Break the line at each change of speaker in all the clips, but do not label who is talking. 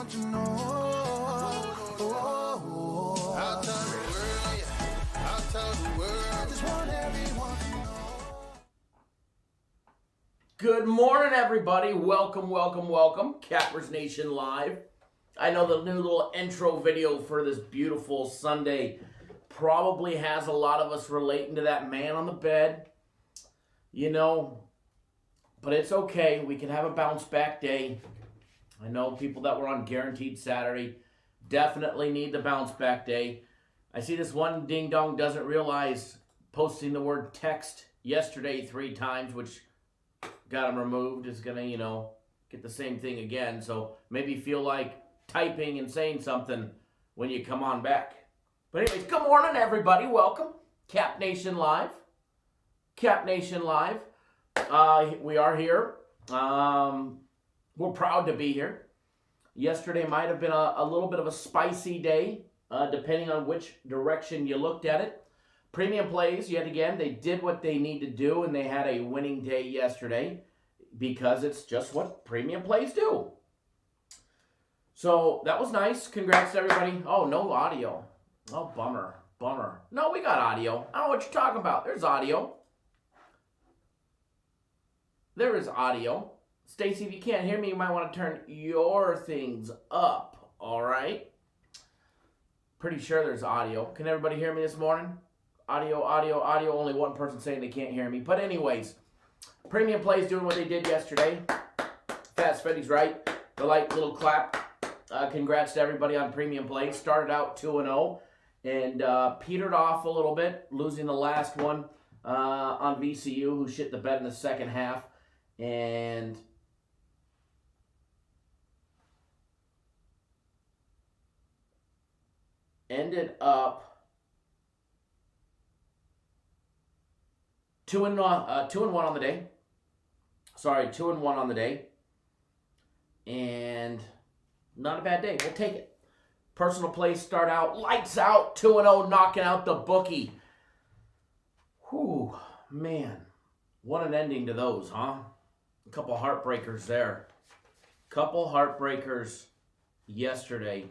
want to know. I'll tell the world, yeah. I'll tell the world. I just want everyone to know.
Good morning, everybody. Welcome. Cappers Nation Live. I know the new little intro video for this beautiful Sunday probably has a lot of us relating to that man on the bed. You know, but it's okay. We can have a bounce back day. I know people that were on Guaranteed Saturday definitely need the bounce back day. I see this one ding dong doesn't realize posting the word text yesterday 3 times, which got him removed, is going to, get the same thing again. So maybe feel like typing and saying something when you come on back. But anyways, good morning, everybody. Welcome. Cap Nation Live. We are here. We're proud to be here. Yesterday might have been a little bit of a spicy day, depending on which direction you looked at it. Premium plays, yet again, they did what they need to do, and they had a winning day yesterday because it's just what premium plays do. So that was nice. Congrats to everybody. Oh, no audio. Oh, bummer. No, we got audio. I don't know what you're talking about. There's audio. There is audio. Stacy, if you can't hear me, you might want to turn your things up. All right? Pretty sure there's audio. Can everybody hear me this morning? Audio. Only one person saying they can't hear me. But anyways, Premium Plays doing what they did yesterday. Fast Freddy's right. The light little clap. Congrats to everybody on Premium Plays. Started out 2-0 and petered off a little bit, losing the last one on VCU, who shit the bed in the second half. And ended up 2-1 on the day. 2-1 on the day. And not a bad day. We'll take it. Personal plays start out lights out, 2-0, knocking out the bookie. Whew, man. What an ending to those, huh? A couple heartbreakers there. Couple heartbreakers yesterday.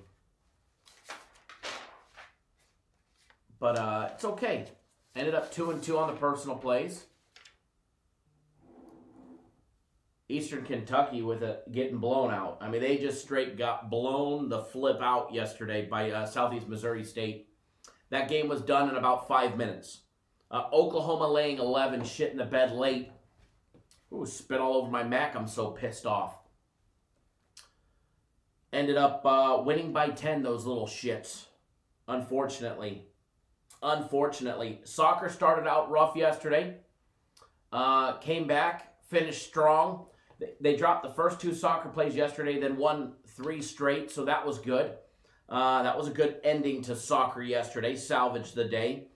But it's okay. Ended up 2-2 on the personal plays. Eastern Kentucky with it getting blown out. I mean, they just straight got blown the flip out yesterday by Southeast Missouri State. That game was done in about 5 minutes. Oklahoma laying 11, shit in the bed late. Ooh, spit all over my Mac. I'm so pissed off. Ended up winning by 10, those little shits. Unfortunately. Soccer started out rough yesterday. Came back, finished strong. They dropped the first 2 soccer plays yesterday, then won 3 straight, so that was good. That was a good ending to soccer yesterday. Salvaged the day.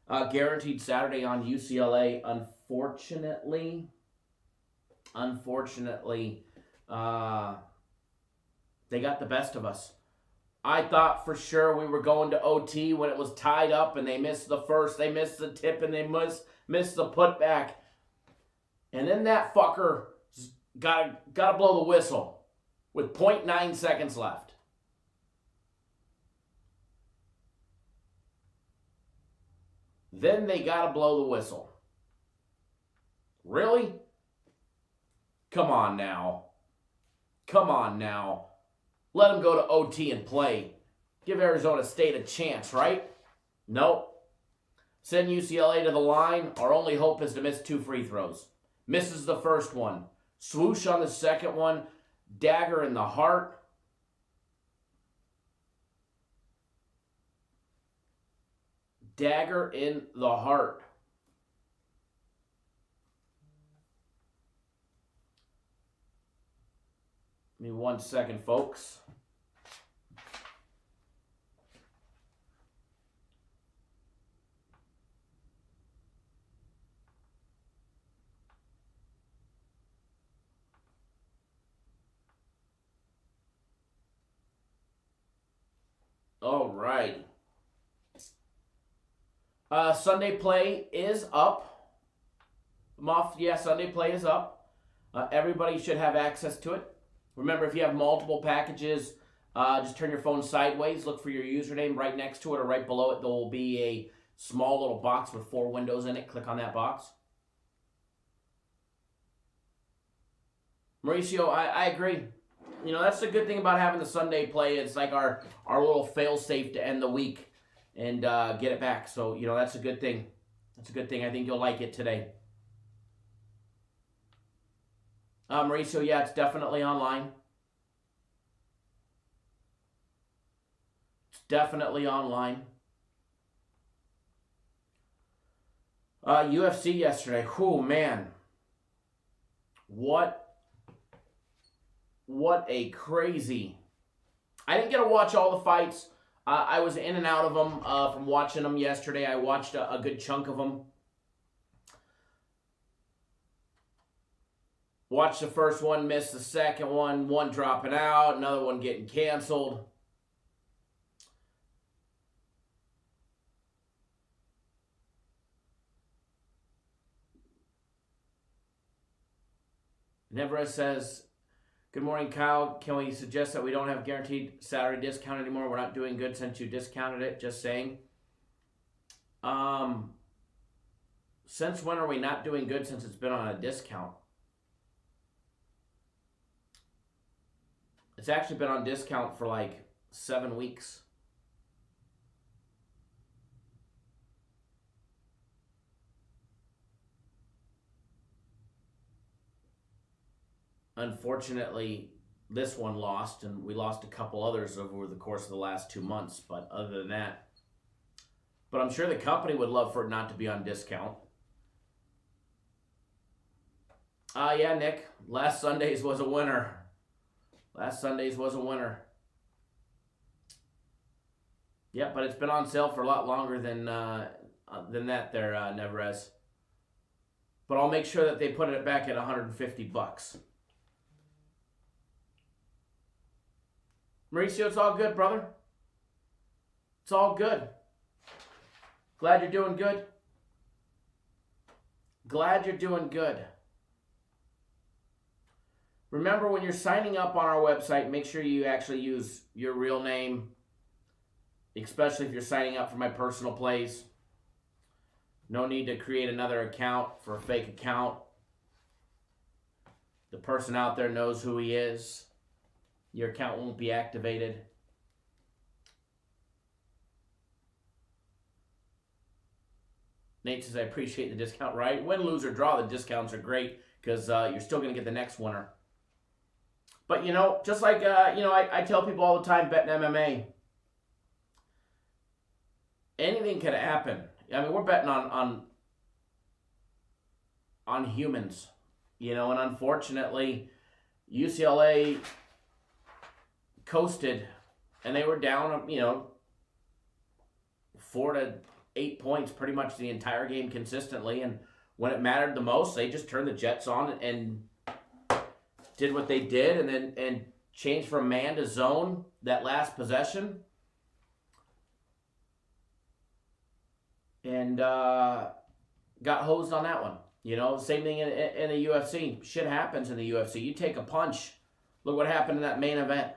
Guaranteed Saturday on UCLA. Unfortunately, they got the best of us. I thought for sure we were going to OT when it was tied up, and they missed the first, they missed the tip, and they missed the putback. And then that fucker gotta blow the whistle with 0.9 seconds left. Then they gotta blow the whistle. Really? Come on now. Let them go to OT and play. Give Arizona State a chance, right? Nope. Send UCLA to the line. Our only hope is to miss 2 free throws. Misses the first one. Swoosh on the second one. Dagger in the heart. Dagger in the heart. Give me 1 second, folks. All right. Sunday play is up. Sunday play is up. Everybody should have access to it. Remember, if you have multiple packages, Just turn your phone sideways, look for your username. Right next to it or right below it, there will be a small little box with 4 windows in it. Click on that box. Mauricio, I agree. You know, that's the good thing about having the Sunday play. It's like our little fail-safe to end the week and get it back. So, you know, that's a good thing. That's a good thing. I think you'll like it today. Mauricio, yeah, it's definitely online. It's definitely online. UFC yesterday. Whew, man. What a crazy... I didn't get to watch all the fights. I was in and out of them from watching them yesterday. I watched a good chunk of them. Watched the first one, missed the second one dropping out, another one getting canceled. Neverest says, good morning, Kyle. Can we suggest that we don't have guaranteed salary discount anymore? We're not doing good since you discounted it. Just saying. Since when are we not doing good since it's been on a discount? It's actually been on discount for like 7 weeks. Unfortunately, this one lost, and we lost a couple others over the course of the last 2 months, but other than that. But I'm sure the company would love for it not to be on discount. Yeah, Nick, last Sunday's was a winner. Last Sunday's was a winner. Yeah, but it's been on sale for a lot longer than that there, Neverez. But I'll make sure that they put it back at $150. Mauricio, it's all good, brother. It's all good. Glad you're doing good. Glad you're doing good. Remember, when you're signing up on our website, make sure you actually use your real name, especially if you're signing up for my personal place. No need to create another account for a fake account. The person out there knows who he is. Your account won't be activated. Nate says, I appreciate the discount, right? Win, lose, or draw, the discounts are great because you're still going to get the next winner. But, you know, just like, I tell people all the time, betting MMA, anything could happen. I mean, we're betting on humans, you know, and unfortunately, UCLA coasted, and they were down, 4 to 8 points pretty much the entire game consistently, and when it mattered the most, they just turned the Jets on and did what they did, and changed from man to zone that last possession, and got hosed on that one. You know, same thing in the UFC. Shit happens in the UFC. You take a punch. Look what happened in that main event.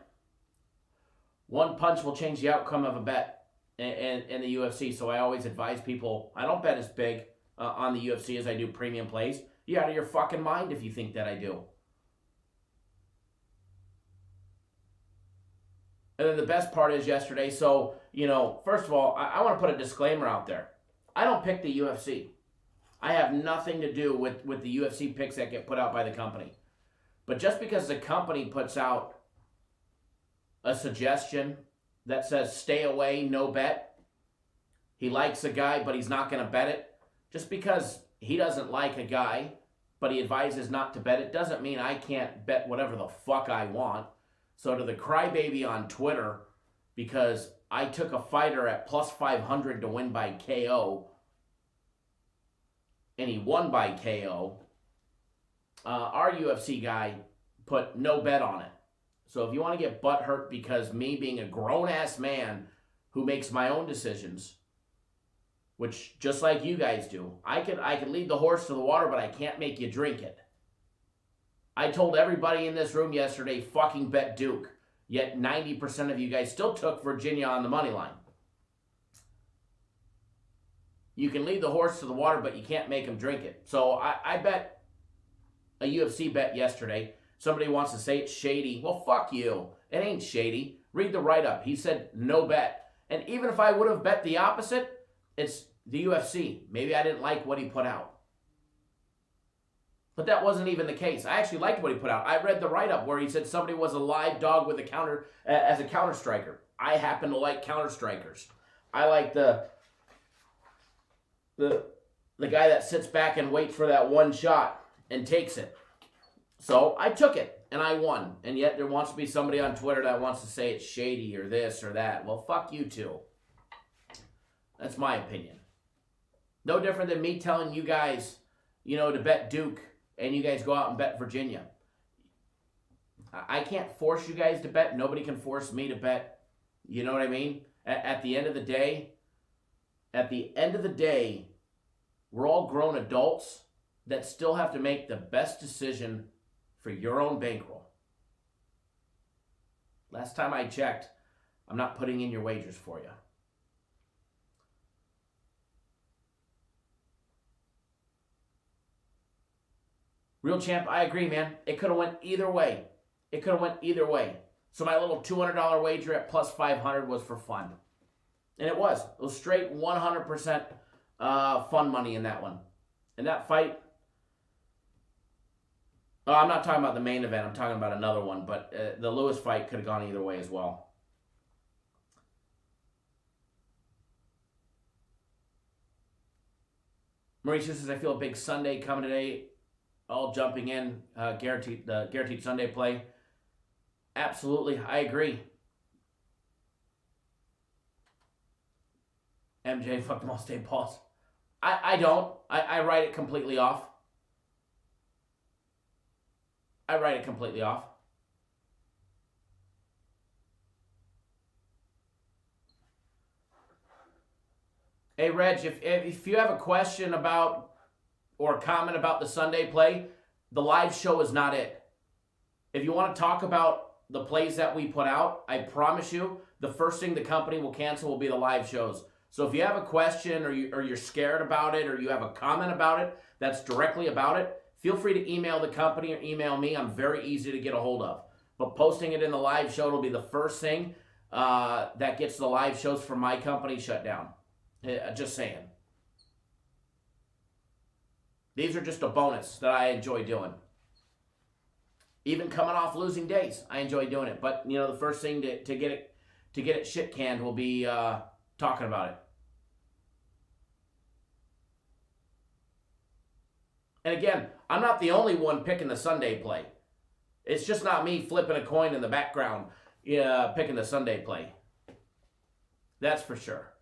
One punch will change the outcome of a bet in the UFC. So I always advise people, I don't bet as big on the UFC as I do premium plays. You're out of your fucking mind if you think that I do. And then the best part is yesterday. So, first of all, I want to put a disclaimer out there. I don't pick the UFC. I have nothing to do with the UFC picks that get put out by the company. But just because the company puts out a suggestion that says stay away, no bet, he likes a guy but he's not going to bet it, just because he doesn't like a guy but he advises not to bet it, doesn't mean I can't bet whatever the fuck I want. So to the crybaby on Twitter, because I took a fighter at plus 500 to win by KO, and he won by KO, our UFC guy put no bet on it. So if you want to get butthurt because me being a grown-ass man who makes my own decisions, which just like you guys do, I could lead the horse to the water, but I can't make you drink it. I told everybody in this room yesterday, fucking bet Duke. Yet 90% of you guys still took Virginia on the money line. You can lead the horse to the water, but you can't make him drink it. So I bet a UFC bet yesterday. Somebody wants to say it's shady. Well, fuck you. It ain't shady. Read the write-up. He said no bet. And even if I would have bet the opposite, it's the UFC. Maybe I didn't like what he put out. But that wasn't even the case. I actually liked what he put out. I read the write-up where he said somebody was a live dog with a counter as a counter striker. I happen to like counter strikers. I like the guy that sits back and waits for that one shot and takes it. So I took it and I won. And yet there wants to be somebody on Twitter that wants to say it's shady or this or that. Well, fuck you too. That's my opinion. No different than me telling you guys, to bet Duke and you guys go out and bet Virginia. I can't force you guys to bet. Nobody can force me to bet. You know what I mean? At the end of the day, we're all grown adults that still have to make the best decision for your own bankroll. Last time I checked, I'm not putting in your wagers for you. Real Champ, I agree, man. It could have went either way. So my little $200 wager at plus 500 was for fun. And it was. It was straight 100% fun money in that one. And that fight, I'm not talking about the main event. I'm talking about another one. But the Lewis fight could have gone either way as well. Mauricio says, I feel a big Sunday coming today. All jumping in, guaranteed Sunday play. Absolutely, I agree. MJ, fuck them all, stay balls. I don't. I write it completely off. Hey, Reg, if you have a question about or a comment about the Sunday play, the live show is not it. If you want to talk about the plays that we put out, I promise you, the first thing the company will cancel will be the live shows. So if you have a question or you're scared about it or you have a comment about it that's directly about it, feel free to email the company or email me. I'm very easy to get a hold of. But posting it in the live show will be the first thing that gets the live shows from my company shut down. Just saying. These are just a bonus that I enjoy doing. Even coming off losing days, I enjoy doing it. But the first thing to get it shit canned will be talking about it. And again, I'm not the only one picking the Sunday play. It's just not me flipping a coin in the background, picking the Sunday play. That's for sure.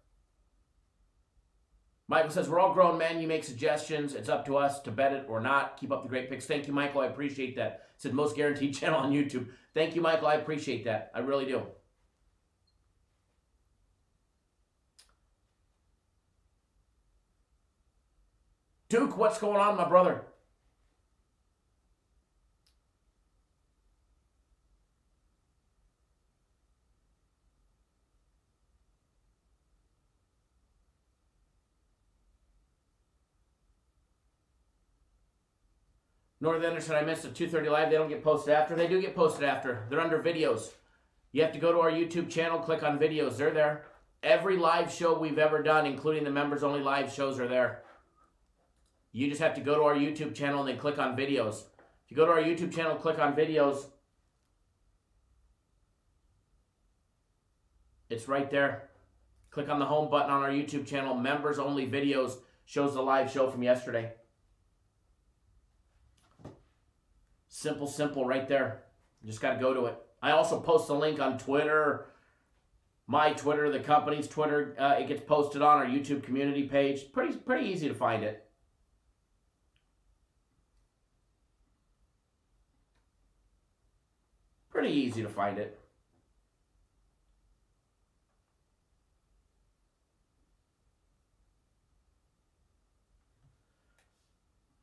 Michael says, we're all grown men. You make suggestions. It's up to us to bet it or not. Keep up the great picks. Thank you, Michael. I appreciate that. Said most guaranteed channel on YouTube. Thank you, Michael. I appreciate that. I really do. Duke, what's going on, my brother? North Anderson, I missed a 2:30 live. They don't get posted after. They do get posted after. They're under videos. You have to go to our YouTube channel, click on videos. They're there. Every live show we've ever done, including the members-only live shows, are there. You just have to go to our YouTube channel and then click on videos. If you go to our YouTube channel, click on videos, it's right there. Click on the home button on our YouTube channel. Members-only videos shows the live show from yesterday. Simple, right there. You just got to go to it. I also post a link on Twitter, my Twitter, the company's Twitter. It gets posted on our YouTube community page. Pretty easy to find it. Pretty easy to find it.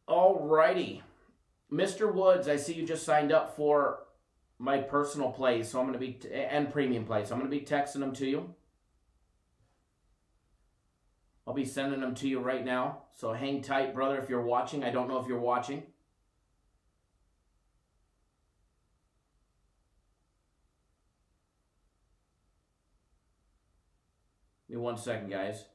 Alrighty. Mr. Woods, I see you just signed up for my personal plays, so I'm going to be, and premium plays. So I'm going to be texting them to you. I'll be sending them to you right now. So hang tight, brother, if you're watching. I don't know if you're watching. Give me 1 second, guys.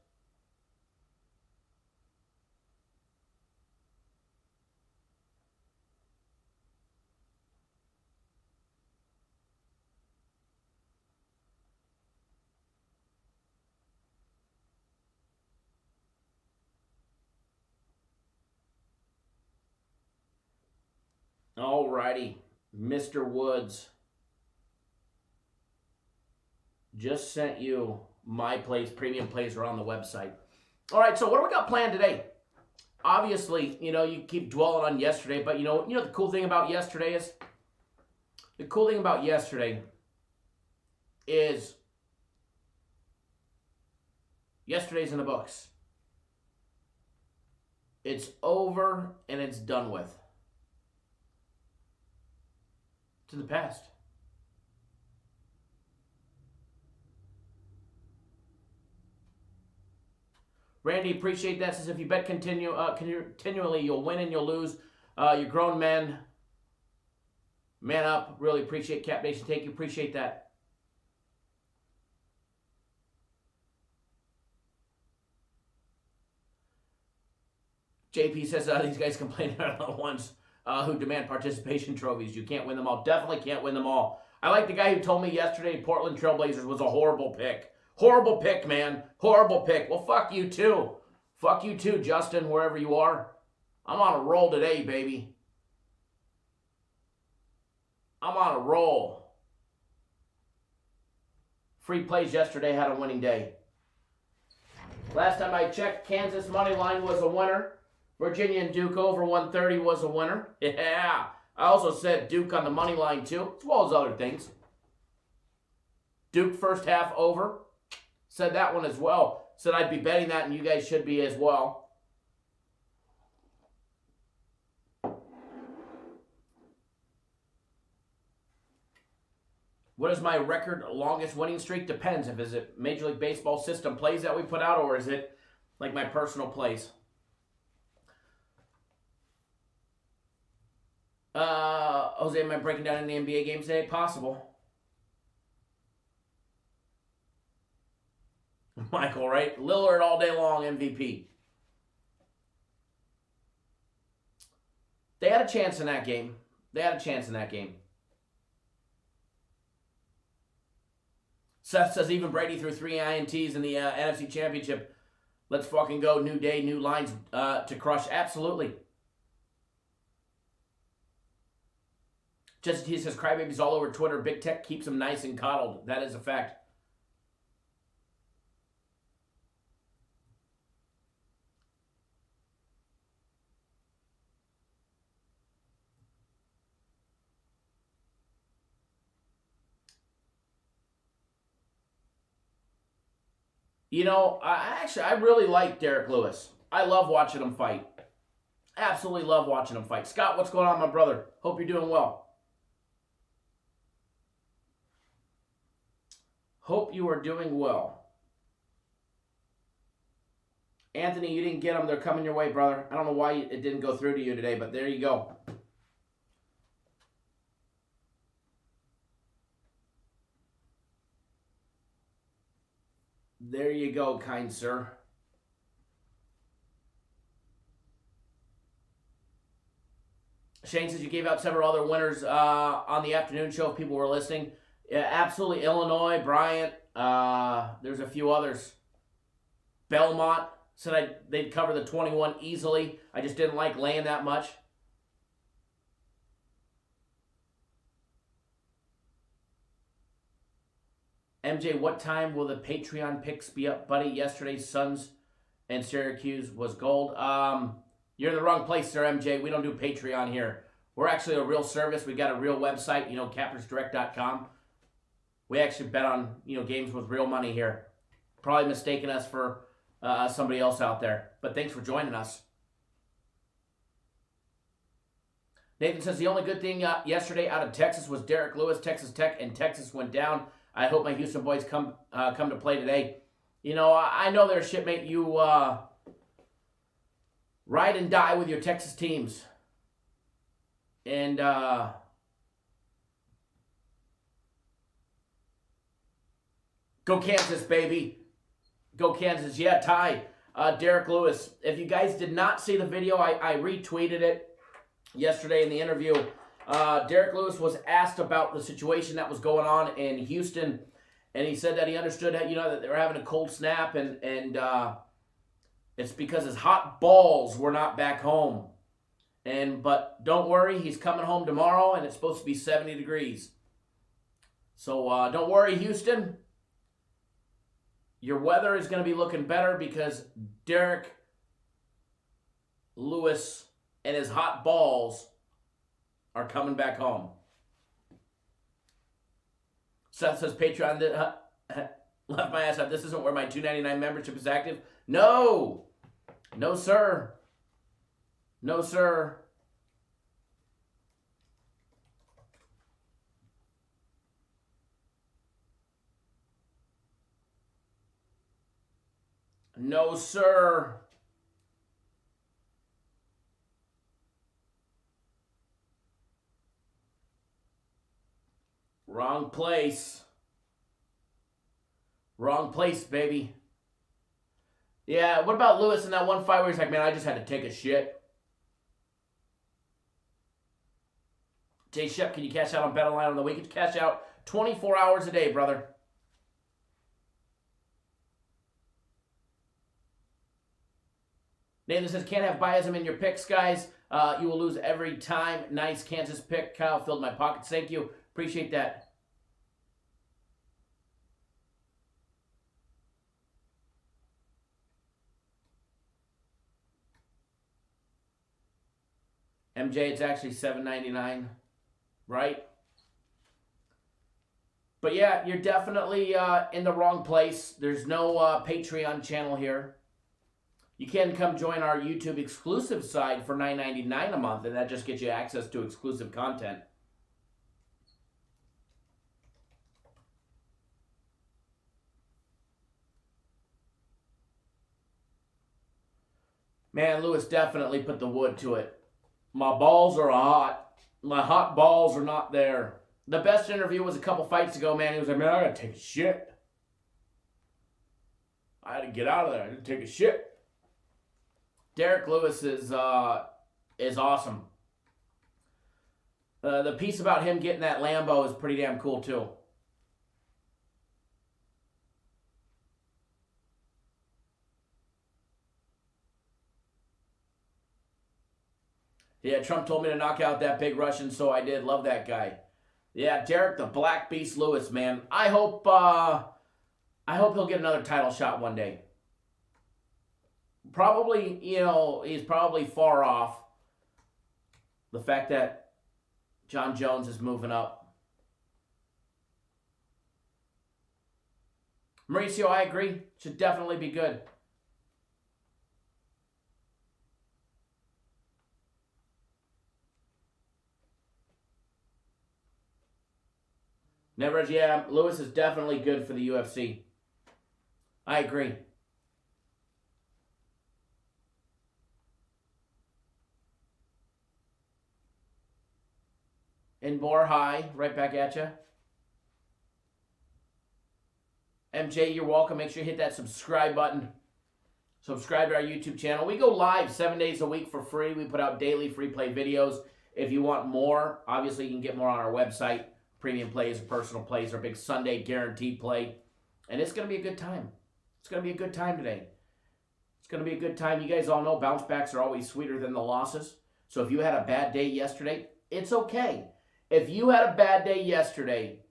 Alrighty, Mr. Woods. Just sent you my plays, premium plays are on the website. All right, so what do we got planned today? Obviously, you keep dwelling on yesterday, but the cool thing about yesterday is, yesterday's in the books. It's over and it's done with. To the past. Randy, appreciate that. Says if you bet continually, you'll win and you'll lose. You're grown men. Man up. Really appreciate Cap Nation. Take you. Appreciate that. JP says these guys complain about the ones who demand participation trophies. You can't win them all. Definitely can't win them all. I like the guy who told me yesterday Portland Trailblazers was a horrible pick. Horrible pick, man. Horrible pick. Well, fuck you too. Fuck you too, Justin, wherever you are. I'm on a roll today, baby. I'm on a roll. Free plays yesterday had a winning day. Last time I checked, Kansas money line was a winner. Virginia and Duke over 130 was a winner. Yeah. I also said Duke on the money line too, as well as other things. Duke first half over. Said that one as well. Said I'd be betting that and you guys should be as well. What is my record longest winning streak? Depends. If is it Major League Baseball system plays that we put out, or is it like my personal plays? Jose, am I breaking down any NBA games today? Possible. Michael, right? Lillard all day long, MVP. They had a chance in that game. Seth says even Brady threw 3 INTs in the NFC Championship. Let's fucking go. New day, new lines to crush. Absolutely. Jesse T says crybabies all over Twitter. Big Tech keeps them nice and coddled. That is a fact. I really like Derek Lewis. I love watching him fight. Absolutely love watching him fight. Scott, what's going on, my brother? Hope you're doing well. Hope you are doing well. Anthony, you didn't get them. They're coming your way, brother. I don't know why it didn't go through to you today, but there you go. There you go, kind sir. Shane says you gave out several other winners on the afternoon show if people were listening. Yeah, absolutely. Illinois, Bryant. There's a few others. Belmont said they'd cover the 21 easily. I just didn't like laying that much. MJ, what time will the Patreon picks be up, buddy? Yesterday's Suns and Syracuse was gold. You're in the wrong place, sir, MJ. We don't do Patreon here. We're actually a real service. We got a real website, cappersdirect.com. We actually bet on, games with real money here. Probably mistaking us for somebody else out there. But thanks for joining us. Nathan says the only good thing yesterday out of Texas was Derek Lewis, Texas Tech, and Texas went down. I hope my Houston boys come to play today. You know, I know their shipmate. You ride and die with your Texas teams. And go Kansas, baby. Go Kansas. Yeah, Ty. Derek Lewis. If you guys did not see the video, I retweeted it yesterday in the interview. Derek Lewis was asked about the situation that was going on in Houston, and he said that he understood that, you know, that they were having a cold snap, and it's because his hot balls were not back home. But don't worry, he's coming home tomorrow, and it's supposed to be 70 degrees. So don't worry, Houston. Your weather is going to be looking better because Derek Lewis and his hot balls are coming back home. Seth says Patreon left my ass up. This isn't where my $2.99 membership is active. No. No, sir. No, sir. No, sir. Wrong place. Wrong place, baby. Yeah, what about Lewis in that one fight where he's like, man, I just had to take a shit? Jay Shep, can you cash out on Bet Online on the weekend? Cash out 24 hours a day, brother. Nathan says, can't have biasm in your picks, guys. You will lose every time. Nice Kansas pick. Kyle filled my pockets. Thank you. Appreciate that. MJ, it's actually $7.99, right? But yeah, you're definitely in the wrong place. There's no Patreon channel here. You can come join our YouTube exclusive side for $9.99 a month, and that just gets you access to exclusive content. Man, Lewis definitely put the wood to it. My balls are hot. My hot balls are not there. The best interview was a couple fights ago, man. He was like, man, I gotta take a shit. I had to get out of there. I had to take a shit. Derek Lewis is awesome. The piece about him getting that Lambo is pretty damn cool, too. Yeah, Trump told me to knock out that big Russian, so I did. Love that guy. Yeah, Derek the Black Beast Lewis, man. I hope he'll get another title shot one day. Probably, you know, he's probably far off. The fact that John Jones is moving up. Mauricio, I agree. Should definitely be good. Never, yeah, Lewis is definitely good for the UFC. I agree. Inbor, hi. Right back at you. MJ, you're welcome. Make sure you hit that subscribe button. Subscribe to our YouTube channel. We go live 7 days a week for free. We put out daily free play videos. If you want more, obviously you can get more on our website. Premium plays, personal plays, our big Sunday guaranteed play. And it's going to be a good time. It's going to be a good time today. It's going to be a good time. You guys all know bounce backs are always sweeter than the losses. So if you had a bad day yesterday, it's okay. If you had a bad day yesterday,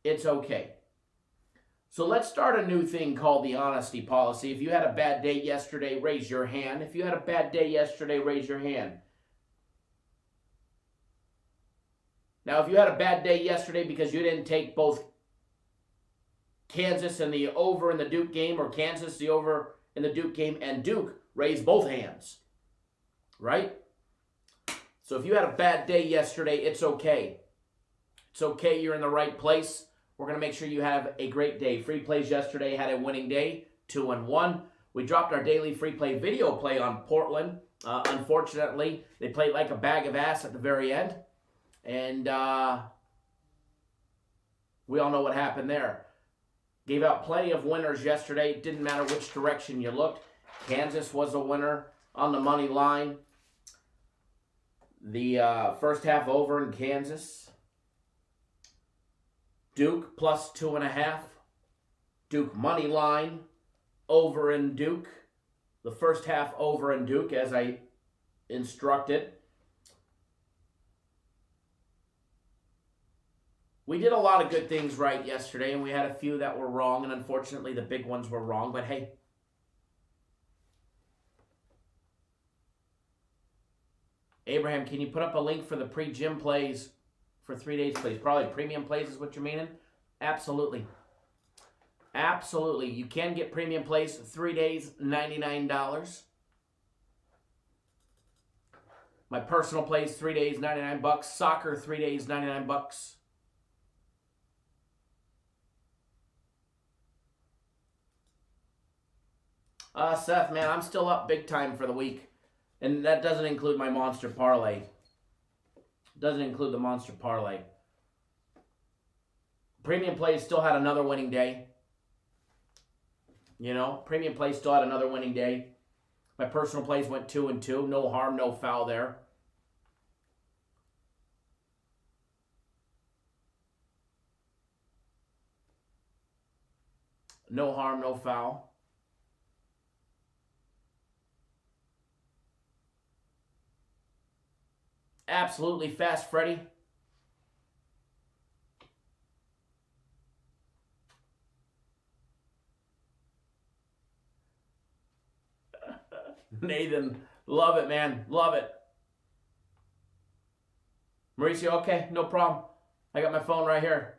it's okay. So let's start a new thing called the honesty policy. If you had a bad day yesterday, raise your hand. If you had a bad day yesterday, raise your hand. Now, if you had a bad day yesterday because you didn't take both Kansas and the over in the Duke game, or Kansas the over in the Duke game and Duke, raise both hands. Right? So if you had a bad day yesterday, it's okay. It's okay. You're in the right place. We're going to make sure you have a great day. Free plays yesterday had a winning day, 2-1. We dropped our daily free play video play on Portland. Unfortunately, they played like a bag of ass at the very end. And we all know what happened there. Gave out plenty of winners yesterday. It didn't matter which direction you looked. Kansas was a winner on the money line. The first half over in Kansas. Duke plus 2.5. Duke money line over in Duke. The first half over in Duke as I instructed. We did a lot of good things right yesterday, and we had a few that were wrong, and unfortunately the big ones were wrong, but hey. Abraham, can you put up a link for the pre-gym plays for 3 days, please? Probably premium plays is what you're meaning? Absolutely. Absolutely. You can get premium plays 3 days, $99. My personal plays 3 days, $99. Soccer 3 days, $99. Seth, man, I'm still up big time for the week. And that doesn't include my Monster Parlay. Doesn't include the Monster Parlay. Premium Plays still had another winning day. You know, Premium Plays still had another winning day. My personal plays went 2-2. No harm, no foul there. No harm, no foul. Absolutely fast, Freddie. Nathan, love it, man. Love it. Mauricio, okay, no problem. I got my phone right here.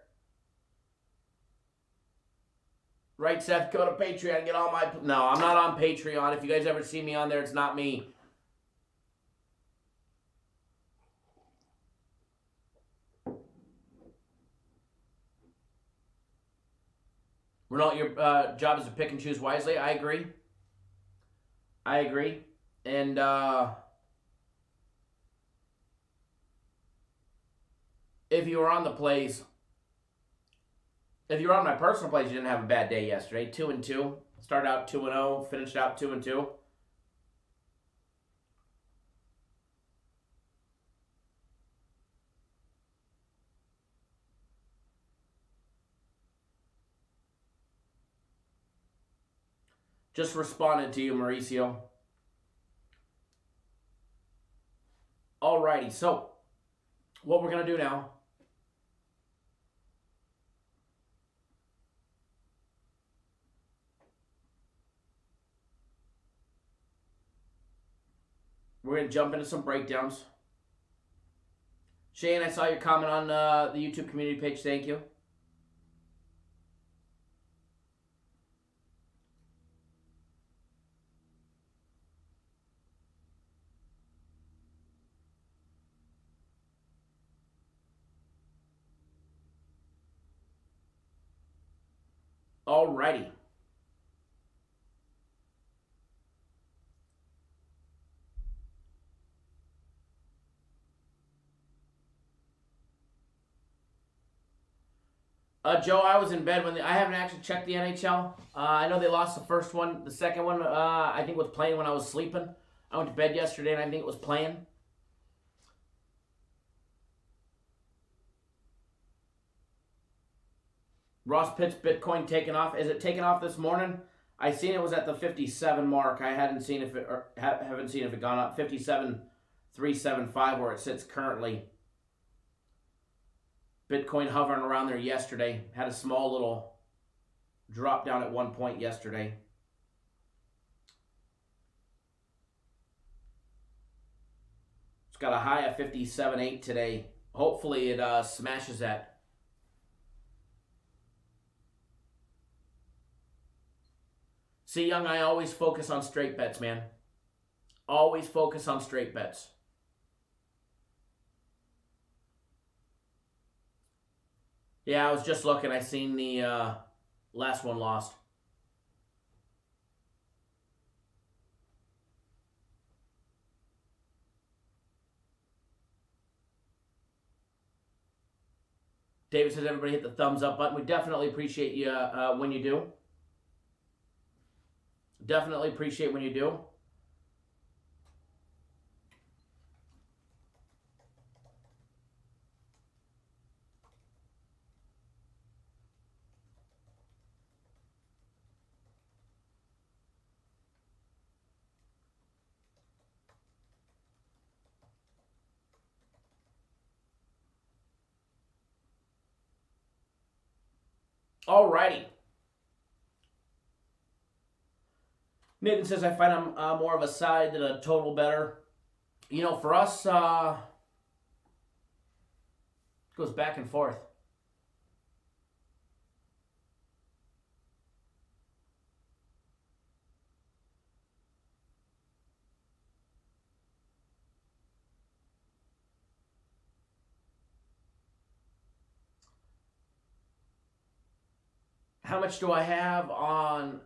Right, Seth, go to Patreon and get all my... No, I'm not on Patreon. If you guys ever see me on there, it's not me. Renault, your job is to pick and choose wisely. I agree. I agree. And if you were on the plays, if you were on my personal plays, you didn't have a bad day yesterday. 2-2. Started out 2-0. Finished out 2-2. Just responded to you, Mauricio. Alrighty, so what we're going to do now, we're going to jump into some breakdowns. Shane, I saw your comment on the YouTube community page. Thank you. Alrighty. Joe, I was in bed when I haven't actually checked the NHL. I know they lost the first one. The second one, I think was playing when I was sleeping. I went to bed yesterday and I think it was playing. Ross Pitts Bitcoin taken off. Is it taken off this morning? I seen it was at the 57 mark. I hadn't seen if it haven't seen if it gone up 57,375 where it sits currently. Bitcoin hovering around there yesterday. Had a small little drop down at one point yesterday. It's got a high of 57.8 today. Hopefully it smashes that. See, Young, I always focus on straight bets, man. Always focus on straight bets. Yeah, I was just looking. I seen the last one lost. David says everybody hit the thumbs up button. We definitely appreciate you when you do. Definitely appreciate when you do. Alrighty. Nathan says, I find I'm more of a side than a total better. You know, for us, it goes back and forth. How much do I have on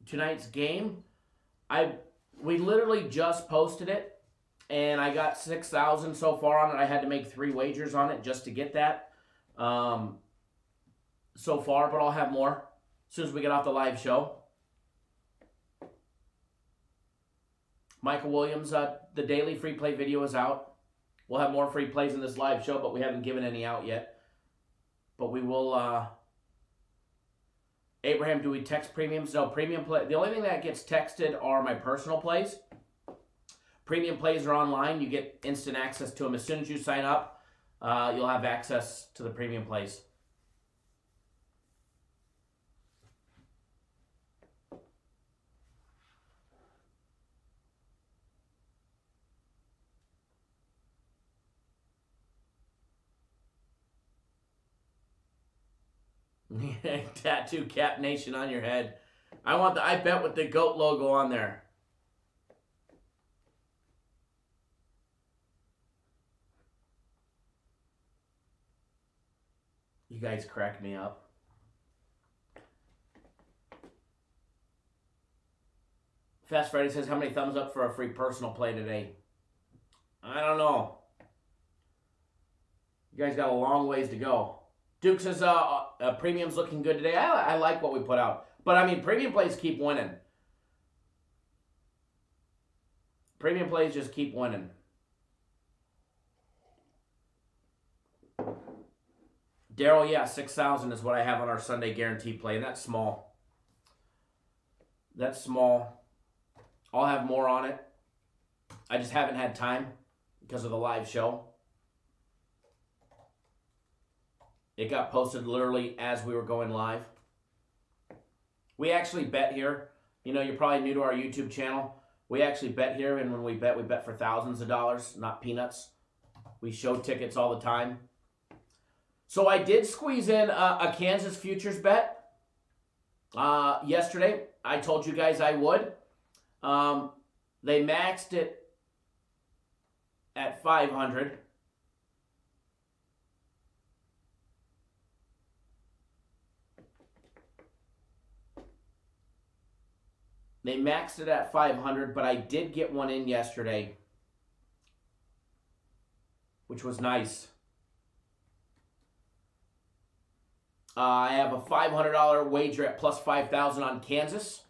tonight's game? We literally just posted it, and I got 6,000 so far on it. I had to make 3 wagers on it just to get that so far, but I'll have more as soon as we get off the live show. Michael Williams, the daily free play video is out. We'll have more free plays in this live show, but we haven't given any out yet. But we will, Abraham, do we text premiums? No, premium play. The only thing that gets texted are my personal plays. Premium plays are online. You get instant access to them. As soon as you sign up, you'll have access to the premium plays. Tattoo Cap Nation on your head. I want the I bet with the goat logo on there. You guys crack me up. Fast Freddy says, how many thumbs up for a free personal play today? I don't know. You guys got a long ways to go. Duke says, premium's looking good today. I like what we put out. But, I mean, premium plays keep winning. Premium plays just keep winning. Daryl, yeah, 6,000 is what I have on our Sunday guarantee play, and that's small. That's small. I'll have more on it. I just haven't had time because of the live show. It got posted literally as we were going live. We actually bet here. You know, you're probably new to our YouTube channel. We actually bet here, and when we bet for thousands of dollars, not peanuts. We show tickets all the time. So I did squeeze in a Kansas futures bet yesterday. I told you guys I would. They maxed it at 500. They maxed it at 500, but I did get one in yesterday, which was nice. I have a $500 wager at plus 5,000 on Kansas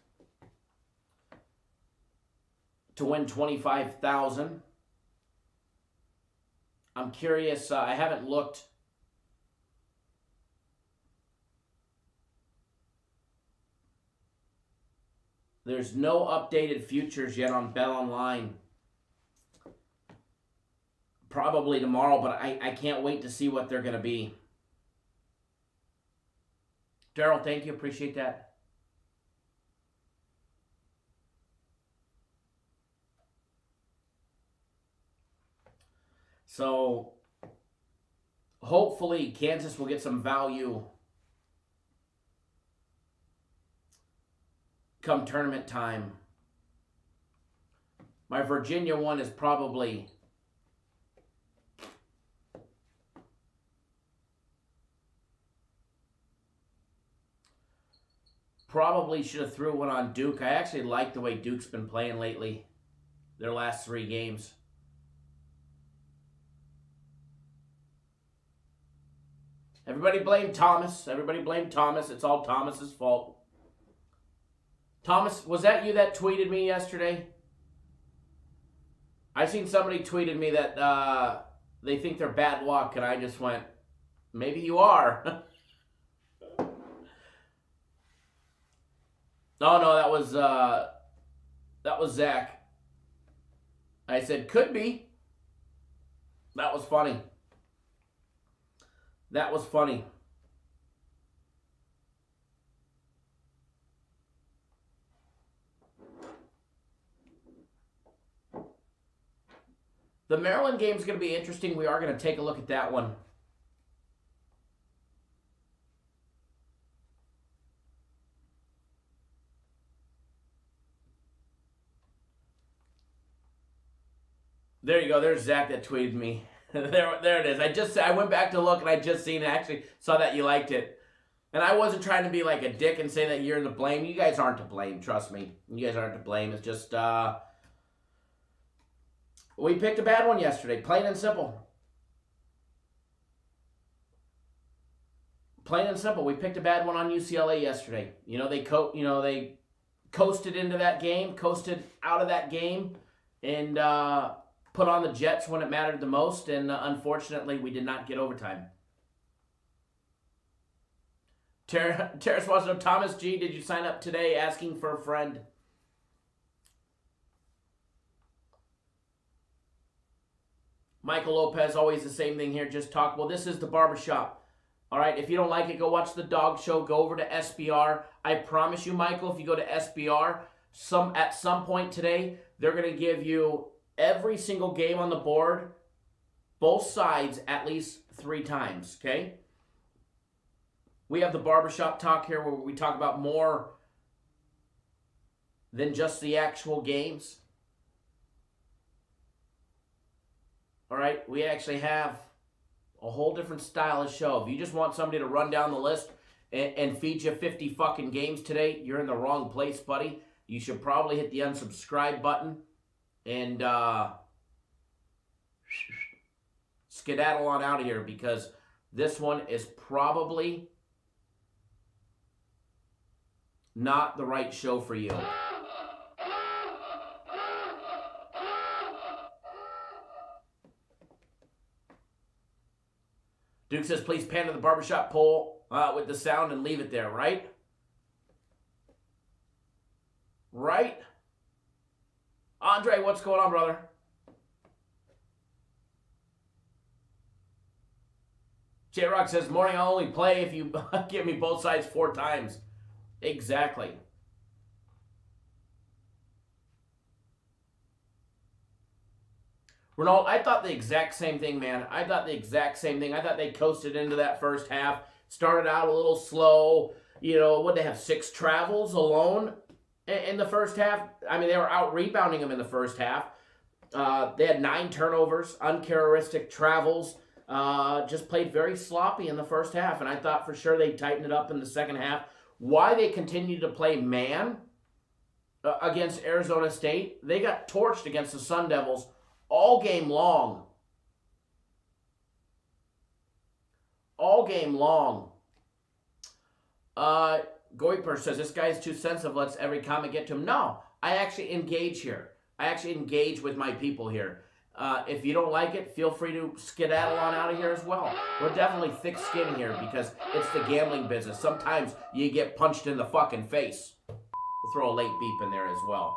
to win 25,000. I'm curious. I haven't looked. There's no updated futures yet on Bet Online. Probably tomorrow, but I can't wait to see what they're going to be. Daryl, thank you. Appreciate that. So, hopefully, Kansas will get some value come tournament time. My Virginia one is probably Probably should have threw one on Duke. I actually like the way Duke's been playing lately. Their last 3 games. Everybody blame Thomas. Everybody blame Thomas. It's all Thomas's fault. Thomas, was that you that tweeted me yesterday? I seen somebody tweeted me that they think they're bad luck, and I just went, maybe you are. No, that was Zach. I said, could be. That was funny. That was funny. The Maryland game is going to be interesting. We are going to take a look at that one. There you go. There's Zach that tweeted me. there it is. I went back to look and I just seen it. Actually saw that you liked it. And I wasn't trying to be like a dick and say that you're to blame. You guys aren't to blame. Trust me. You guys aren't to blame. It's just, we picked a bad one yesterday. Plain and simple. Plain and simple. We picked a bad one on UCLA yesterday. They coasted into that game, coasted out of that game, and put on the Jets when it mattered the most, and unfortunately, we did not get overtime. Terrace wants to know, Thomas G, did you sign up today asking for a friend? Michael Lopez, always the same thing here, just talk. Well, this is the barbershop. All right, if you don't like it, go watch the dog show. Go over to SBR. I promise you, Michael, if you go to SBR, at some point today, they're going to give you every single game on the board, both sides, at least 3 times, okay? We have the barbershop talk here where we talk about more than just the actual games. All right, we actually have a whole different style of show. If you just want somebody to run down the list and feed you 50 fucking games today, you're in the wrong place, buddy. You should probably hit the unsubscribe button and skedaddle on out of here, because this one is probably not the right show for you. Duke says, please pan to the barbershop pole with the sound and leave it there, right? Right? Andre, what's going on, brother? J-Rock says, morning, I'll only play if you give me both sides 4 times. Exactly. Ronald, I thought the exact same thing, man. I thought the exact same thing. I thought they coasted into that first half. Started out a little slow. What they have, 6 travels alone in the first half? I mean, they were out rebounding them in the first half. They had 9 turnovers, uncharacteristic travels. Just played very sloppy in the first half, and I thought for sure they'd tighten it up in the second half. Why they continued to play man against Arizona State, they got torched against the Sun Devils all game long. All game long. Goiper says, this guy's too sensitive, lets every comment get to him. No, I actually engage here. I actually engage with my people here. If you don't like it, feel free to skedaddle on out of here as well. We're definitely thick-skinned here because it's the gambling business. Sometimes you get punched in the fucking face. We'll throw a late beep in there as well.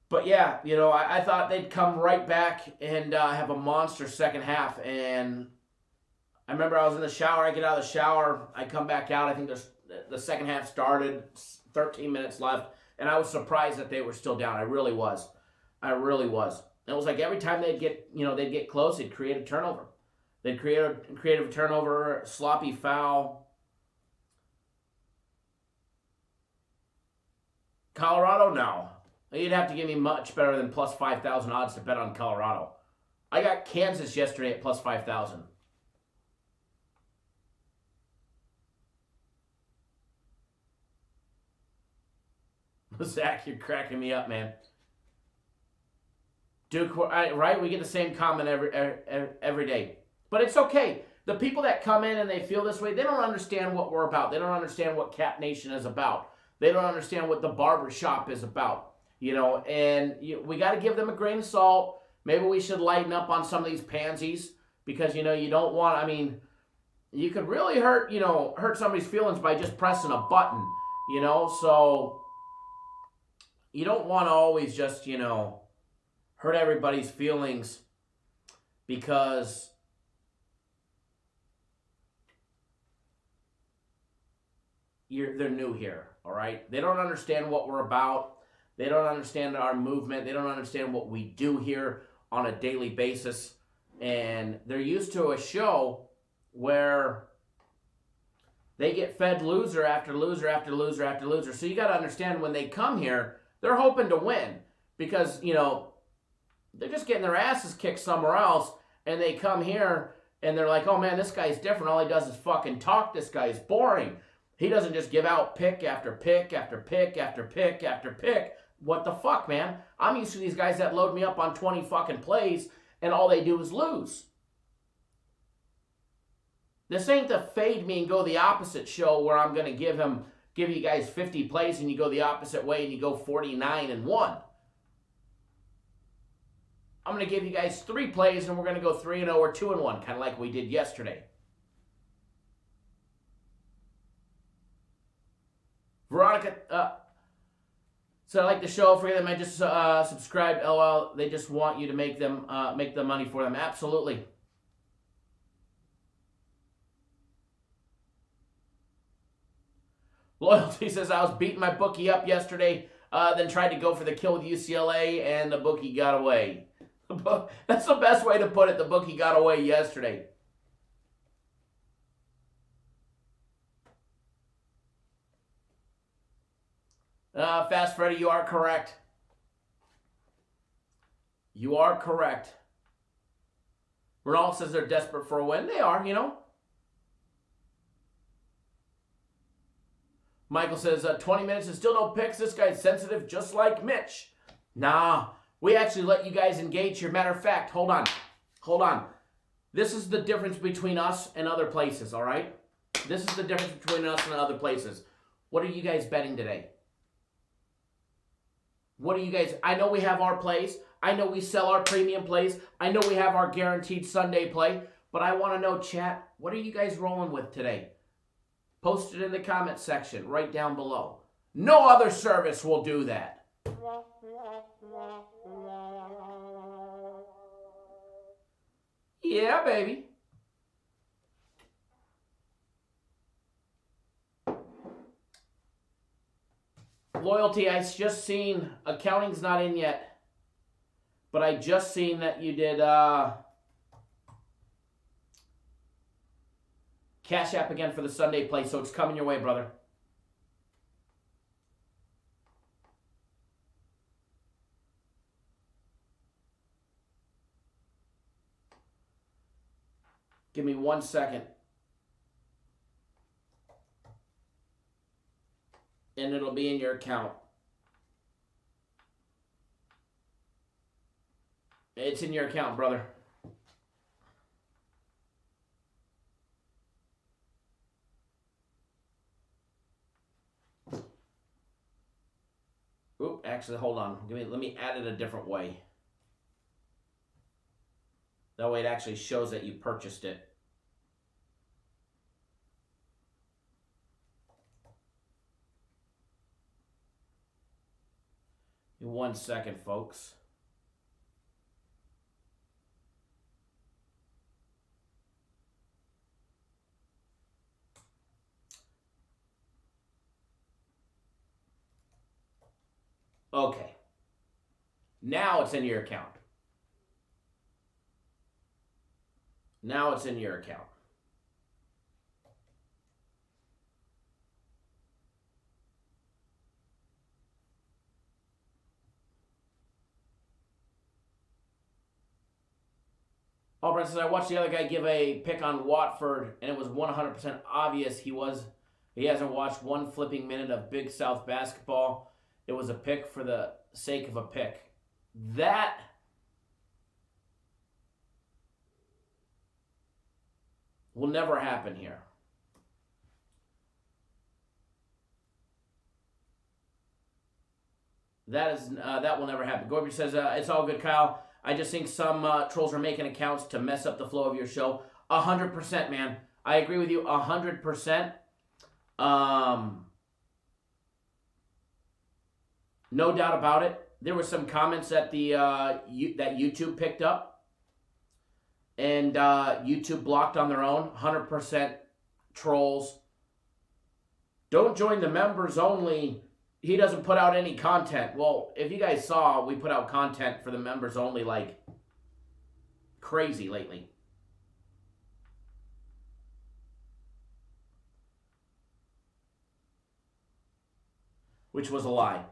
But yeah, I thought they'd come right back and have a monster second half. And I remember I was in the shower. I get out of the shower. I come back out. I think the second half started. 13 minutes left. And I was surprised that they were still down. I really was. I really was. It was like every time they'd get close, they'd create a turnover. They'd create a turnover, sloppy foul. Colorado, no. You'd have to give me much better than plus 5,000 odds to bet on Colorado. I got Kansas yesterday at plus 5,000. Zach, you're cracking me up, man. Duke, right? We get the same comment every day. But it's okay. The people that come in and they feel this way, they don't understand what we're about. They don't understand what Cap Nation is about. They don't understand what the barbershop is about. And we got to give them a grain of salt. Maybe we should lighten up on some of these pansies because, you don't want, you could really hurt somebody's feelings by just pressing a button, so you don't want to always just, hurt everybody's feelings because they're new here, all right? They don't understand what we're about. They don't understand our movement. They don't understand what we do here on a daily basis. And they're used to a show where they get fed loser after loser after loser after loser. So you got to understand when they come here, they're hoping to win because, they're just getting their asses kicked somewhere else. And they come here and they're like, oh man, this guy's different. All he does is fucking talk. This guy's boring. He doesn't just give out pick after pick after pick after pick after pick. What the fuck, man? I'm used to these guys that load me up on 20 fucking plays and all they do is lose. This ain't the fade me and go the opposite show where I'm going to give you guys 50 plays and you go the opposite way and you go 49-1. I'm going to give you guys 3 plays and we're going to go 3-0 or 2-1, kind of like we did yesterday. Veronica, so I like the show. Forget them. I just subscribed. LOL. They just want you to make the money for them. Absolutely. Loyalty says I was beating my bookie up yesterday, then tried to go for the kill with UCLA, and the bookie got away. That's the best way to put it. The bookie got away yesterday. Fast Freddy, you are correct. You are correct. Ronald says they're desperate for a win. They are, Michael says 20 minutes and still no picks. This guy's sensitive just like Mitch. Nah, we actually let you guys engage here. Matter of fact, hold on. This is the difference between us and other places, all right? This is the difference between us and other places. What are you guys betting today? What do you guys... I know we have our plays. I know we sell our premium plays. I know we have our guaranteed Sunday play. But I want to know, chat, what are you guys rolling with today? Post it in the comment section right down below. No other service will do that. Yeah, baby. Loyalty, I just seen, accounting's not in yet, but I just seen that you did Cash App again for the Sunday play, so it's coming your way, brother. Give me 1 second. And it'll be in your account. It's in your account, brother. Oop, actually, hold on. Let me add it a different way. That way it actually shows that you purchased it. In 1 second, folks. Okay. Now it's in your account. Now it's in your account. Oh, Brent says, I watched the other guy give a pick on Watford, and it was 100% obvious he hasn't watched one flipping minute of Big South basketball. it was a pick for the sake of a pick. That will never happen here. That will never happen. Gorby says, it's all good, Kyle. I just think some trolls are making accounts to mess up the flow of your show. 100%, man. I agree with you 100%. No doubt about it. There were some comments that that YouTube picked up, and YouTube blocked on their own. 100% trolls. Don't join the members only. He doesn't put out any content. Well, if you guys saw, we put out content for the members only like crazy lately. Which was a lie.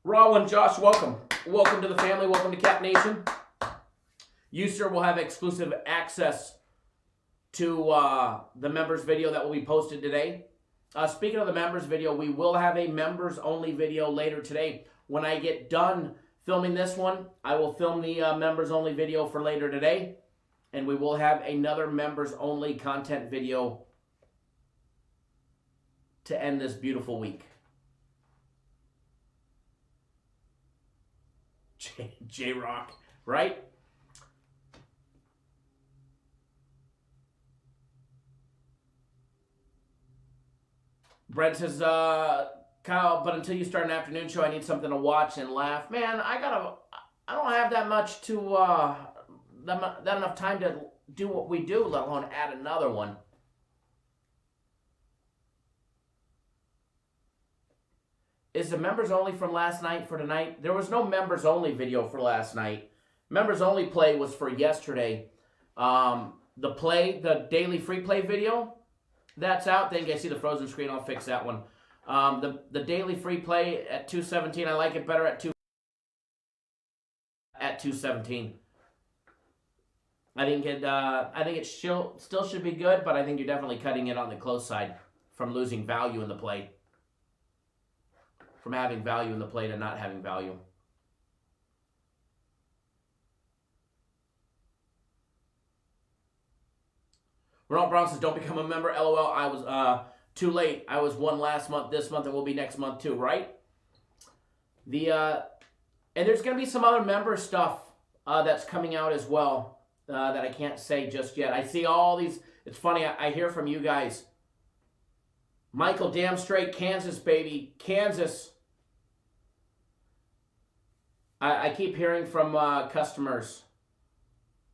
Roland, Josh, welcome. Welcome to the family. Welcome to Cap Nation. You, sir, will have exclusive access to the members video that will be posted today. Speaking of the members video, we will have a members only video later today. When I get done filming this one, I will film the members only video for later today. And we will have another members only content video to end this beautiful week. J-Rock, right? Brett says, Kyle, but until you start an afternoon show, I need something to watch and laugh. Man, I don't have that much to, that enough time to do what we do, let alone add another one. Is the members only from last night for tonight? There was no members only video for last night. Members only play was for yesterday. The daily free play video, that's out. Then you guys see the frozen screen. I'll fix that one. The daily free play at 2:17. I like it better at 2:17. I think it still should be good, but I think you're definitely cutting it on the close side from losing value in the play. From having value in the play to not having value. Ronald Brown says, don't become a member. LOL, I was too late. I was one last month, this month, and will be next month too, right? And there's going to be some other member stuff that's coming out as well that I can't say just yet. I see all these. It's funny, I hear from you guys. Michael, damn straight, Kansas, baby. Kansas. I keep hearing from customers.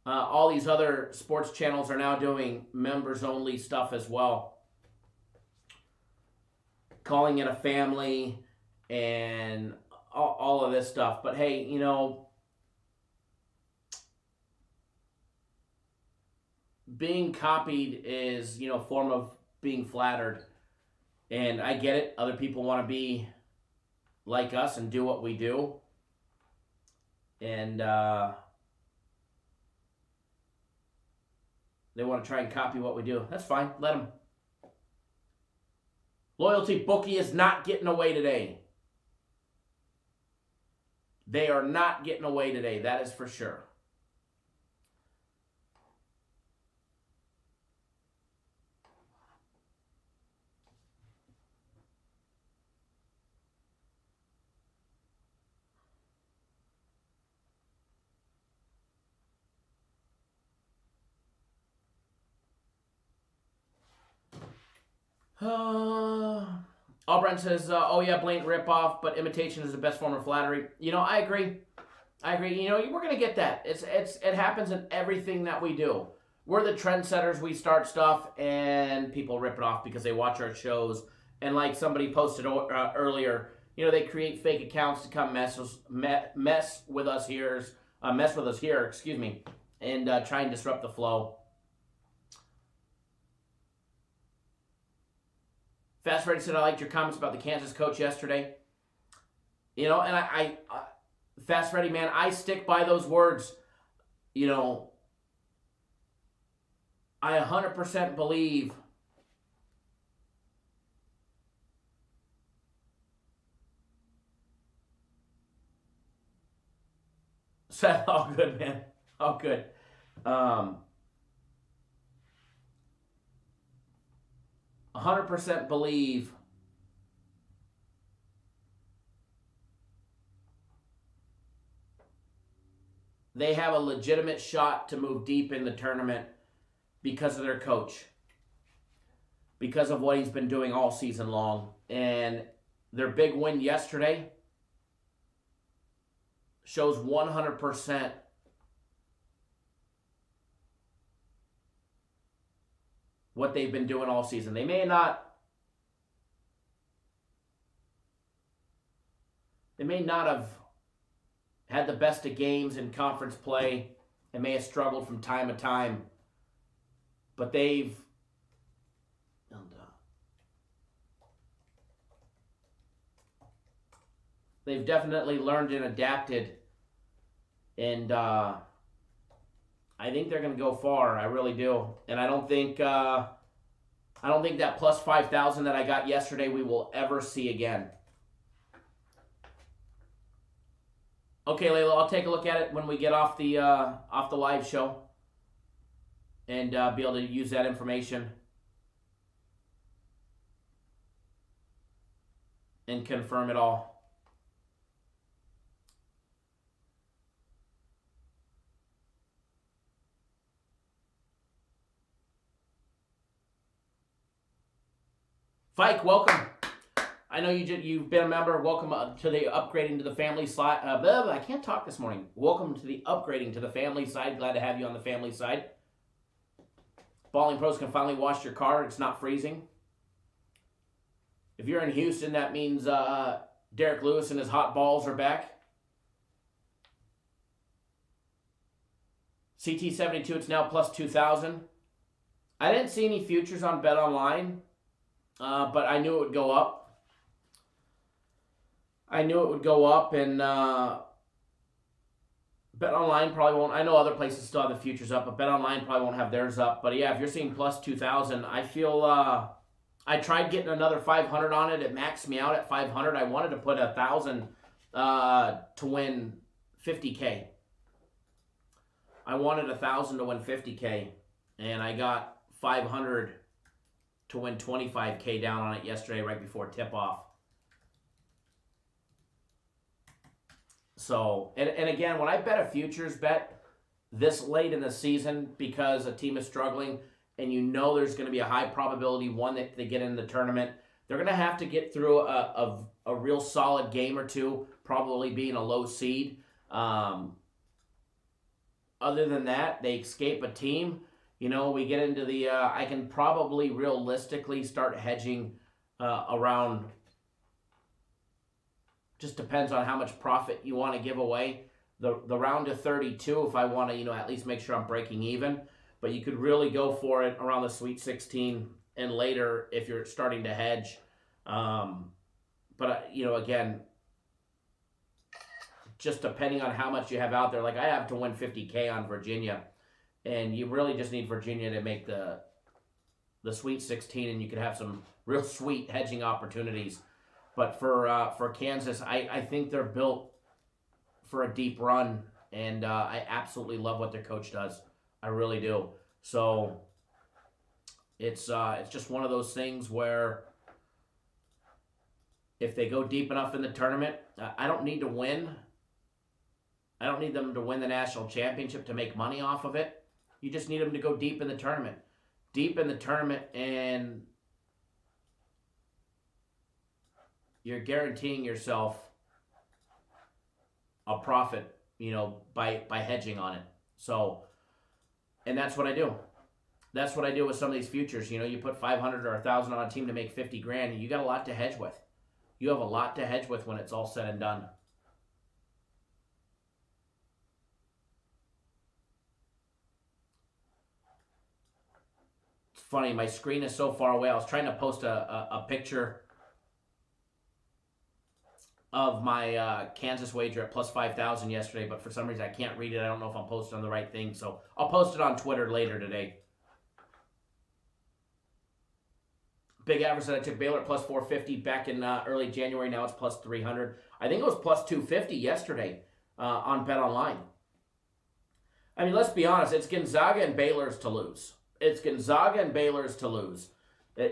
All these other sports channels are now doing members-only stuff as well. Calling it a family and all of this stuff. But hey, you know, being copied is, you know, a form of being flattered. And I get it. Other people want to be like us and do what we do. And they want to try and copy what we do. That's fine. Let them. Loyalty Bookie is not getting away today. They are not getting away today. That is for sure. Albrand says, oh yeah, blatant ripoff, but imitation is the best form of flattery. You know, I agree. You know, we're going to get that. It happens in everything that we do. We're the trendsetters. We start stuff and people rip it off because they watch our shows. And like somebody posted earlier, you know, they create fake accounts to come mess with us here, excuse me, and try and disrupt the flow. Fast Freddy said, I liked your comments about the Kansas coach yesterday. You know, and I Fast Freddy, man, I stick by those words. You know, I 100% believe Seth, all good, man. All good. 100% believe they have a legitimate shot to move deep in the tournament because of their coach, because of what he's been doing all season long. And their big win yesterday shows 100% what they've been doing all season. They may not have had the best of games in conference play and may have struggled from time to time, but they've definitely learned and adapted, and I think they're going to go far. I really do, and I don't think that plus 5,000 that I got yesterday we will ever see again. Okay, Layla, I'll take a look at it when we get off the live show, and be able to use that information and confirm it all. Fike, welcome. I know you've been a member. Welcome to the upgrading to the family side. I can't talk this morning. Welcome to the upgrading to the family side. Glad to have you on the family side. Balling Pros can finally wash your car. It's not freezing. If you're in Houston, that means Derek Lewis and his hot balls are back. CT72, it's now plus 2,000. I didn't see any futures on BetOnline. But I knew it would go up. And BetOnline probably won't. I know other places still have the futures up, but BetOnline probably won't have theirs up. But yeah, if you're seeing plus 2,000, I feel I tried getting another 500 on it. It maxed me out at 500. I wanted to put 1,000 to win 50K. I wanted 1,000 to win 50K, and I got 500 to win 25K down on it yesterday right before tip-off. So, and again, when I bet a futures bet this late in the season because a team is struggling and you know there's going to be a high probability, one, that they get in the tournament, they're going to have to get through a real solid game or two, probably being a low seed. Other than that, they escape a team. You know, we get into the, I can probably realistically start hedging around, just depends on how much profit you want to give away. The round of 32, if I want to, at least make sure I'm breaking even. But you could really go for it around the Sweet 16 and later if you're starting to hedge. But, again, just depending on how much you have out there. Like I have to win 50K on Virginia. And you really just need Virginia to make the Sweet 16, and you could have some real sweet hedging opportunities. But for Kansas, I think they're built for a deep run, and I absolutely love what their coach does. I really do. So it's just one of those things where if they go deep enough in the tournament, I don't need to win. I don't need them to win the national championship to make money off of it. You just need them to go deep in the tournament. Deep in the tournament, and you're guaranteeing yourself a profit, by hedging on it. So, and that's what I do. That's what I do with some of these futures. You put 500 or 1,000 on a team to make 50 grand, and you got a lot to hedge with. You have a lot to hedge with when it's all said and done. Funny, my screen is so far away. I was trying to post a picture of my Kansas wager at plus 5,000 yesterday, but for some reason I can't read it. I don't know if I'm posting on the right thing, so I'll post it on Twitter later today. Big average that I took Baylor at plus 450 back in early January. Now it's plus 300. I think it was plus 250 yesterday on BetOnline. I mean, let's be honest. It's Gonzaga and Baylor's to lose. It's Gonzaga and Baylor's to lose.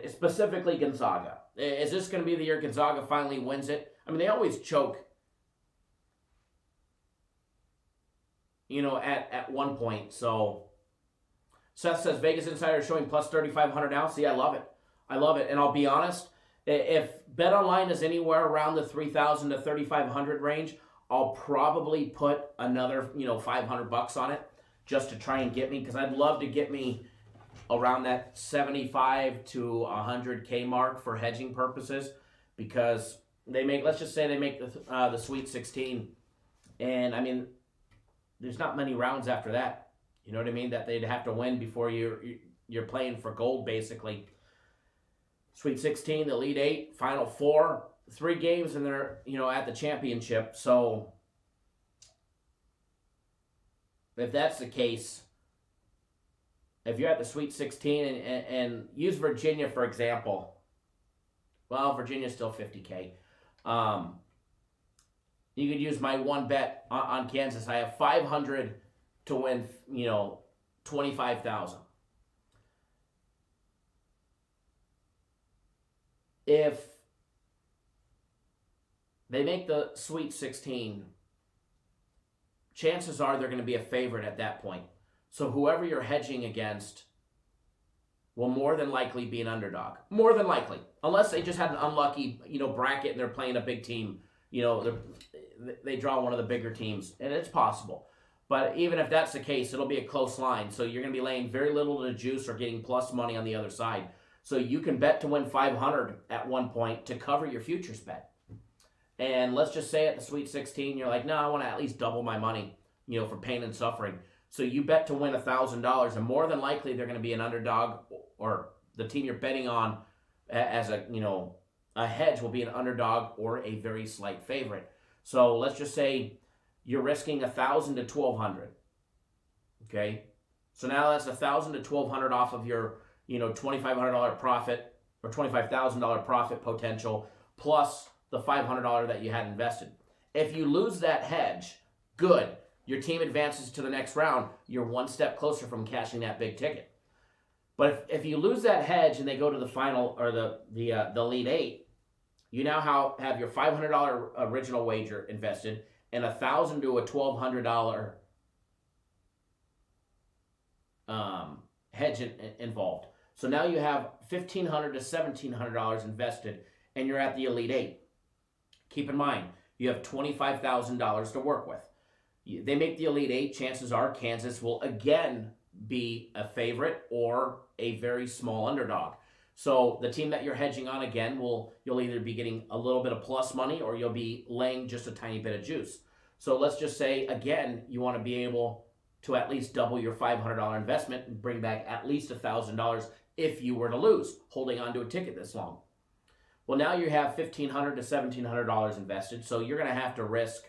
Specifically Gonzaga. Is this going to be the year Gonzaga finally wins it? I mean, they always choke, at one point. So Seth says Vegas Insider is showing plus 3,500 now. See, I love it. I love it. And I'll be honest, if BetOnline is anywhere around the 3,000 to 3,500 range, I'll probably put another, $500 on it just to try and get me, because I'd love to get me around that 75 to 100K mark for hedging purposes, because let's just say they make the Sweet 16, and I mean, there's not many rounds after that. You know what I mean? That they'd have to win before you're playing for gold, basically. Sweet 16, the Elite 8, Final 4, 3 games, and they're at the championship. So if that's the case, if you're at the Sweet 16 and use Virginia for example, well, Virginia's still 50K. You could use my one bet on Kansas. I have 500 to win, 25,000. If they make the Sweet 16, chances are they're going to be a favorite at that point. So whoever you're hedging against will more than likely be an underdog. More than likely. Unless they just had an unlucky, bracket and they're playing a big team. They draw one of the bigger teams. And it's possible. But even if that's the case, it'll be a close line. So you're going to be laying very little to the juice or getting plus money on the other side. So you can bet to win 500 at one point to cover your futures bet. And let's just say at the Sweet 16, you're like, no, I want to at least double my money, for pain and suffering. So you bet to win $1,000, and more than likely they're going to be an underdog, or the team you're betting on as a hedge will be an underdog or a very slight favorite. So let's just say you're risking $1,000 to $1,200. Okay, so now that's $1,000 to $1,200 off of your $2,500 profit or $25,000 profit potential plus the $500 that you had invested. If you lose that hedge, good. Your team advances to the next round. You're one step closer from cashing that big ticket. But if you lose that hedge and they go to the final or the Elite 8, you now have your $500 original wager invested and $1,000 to a $1,200 hedge involved. So now you have $1,500 to $1,700 invested, and you're at the Elite 8. Keep in mind, you have $25,000 to work with. They make the Elite 8, chances are Kansas will again be a favorite or a very small underdog. So the team that you're hedging on again, you'll either be getting a little bit of plus money or you'll be laying just a tiny bit of juice. So let's just say, again, you want to be able to at least double your $500 investment and bring back at least $1,000 if you were to lose, holding on to a ticket this long. Well, now you have $1,500 to $1,700 invested, so you're going to have to risk,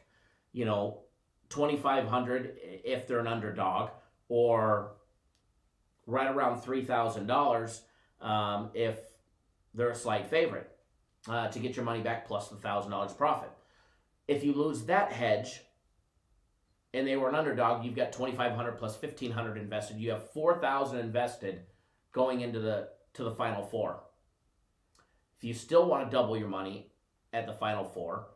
$2,500 if they're an underdog, or right around $3,000 if they're a slight favorite to get your money back plus the $1,000 profit. If you lose that hedge and they were an underdog, you've got $2,500 plus $1,500 invested. You have $4,000 invested going into the Final Four. If you still want to double your money at the Final Four,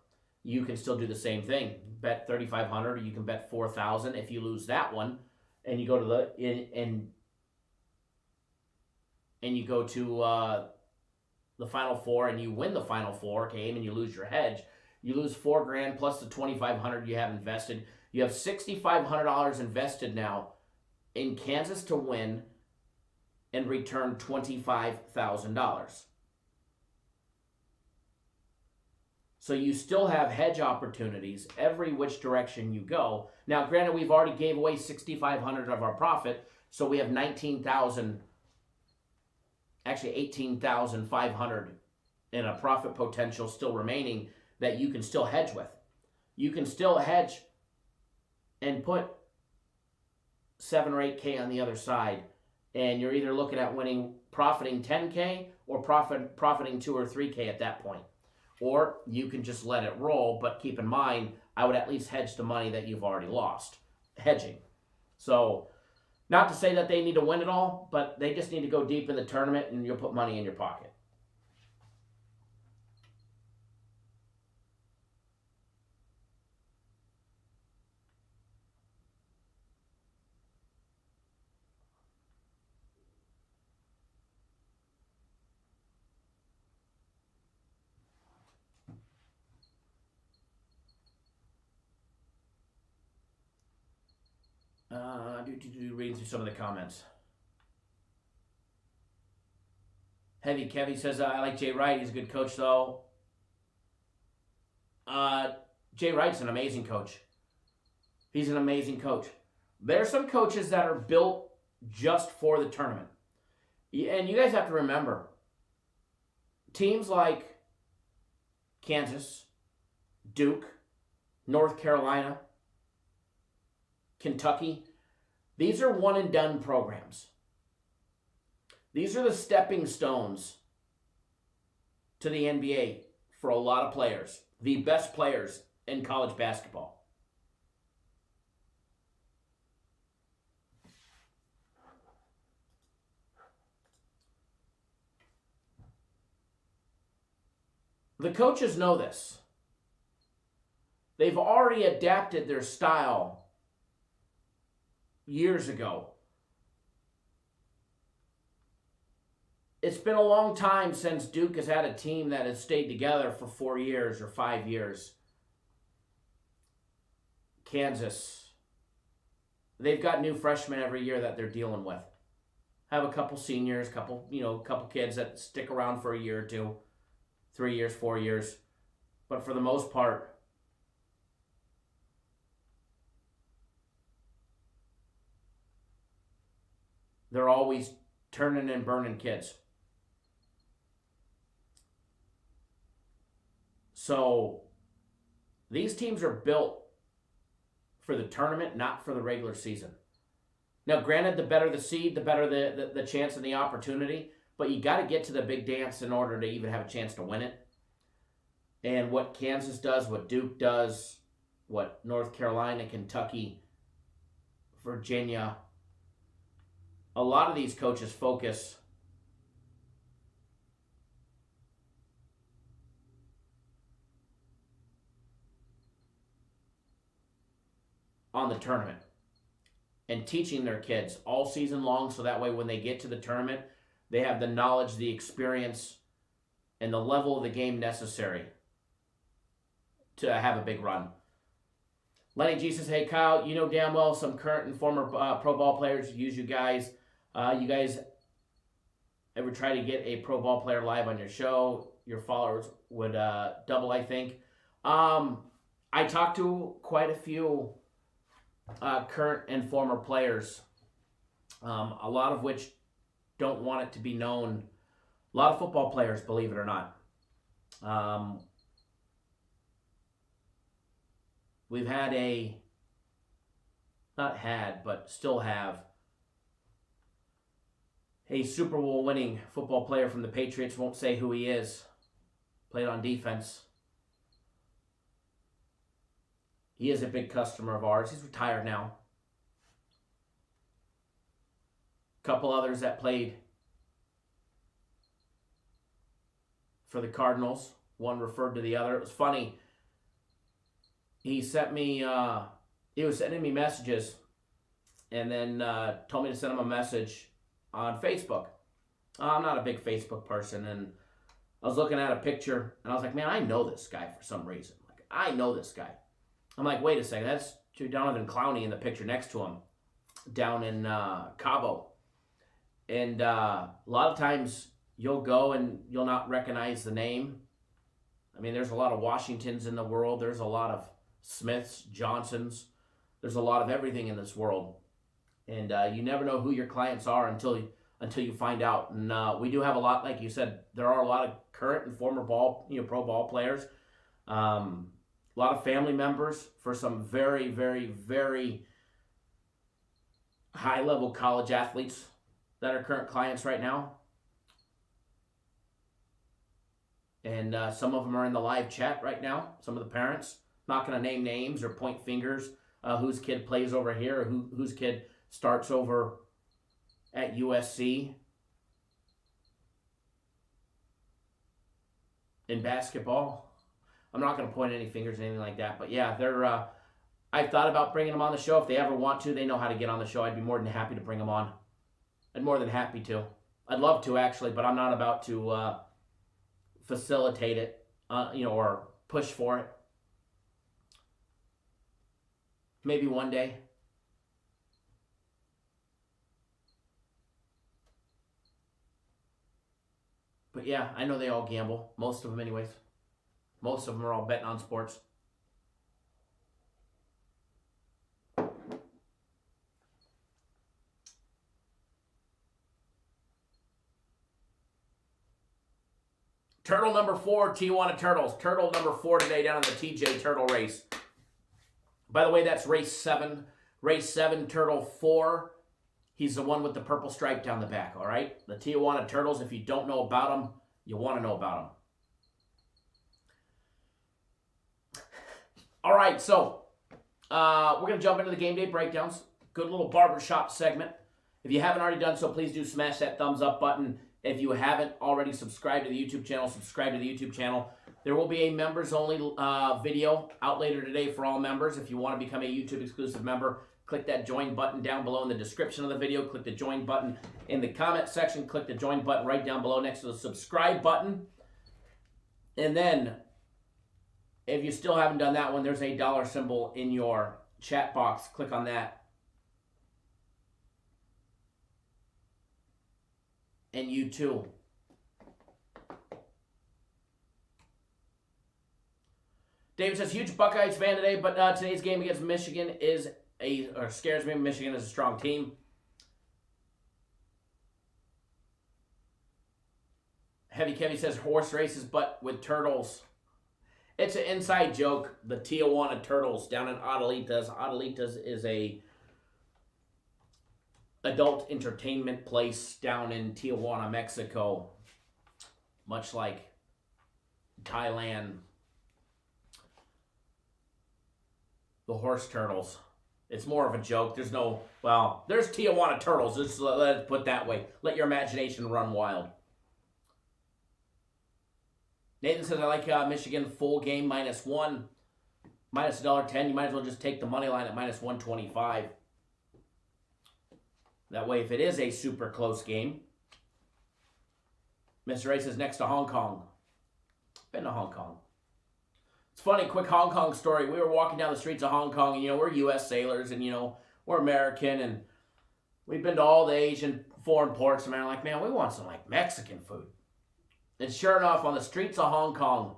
you can still do the same thing. Bet $3,500, or you can bet $4,000. If you lose that one, and you go to the Final Four, and you win the Final Four game, and you lose your hedge, you lose $4,000 plus the $2,500 you have invested. You have $6,500 invested now in Kansas to win and return $25,000. So you still have hedge opportunities every which direction you go. Now, granted, we've already gave away $6,500 of our profit, so we have $18,500 in a profit potential still remaining that you can still hedge with. You can still hedge and put 7 or 8K on the other side, and you're either looking at profiting 10K or profiting 2 or 3K at that point. Or you can just let it roll, but keep in mind, I would at least hedge the money that you've already lost. Hedging. So, not to say that they need to win it all, but they just need to go deep in the tournament and you'll put money in your pocket. Reading through some of the comments. Heavy Kevy says, I like Jay Wright. He's a good coach, though. Jay Wright's an amazing coach. He's an amazing coach. There are some coaches that are built just for the tournament. And you guys have to remember, teams like Kansas, Duke, North Carolina, Kentucky, these are one-and-done programs. These are the stepping stones to the NBA for a lot of players, the best players in college basketball. The coaches know this. They've already adapted their style years ago. It's been a long time since Duke has had a team that has stayed together for 4 years or 5 years. Kansas, they've got new freshmen every year that they're dealing with. Have a couple seniors, couple kids that stick around for a year or two, 3 years, 4 years. But for the most part, they're always turning and burning kids. So these teams are built for the tournament, not for the regular season. Now, granted, the better the seed, the better the chance and the opportunity, but you got to get to the big dance in order to even have a chance to win it. And what Kansas does, what Duke does, what North Carolina, Kentucky, Virginia, a lot of these coaches focus on the tournament and teaching their kids all season long so that way when they get to the tournament, they have the knowledge, the experience, and the level of the game necessary to have a big run. Lenny G says, hey, Kyle, you know damn well some current and former pro ball players use you guys. You guys ever try to get a pro ball player live on your show? Your followers would double, I think. I talked to quite a few current and former players, a lot of which don't want it to be known. A lot of football players, believe it or not. We've had but still have a Super Bowl winning football player from the Patriots, won't say who he is, played on defense. He is a big customer of ours. He's retired now. A couple others that played for the Cardinals. One referred to the other. It was funny. He sent me, he was sending me messages and then told me to send him a message on Facebook. I'm not a big Facebook person, and I was looking at a picture and I was like, man, I know this guy for some reason. Like, I know this guy. I'm like, wait a second, that's Jonathan Clowney in the picture next to him down in Cabo. And a lot of times you'll go and you'll not recognize the name. I mean, there's a lot of Washingtons in the world. There's a lot of Smiths, Johnsons. There's a lot of everything in this world. And you never know who your clients are until you find out. And we do have a lot, like you said, there are a lot of current and former pro ball players. A lot of family members for some very, very, very high-level college athletes that are current clients right now. And some of them are in the live chat right now, some of the parents. I'm not going to name names or point fingers. whose kid plays over here, or whose kid starts over at USC in basketball. I'm not going to point any fingers or anything like that, but yeah, they're. I've thought about bringing them on the show. If they ever want to, they know how to get on the show. I'd be more than happy to bring them on. I'd more than happy to. I'd love to, actually, but I'm not about to facilitate it, or push for it. Maybe one day. But yeah, I know they all gamble. Most of them anyways. Most of them are all betting on sports. Turtle number 4, Tijuana Turtles. Turtle number 4 today down in the TJ Turtle race. By the way, that's race 7. Race 7, Turtle 4. He's the one with the purple stripe down the back, all right? The Tijuana Turtles, if you don't know about them, you want to know about them. All right, so we're going to jump into the game day breakdowns. Good little barbershop segment. If you haven't already done so, please do smash that thumbs up button. If you haven't already subscribed to the YouTube channel, subscribe to the YouTube channel. There will be a members-only video out later today for all members. If you want to become a YouTube-exclusive member, click that join button down below in the description of the video. Click the join button in the comment section. Click the join button right down below next to the subscribe button. And then, if you still haven't done that one, there's a dollar symbol in your chat box. Click on that. And you too. David says, huge Buckeyes fan today, but today's game against Michigan scares me. Michigan is a strong team. Heavy Kevy says, horse races, but with turtles. It's an inside joke. The Tijuana Turtles down in Adelitas. Adelitas is a adult entertainment place down in Tijuana, Mexico. Much like Thailand. The horse turtles. It's more of a joke. There's Tijuana Turtles. Just let it put that way. Let your imagination run wild. Nathan says, I like Michigan full game -1. Minus $1.10. You might as well just take the money line at -125. That way, if it is a super close game. Mr. Ray says, next to Hong Kong. Been to Hong Kong. It's funny, quick Hong Kong story. We were walking down the streets of Hong Kong, and, we're U.S. sailors, and, we're American, and we've been to all the Asian foreign ports, and we're like, man, we want some, Mexican food. And sure enough, on the streets of Hong Kong,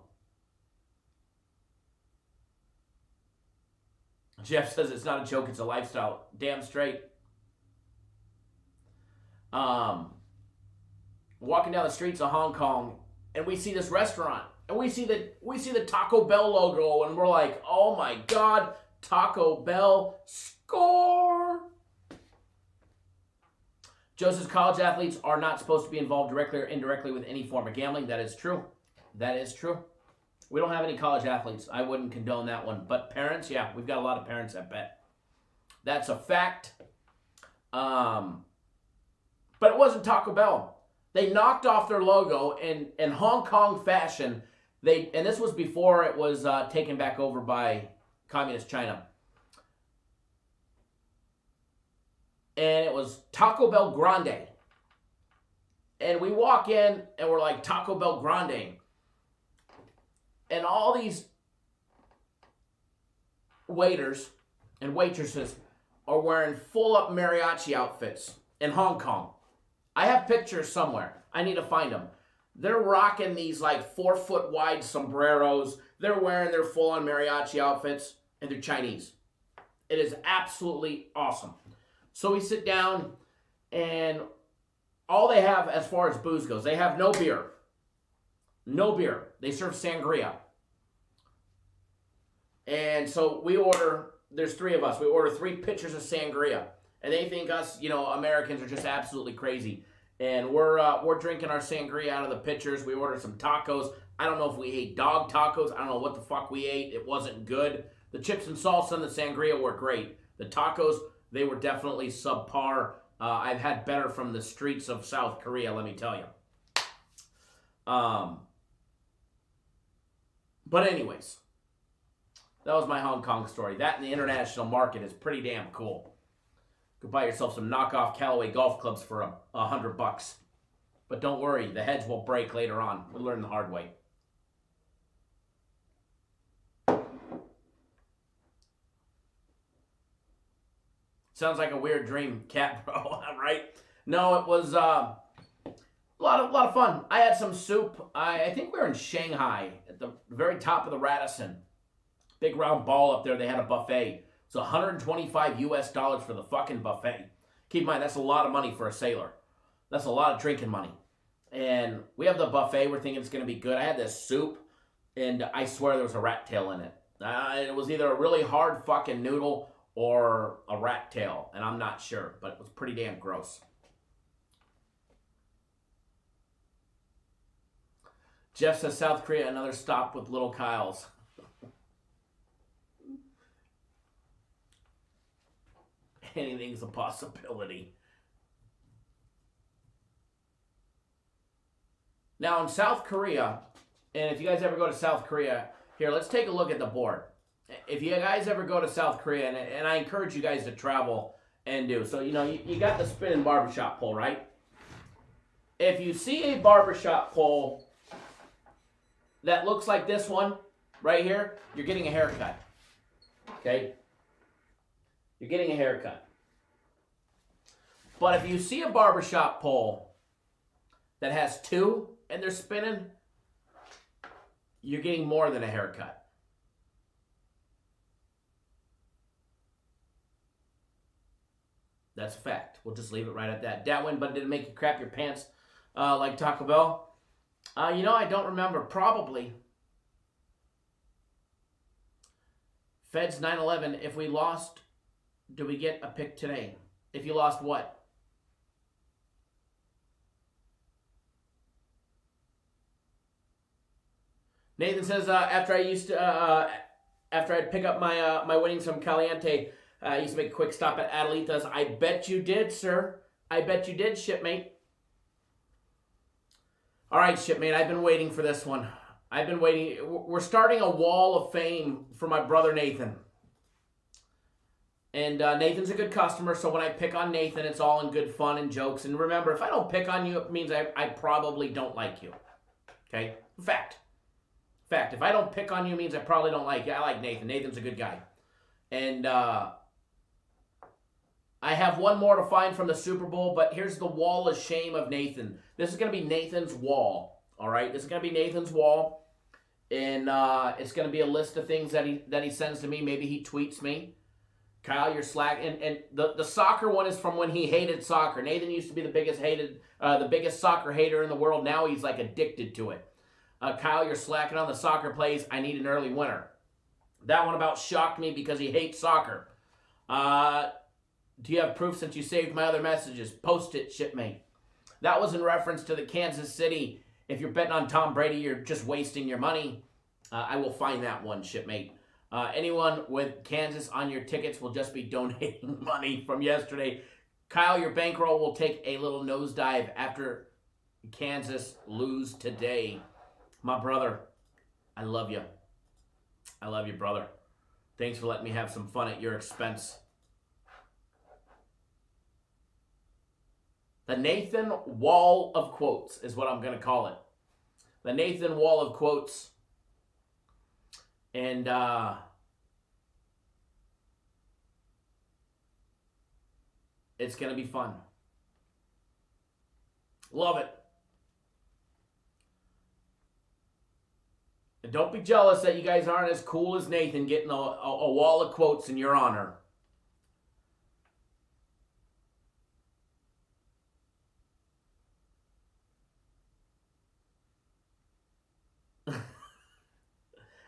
Jeff says it's not a joke, it's a lifestyle. Damn straight. Walking down the streets of Hong Kong, and we see this restaurant, and we see the Taco Bell logo, and we're like, oh my God, Taco Bell, score! Joe says college athletes are not supposed to be involved directly or indirectly with any form of gambling. That is true. That is true. We don't have any college athletes. I wouldn't condone that one. But parents, yeah, we've got a lot of parents that bet. That's a fact. But it wasn't Taco Bell. They knocked off their logo in Hong Kong fashion. And this was before it was taken back over by Communist China. And it was Taco Bell Grande. And we walk in and we're like, Taco Bell Grande. And all these waiters and waitresses are wearing full-up mariachi outfits in Hong Kong. I have pictures somewhere. I need to find them. They're rocking these 4-foot wide sombreros. They're wearing their full-on mariachi outfits, and they're Chinese. It is absolutely awesome. So we sit down, and all they have as far as booze goes, they have no beer. No beer. They serve sangria. And so we order, there's 3 of us, we order 3 pitchers of sangria. And they think us, Americans are just absolutely crazy. And we're drinking our sangria out of the pitchers. We ordered some tacos. I don't know if we ate dog tacos. I don't know what the fuck we ate. It wasn't good. The chips and salsa and the sangria were great. The tacos, they were definitely subpar. I've had better from the streets of South Korea, let me tell you. But anyways, that was my Hong Kong story. That and the international market is pretty damn cool. You can buy yourself some knockoff Callaway golf clubs for $100. But don't worry, the heads will break later on. We'll learn the hard way. Sounds like a weird dream, cat bro, right? No, it was a lot of fun. I had some soup. I think we were in Shanghai at the very top of the Radisson. Big round ball up there. They had a buffet. It's $125 US for the fucking buffet. Keep in mind, that's a lot of money for a sailor. That's a lot of drinking money. And we have the buffet. We're thinking it's going to be good. I had this soup, and I swear there was a rat tail in it. It was either a really hard fucking noodle or a rat tail, and I'm not sure, but it was pretty damn gross. Jeff says South Korea, another stop with little Kyle's. Anything's a possibility. Now in South Korea, and if you guys ever go to South Korea, here, let's take a look at the board. If you guys ever go to South Korea, and I encourage you guys to travel and do, so you know, you got the spinning barbershop pole, right? If you see a barbershop pole that looks like this one right here, you're getting a haircut. Okay? You're getting a haircut. But if you see a barbershop pole that has two and they're spinning, you're getting more than a haircut. That's a fact. We'll just leave it right at that. That one, but did it make you crap your pants like Taco Bell? You know, I don't remember. Probably. Feds 9/11. If we lost, do we get a pick today? If you lost what? Nathan says after I'd pick up my winnings from Caliente, I used to make a quick stop at Adelita's. I bet you did, sir. I bet you did, shipmate. All right, shipmate, I've been waiting for this one. I've been waiting. We're starting a wall of fame for my brother Nathan. And Nathan's a good customer, so when I pick on Nathan, it's all in good fun and jokes. And remember, if I don't pick on you, it means I probably don't like you. Okay? Fact. If I don't pick on you, it means I probably don't like you. I like Nathan. Nathan's a good guy. And I have one more to find from the Super Bowl, but here's the wall of shame of Nathan. This is going to be Nathan's wall, all right? This is going to be Nathan's wall, and it's going to be a list of things that he sends to me. Maybe he tweets me. Kyle, you're slack. And the soccer one is from when he hated soccer. Nathan used to be the biggest soccer hater in the world. Now he's like addicted to it. Kyle, you're slacking on the soccer plays. I need an early winner. That one about shocked me because he hates soccer. Do you have proof since you saved my other messages? Post it, shipmate. That was in reference to the Kansas City. If you're betting on Tom Brady, you're just wasting your money. I will find that one, shipmate. Anyone with Kansas on your tickets will just be donating money from yesterday. Kyle, your bankroll will take a little nosedive after Kansas lose today. My brother, I love you. I love you, brother. Thanks for letting me have some fun at your expense. The Nathan Wall of Quotes is what I'm going to call it. The Nathan Wall of Quotes. And it's going to be fun. Love it. And don't be jealous that you guys aren't as cool as Nathan getting a wall of quotes in your honor.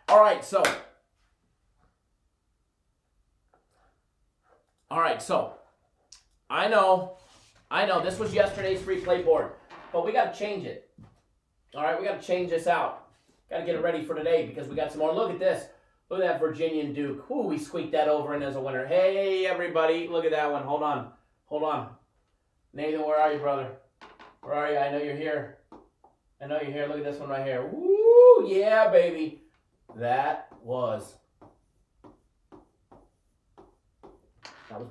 All right, so I know this was yesterday's free play board, but we got to change it. All right, we got to change this out. Got to get it ready for today because we got some more. Look at this. Look at that Virginian Duke. Ooh, we squeaked that over in as a winner. Hey, everybody. Look at that one. Hold on. Hold on. Nathan, where are you, brother? Where are you? I know you're here. I know you're here. Look at this one right here. Woo! Yeah, baby. That was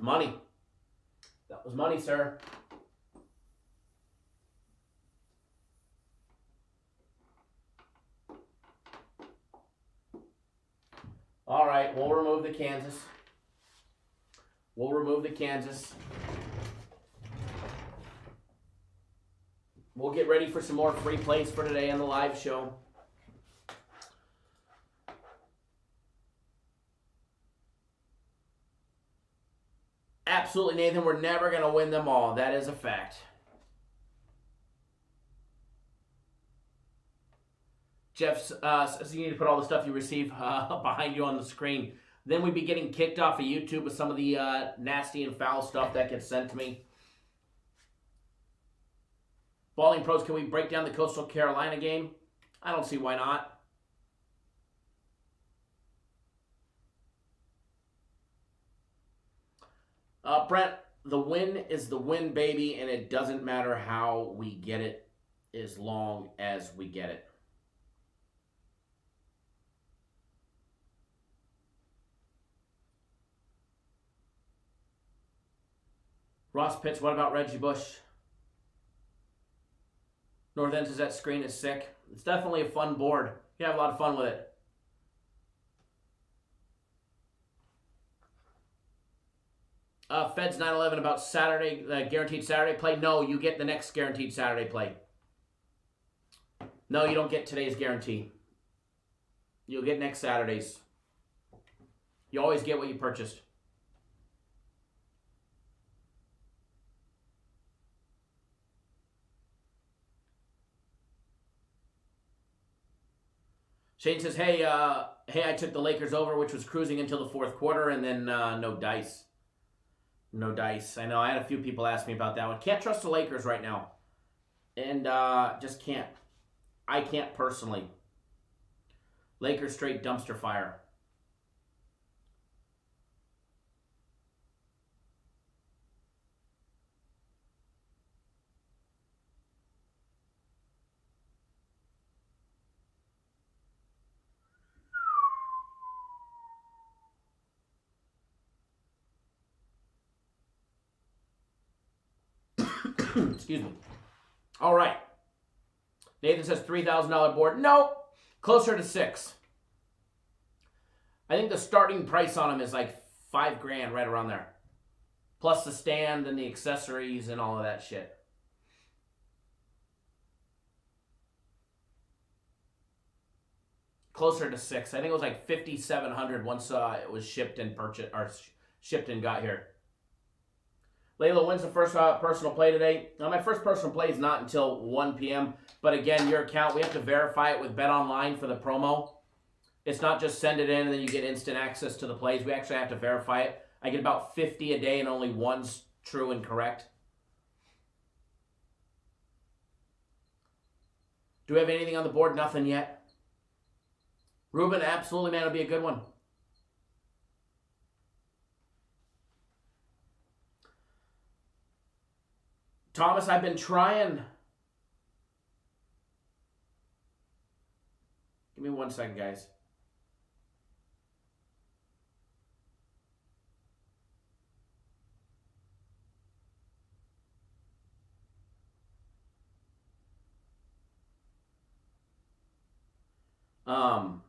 money. That was money, sir. All right, we'll remove the Kansas. We'll remove the Kansas. We'll get ready for some more free plays for today on the live show. Absolutely, Nathan. We're never going to win them all. That is a fact. Jeff says you need to put all the stuff you receive behind you on the screen. Then we'd be getting kicked off of YouTube with some of the nasty and foul stuff that gets sent to me. Balling Pros, can we break down the Coastal Carolina game? I don't see why not. Brent, the win is the win, baby, and it doesn't matter how we get it as long as we get it. Ross Pitts, what about Reggie Bush? North End says that screen is sick. It's definitely a fun board. You have a lot of fun with it. Feds 9/11 about Saturday, guaranteed Saturday play. No, you get the next guaranteed Saturday play. No, you don't get today's guarantee. You'll get next Saturday's. You always get what you purchased. Shane says, hey, I took the Lakers over, which was cruising until the fourth quarter, and then no dice. No dice. I know, I had a few people ask me about that one. Can't trust the Lakers right now. And just can't. I can't personally. Lakers straight dumpster fire. Excuse me. All right. Nathan says $3,000 board. Nope. Closer to $6,000. I think the starting price on them is like $5,000, right around there. Plus the stand and the accessories and all of that shit. Closer to $6,000. I think it was like $5,700 once it was shipped and purchased or shipped and got here. Layla, when's the first personal play today? Now, my first personal play is not until 1 p.m. But again, your account, we have to verify it with BetOnline for the promo. It's not just send it in and then you get instant access to the plays. We actually have to verify it. I get about 50 a day and only one's true and correct. Do we have anything on the board? Nothing yet. Ruben, absolutely, man. It'll be a good one. Thomas, I've been trying. Give me 1 second, guys. I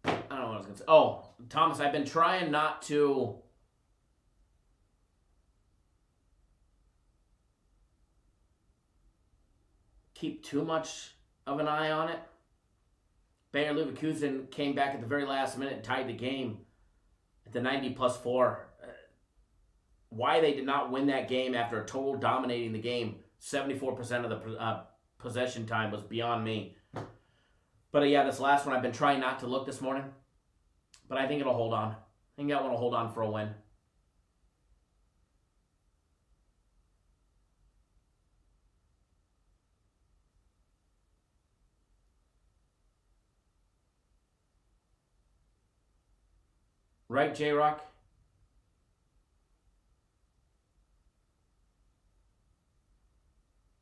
don't know what I was going to say. Oh, Thomas, I've been trying not to keep too much of an eye on it. Bayer Leverkusen came back at the very last minute and tied the game at the 90+4. Why they did not win that game after a total dominating the game, 74% of the possession time, was beyond me. But yeah, this last one, I've been trying not to look this morning. But I think it'll hold on. I think that one will hold on for a win. Right, J-Rock?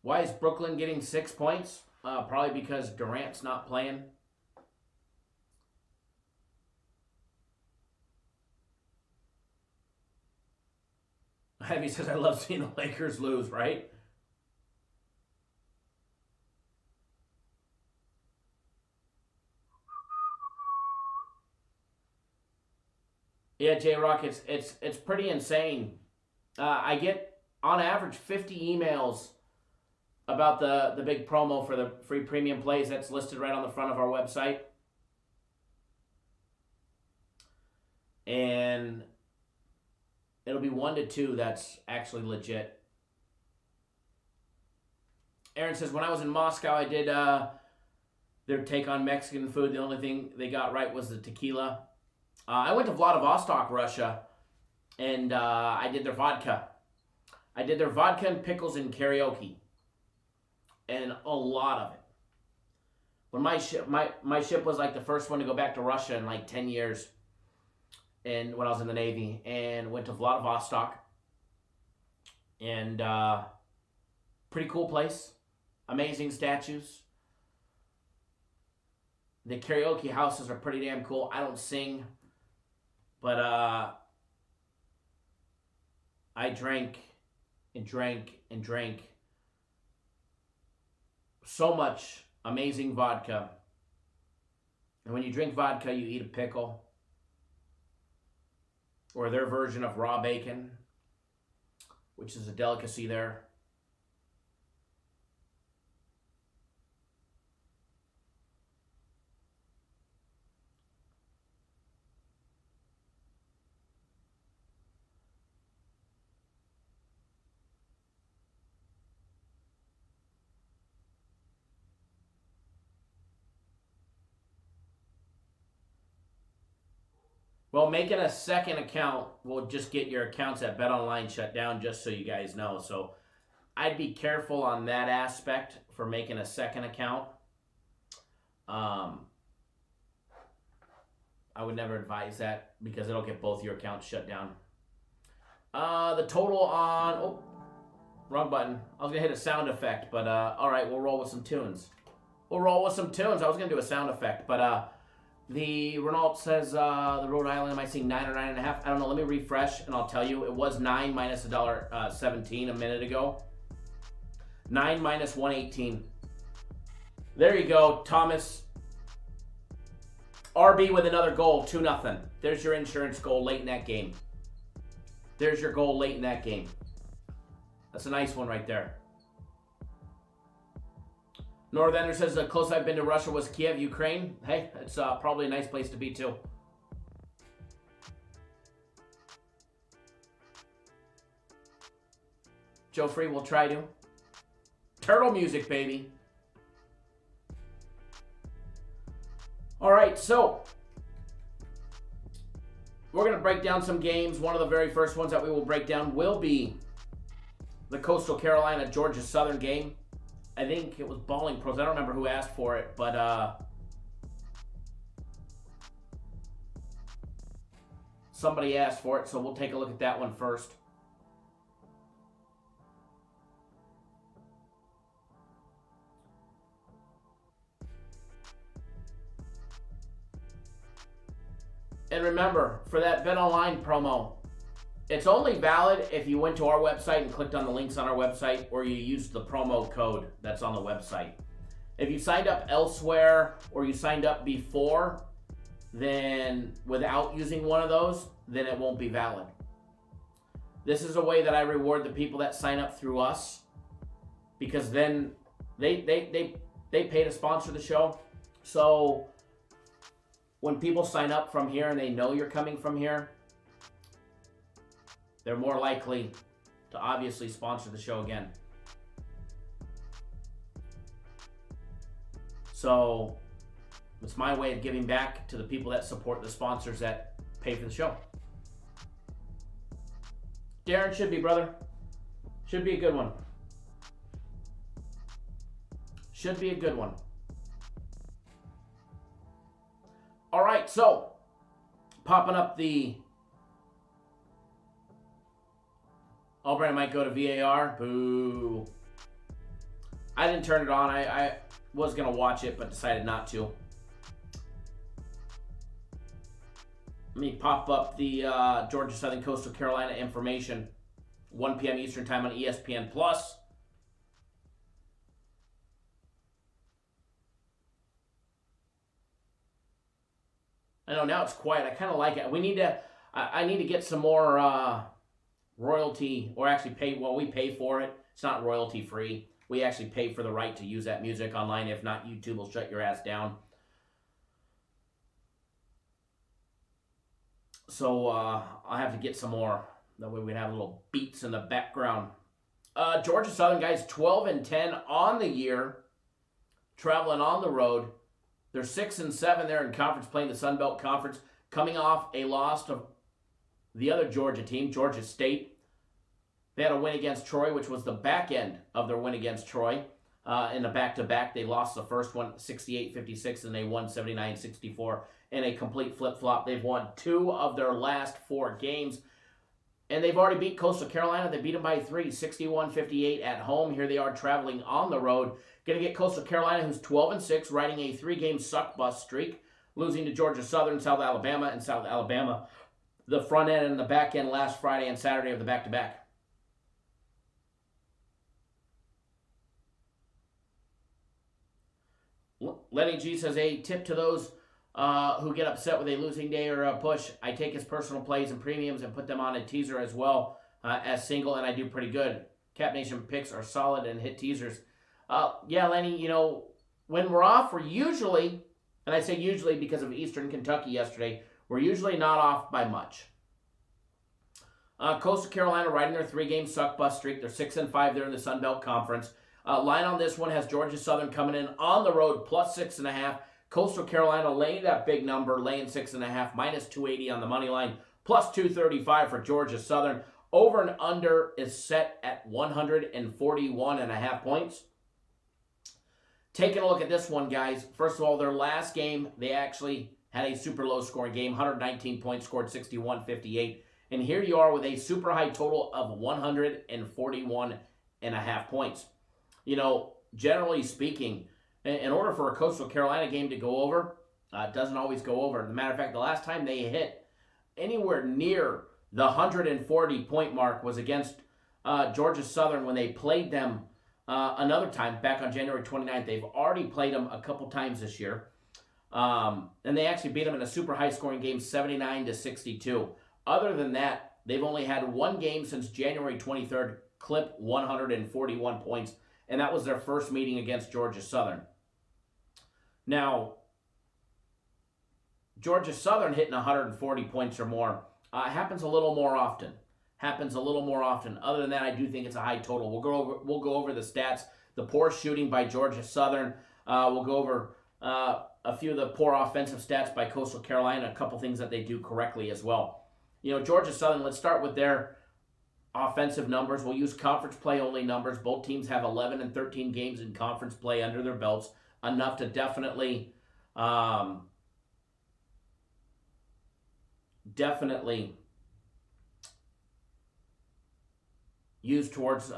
Why is Brooklyn getting 6 points? Probably because Durant's not playing. Heavy says, I love seeing the Lakers lose, right? Yeah, J-Rock, it's pretty insane. I get, on average, 50 emails about the big promo for the free premium plays that's listed right on the front of our website. And it'll be 1 to 2 that's actually legit. Aaron says, when I was in Moscow, I did their take on Mexican food. The only thing they got right was the tequila. I went to Vladivostok, Russia, and I did their vodka. I did their vodka and pickles and karaoke. And a lot of it. When my ship was like the first one to go back to Russia in like 10 years, and when I was in the Navy, and went to Vladivostok, and pretty cool place, amazing statues. The karaoke houses are pretty damn cool. I don't sing, but I drank and drank and drank so much amazing vodka. And when you drink vodka, you eat a pickle, or their version of raw bacon, which is a delicacy there. Well, making a second account will just get your accounts at BetOnline shut down, just so you guys know. So I'd be careful on that aspect for making a second account. I would never advise that because it'll get both your accounts shut down. The total on... Oh, wrong button. I was going to hit a sound effect, but all right, we'll roll with some tunes. I was going to do a sound effect, but... The Renault says the Rhode Island, am I seeing 9 or 9.5? I don't know. Let me refresh and I'll tell you. It was 9 minus $1.17 a minute ago. 9 minus 118. There you go, Thomas. RB with another goal, 2-0. There's your insurance goal late in that game. There's your goal late in that game. That's a nice one right there. Northander says the closest I've been to Russia was Kiev, Ukraine. Hey, it's probably a nice place to be too. Joe Free will try to. Turtle music, baby. All right, so we're going to break down some games. One of the very first ones that we will break down will be the Coastal Carolina Georgia Southern game. I think it was Balling Pros. I don't remember who asked for it, but somebody asked for it, so we'll take a look at that one first. And remember, for that BetOnline promo, it's only valid if you went to our website and clicked on the links on our website, or you used the promo code that's on the website. If you signed up elsewhere or you signed up before, then without using one of those, then it won't be valid. This is a way that I reward the people that sign up through us, because then they pay to sponsor the show. So when people sign up from here and they know you're coming from here, they're more likely to obviously sponsor the show again. So it's my way of giving back to the people that support the sponsors that pay for the show. Darren, should be, brother. Should be a good one. Should be a good one. All right, so popping up the... Albright might go to VAR. Boo. I didn't turn it on. I was going to watch it, but decided not to. Let me pop up the Georgia Southern Coastal Carolina information. 1 p.m. Eastern Time on ESPN+. I know now it's quiet. I kind of like it. We need to. I need to get some more royalty, or actually pay. Well, we pay for it. It's not royalty free. We actually pay for the right to use that music online. If not, YouTube will shut your ass down. So I'll have to get some more. That way we'd have little beats in the background. Georgia Southern, guys, 12-10 on the year, traveling on the road. They're 6-7 there in conference, playing the Sun Belt Conference, coming off a loss to the other Georgia team, Georgia State. They had a win against Troy, which was the back end of their win against Troy. In a back-to-back, they lost the first one 68-56, and they won 79-64 in a complete flip-flop. They've won 2 of their last 4 games, and they've already beat Coastal Carolina. They beat them by 3, 61-58 at home. Here they are traveling on the road. Going to get Coastal Carolina, who's 12-6, riding a 3-game suck bus streak, losing to Georgia Southern, South Alabama, and South Alabama, the front end and the back end last Friday and Saturday of the back-to-back. Lenny G says, a tip to those who get upset with a losing day or a push. I take his personal plays and premiums and put them on a teaser as well as single, and I do pretty good. Cap Nation picks are solid and hit teasers. Yeah, Lenny, you know, when we're off, we're usually, and I say usually because of Eastern Kentucky yesterday, we're usually not off by much. Coastal Carolina riding their 3-game suck bus streak. They're 6-5 there in the Sun Belt Conference. Line on this one has Georgia Southern coming in on the road, plus 6.5. Coastal Carolina laying that big number, laying 6.5, minus 280 on the money line, plus 235 for Georgia Southern. Over and under is set at 141.5 points. Taking a look at this one, guys. First of all, their last game, they actually had a super low scoring game, 119 points, scored 61-58. And here you are with a super high total of 141.5 points. You know, generally speaking, in order for a Coastal Carolina game to go over, it doesn't always go over. As a matter of fact, the last time they hit anywhere near the 140-point mark was against Georgia Southern when they played them another time back on January 29th. They've already played them a couple times this year. And they actually beat them in a super high-scoring game, 79-62. Other than that, they've only had one game since January 23rd, clip 141 points. And that was their first meeting against Georgia Southern. Now, Georgia Southern hitting 140 points or more happens a little more often. Other than that, I do think it's a high total. We'll go over the stats. The poor shooting by Georgia Southern. We'll go over a few of the poor offensive stats by Coastal Carolina. A couple things that they do correctly as well. You know, Georgia Southern, let's start with their offensive numbers. We'll use conference play only numbers. Both teams have 11 and 13 games in conference play under their belts. Enough to definitely use towards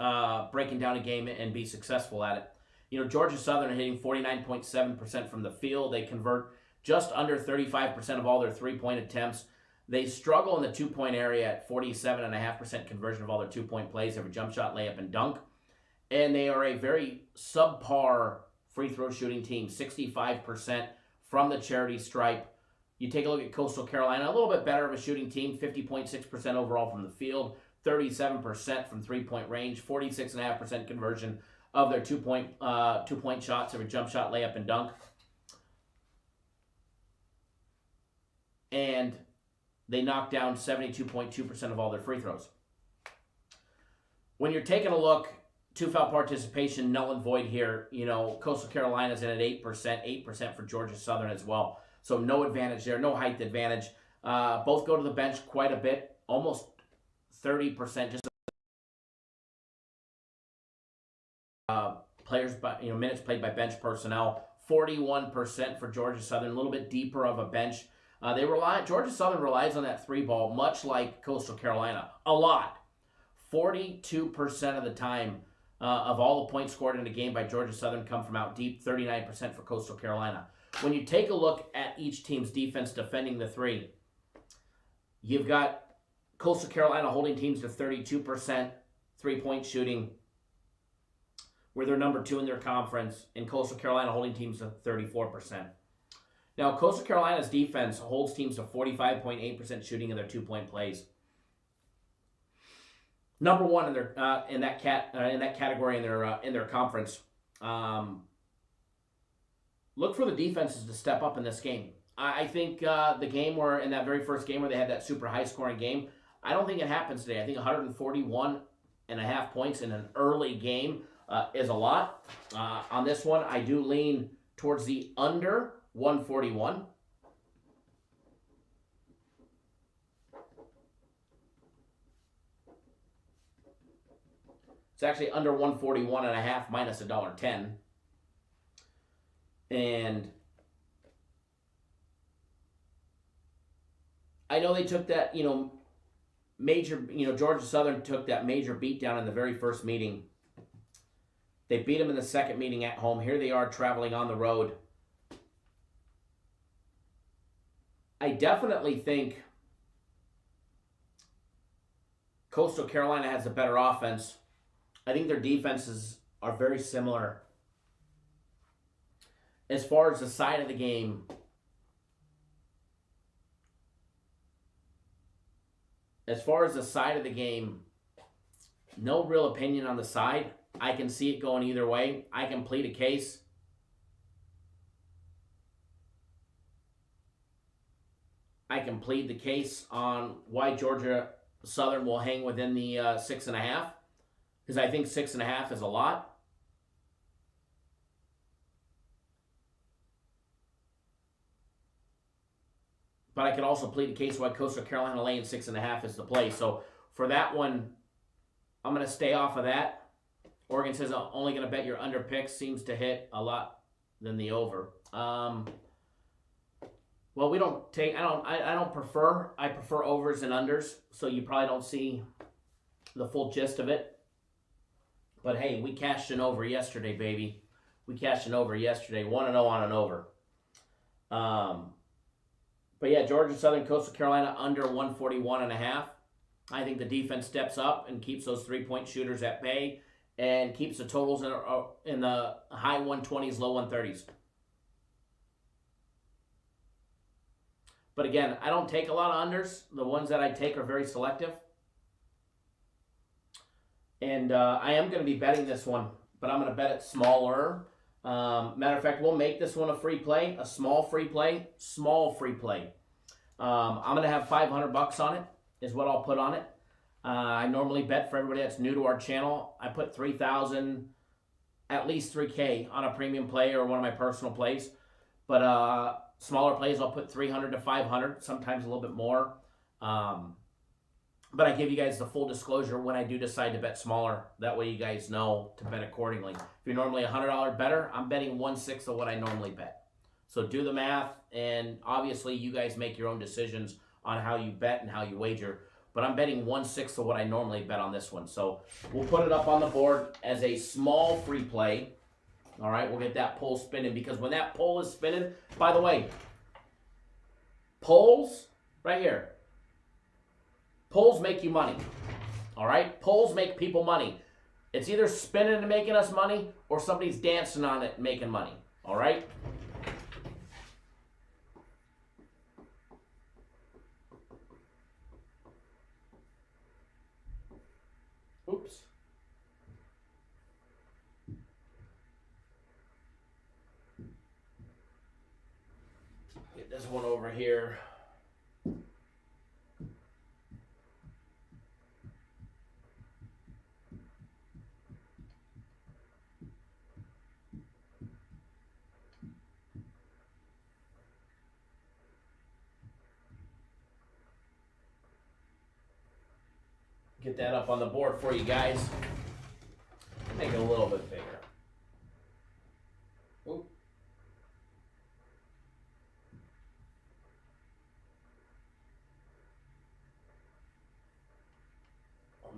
breaking down a game and be successful at it. You know, Georgia Southern hitting 49.7% from the field. They convert just under 35% of all their three-point attempts. They struggle in the two-point area at 47.5% conversion of all their two-point plays, every jump shot, layup, and dunk. And they are a very subpar free throw shooting team, 65% from the charity stripe. You take a look at Coastal Carolina, a little bit better of a shooting team, 50.6% overall from the field, 37% from three-point range, 46.5% conversion of their two-point shots, every jump shot, layup, and dunk. And they knock down 72.2% of all their free throws. When you're taking a look, two-foul participation, null and void here, you know, Coastal Carolina's in at 8% for Georgia Southern as well. So no advantage there, no height advantage. Both go to the bench quite a bit, almost 30%. Just players, minutes played by bench personnel. 41% for Georgia Southern, a little bit deeper of a bench. Georgia Southern relies on that three ball, much like Coastal Carolina, a lot. 42% of the time of all the points scored in a game by Georgia Southern come from out deep, 39% for Coastal Carolina. When you take a look at each team's defense defending the three, you've got Coastal Carolina holding teams to 32% three-point shooting, where they're number 2 in their conference, and Coastal Carolina holding teams to 34%. Now, Coastal Carolina's defense holds teams to 45.8% shooting in their two-point plays. Number 1 in their in that category in their conference. Look for the defenses to step up in this game. I think the game where in that very first game where they had that super high-scoring game, I don't think it happens today. I think 141.5 points in an early game is a lot. On this one, I do lean towards the under 141. It's actually under 141.5 minus $1.10. And I know they took that, major, Georgia Southern took that major beatdown in the very first meeting. They beat them in the second meeting at home. Here they are traveling on the road. I definitely think Coastal Carolina has a better offense. I think their defenses are very similar. As far as the side of the game, no real opinion on the side. I can see it going either way. I can plead a case. I can plead the case on why Georgia Southern will hang within the 6.5, because I think 6.5 is a lot. But I can also plead the case why Coastal Carolina laying 6.5 is the play. So for that one, I'm going to stay off of that. Oregon says I'm only going to bet your under pick. Seems to hit a lot than the over. Well, we don't take. I don't prefer. I prefer overs and unders. So you probably don't see the full gist of it. But hey, we cashed an over yesterday, baby. We cashed an over yesterday. 1-0 on an over. But yeah, Georgia Southern, Coastal Carolina under 141.5. I think the defense steps up and keeps those three-point shooters at bay and keeps the totals in the high 120s, low 130s. But again, I don't take a lot of unders. The ones that I take are very selective. And I am going to be betting this one, but I'm going to bet it smaller. Matter of fact, we'll make this one a free play, a small free play. I'm going to have $500 on it is what I'll put on it. I normally bet, for everybody that's new to our channel, I put $3,000, at least $3K on a premium play or one of my personal plays. But smaller plays, I'll put $300 to $500, sometimes a little bit more. But I give you guys the full disclosure when I do decide to bet smaller. That way you guys know to bet accordingly. If you're normally a $100 better, I'm betting 1/6 of what I normally bet. So do the math, and obviously you guys make your own decisions on how you bet and how you wager. But I'm betting 1/6 of what I normally bet on this one. So we'll put it up on the board as a small free play. All right, we'll get that pole spinning, because when that pole is spinning, by the way, poles right here. Poles make you money, all right? Poles make people money. It's either spinning and making us money, or somebody's dancing on it and making money, all right? Oops. Get this one over here. Get that up on the board for you guys. Make it a little bit bigger. Oop.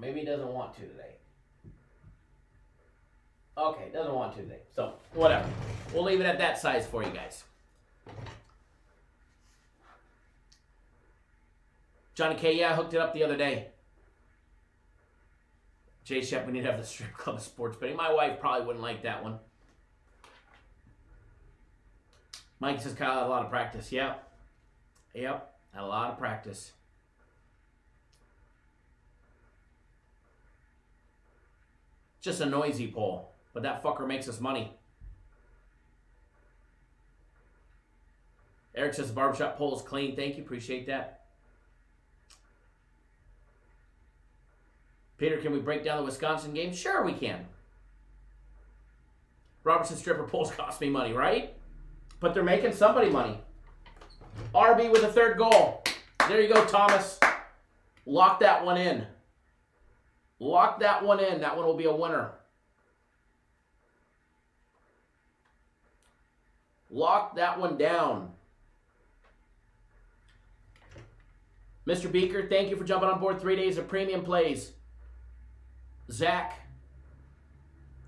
Maybe he doesn't want to today. Okay, doesn't want to today. So, whatever. We'll leave it at that size for you guys. Johnny K, yeah, I hooked it up the other day. Jay Shep, we need to have the strip club of sports betting. My wife probably wouldn't like that one. Mike says Kyle had a lot of practice. Yeah. Yep, had a lot of practice. Just a noisy poll, but that fucker makes us money. Eric says the barbershop poll is clean. Thank you, appreciate that. Peter, can we break down the Wisconsin game? Sure we can. Robertson stripper polls cost me money, right? But they're making somebody money. RB with a third goal. There you go, Thomas. Lock that one in. Lock that one in. That one will be a winner. Lock that one down. Mr. Beaker, thank you for jumping on board 3 days of premium plays. Zach,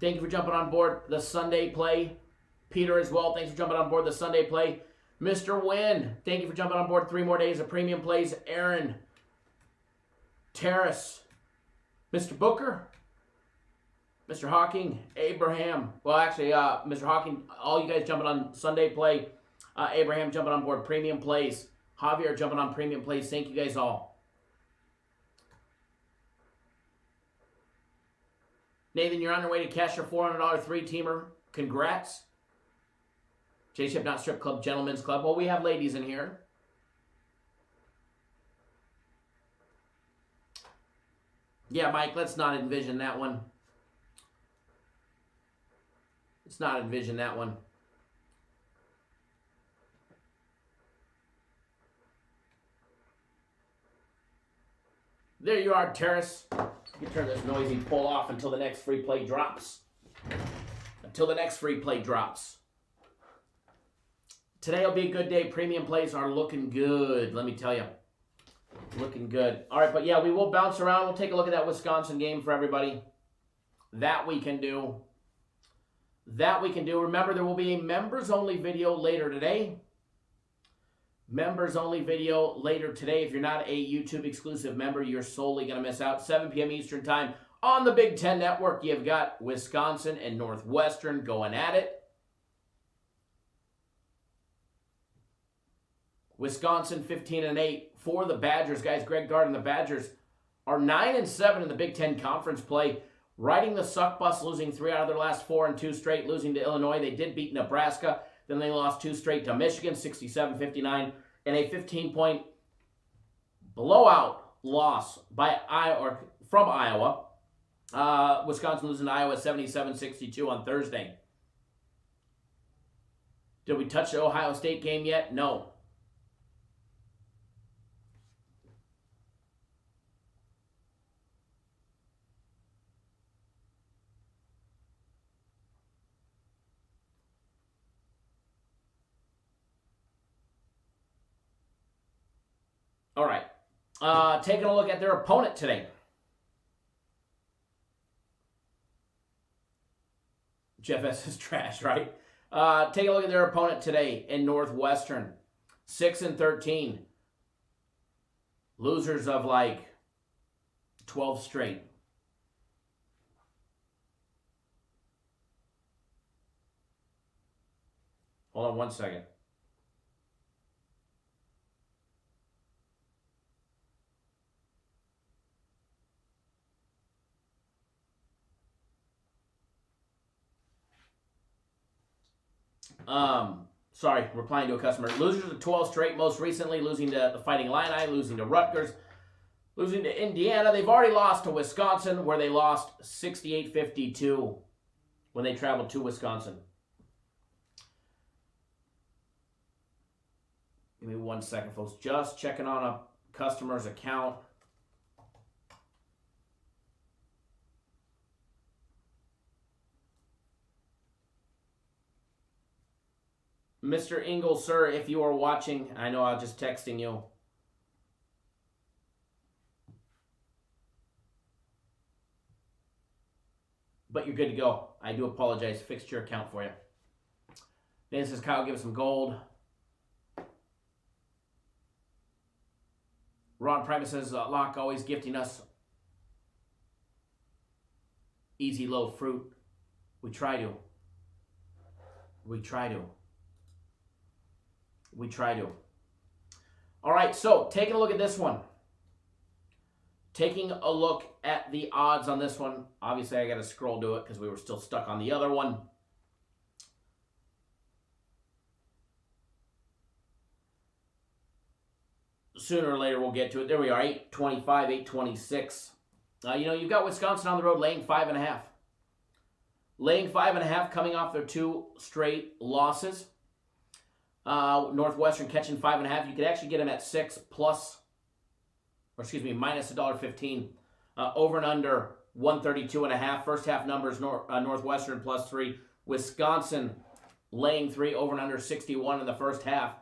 thank you for jumping on board the Sunday play. Peter as well, thanks for jumping on board the Sunday play. Mr. Wynn, thank you for jumping on board 3 more days of premium plays. Aaron, Terrace, Mr. Booker, Mr. Hawking, Abraham. Well, actually, Mr. Hawking, all you guys jumping on Sunday play. Abraham jumping on board premium plays. Javier jumping on premium plays. Thank you guys all. Nathan, you're on your way to cash your $400 three-teamer. Congrats. J-Ship Not Strip Club, Gentlemen's Club. Well, we have ladies in here. Yeah, Mike, let's not envision that one. Let's not envision that one. There you are, Terrace. You can turn this noisy pull off until the next free play drops. Until the next free play drops. Today will be a good day. Premium plays are looking good, let me tell you. Looking good. All right, but yeah, we will bounce around. We'll take a look at that Wisconsin game for everybody. That we can do. That we can do. Remember, there will be a members-only video later today. Members-only video later today. If you're not a YouTube exclusive member, you're solely going to miss out. 7 p.m. Eastern Time on the Big Ten Network. You've got Wisconsin and Northwestern going at it. Wisconsin 15-8 for the Badgers. Guys, Greg Gard and the Badgers are 9-7 in the Big Ten Conference play. Riding the suck bus, losing 3 out of their last 4 and 2 straight, losing to Illinois. They did beat Nebraska. Then they lost 2 straight to Michigan, 67-59, and a 15-point blowout loss by from Iowa. Wisconsin losing to Iowa 77-62 on Thursday. Did we touch the Ohio State game yet? No. All right. Taking a look at their opponent today. Jeff S. is trash, right? Take a look at their opponent today in Northwestern. 6-13. Losers of like 12 straight. Hold on one second. Sorry, replying to a customer. Losers of 12 straight, most recently losing to the Fighting Illini, losing to Rutgers, losing to Indiana. They've already lost to Wisconsin, where they lost 68-52 when they traveled to Wisconsin. Give me 1 second, folks. Just checking on a customer's account. Mr. Ingle, sir, if you are watching, I know I'm just texting you. but you're good to go. I do apologize. Fixed your account for you. Dan says, Kyle, give us some gold. Ron Primus says, Locke always gifting us easy low fruit. We try to. We try to. We try to. All right, so taking a look at this one. Taking a look at the odds on this one. Obviously, I got to scroll to it because we were still stuck on the other one. Sooner or later, we'll get to it. There we are, 825, 826. You've got Wisconsin on the road laying 5.5. Laying 5.5 coming off their 2 straight losses. Northwestern catching 5.5. You could actually get them at 6 plus, minus $1.15. Over and under 132.5. First half numbers, Northwestern plus 3. Wisconsin laying 3, over and under 61 in the first half.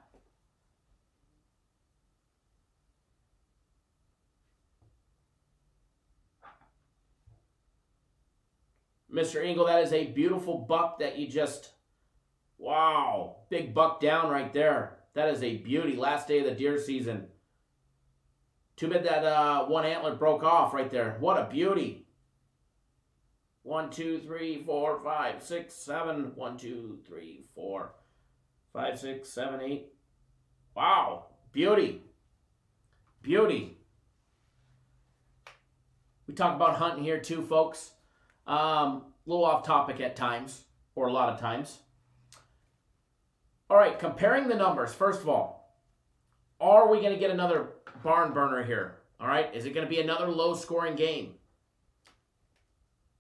Mr. Engel, that is a beautiful buck that you just, wow, big buck down right there. That is a beauty. Last day of the deer season. Too bad that one antler broke off right there. What a beauty. 1, 2, 3, 4, 5, 6, 7. 1, 2, 3, 4, 5, 6, 7, 8. Wow, beauty. Beauty. We talk about hunting here too, folks. A little off topic at times, or a lot of times. All right, comparing the numbers. First of all, are we going to get another barn burner here? All right, is it going to be another low-scoring game?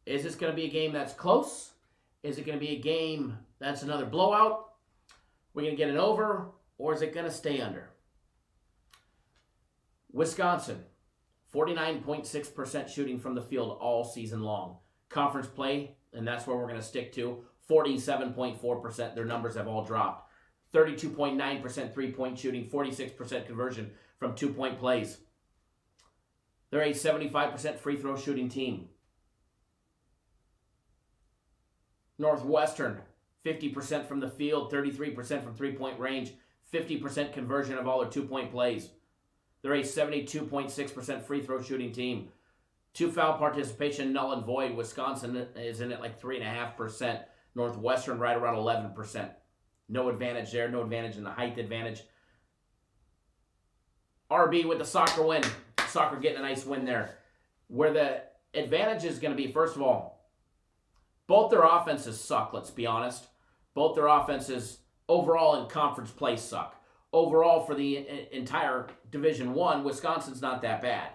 Is this going to be a game that's close? Is it going to be a game that's another blowout? We're going to get an over, or is it going to stay under? Wisconsin, 49.6% shooting from the field all season long. Conference play, and that's where we're going to stick to, 47.4%. Their numbers have all dropped. 32.9% three-point shooting, 46% conversion from two-point plays. They're a 75% free throw shooting team. Northwestern, 50% from the field, 33% from three-point range, 50% conversion of all their two-point plays. They're a 72.6% free throw shooting team. 2 foul participation, null and void. Wisconsin is in at like 3.5%. Northwestern right around 11%. No advantage there. No advantage in the height advantage. RB with the soccer win. Soccer getting a nice win there. Where the advantage is going to be, first of all, both their offenses suck, let's be honest. Both their offenses overall in conference play suck. Overall for the entire Division I, Wisconsin's not that bad.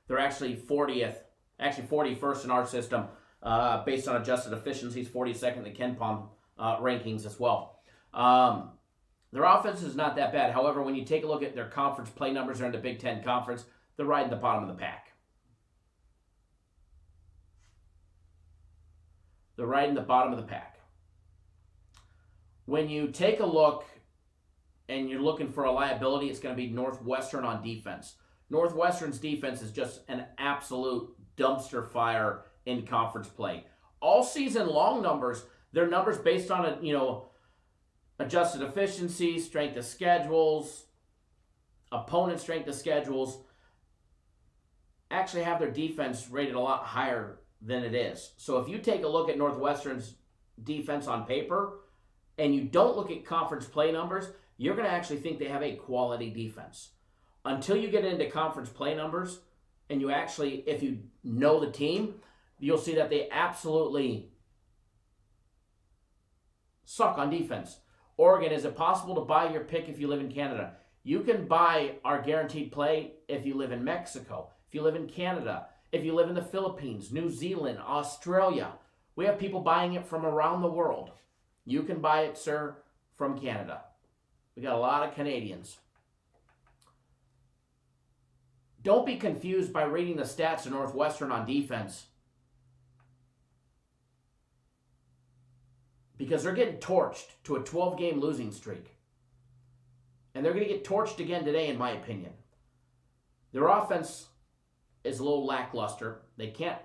They're actually 41st in our system based on adjusted efficiencies, 42nd in the KenPom rankings as well. Their offense is not that bad. However, when you take a look at their conference play numbers, they're in the Big Ten Conference, they're right in the bottom of the pack. They're right in the bottom of the pack. When you take a look and you're looking for a liability, it's going to be Northwestern on defense. Northwestern's defense is just an absolute dumpster fire in conference play. All season long numbers, their numbers based on adjusted efficiency, strength of schedules, opponent strength of schedules, actually have their defense rated a lot higher than it is. So if you take a look at Northwestern's defense on paper and you don't look at conference play numbers, you're going to actually think they have a quality defense. Until you get into conference play numbers and you actually, if you know the team, you'll see that they absolutely suck on defense. Oregon, is it possible to buy your pick if you live in Canada? You can buy our guaranteed play if you live in Mexico, if you live in Canada, if you live in the Philippines, New Zealand, Australia. We have people buying it from around the world. You can buy it, sir, from Canada. We got a lot of Canadians. Don't be confused by reading the stats of Northwestern on defense, because they're getting torched to a 12-game losing streak. And they're going to get torched again today, in my opinion. Their offense is a little lackluster. They can't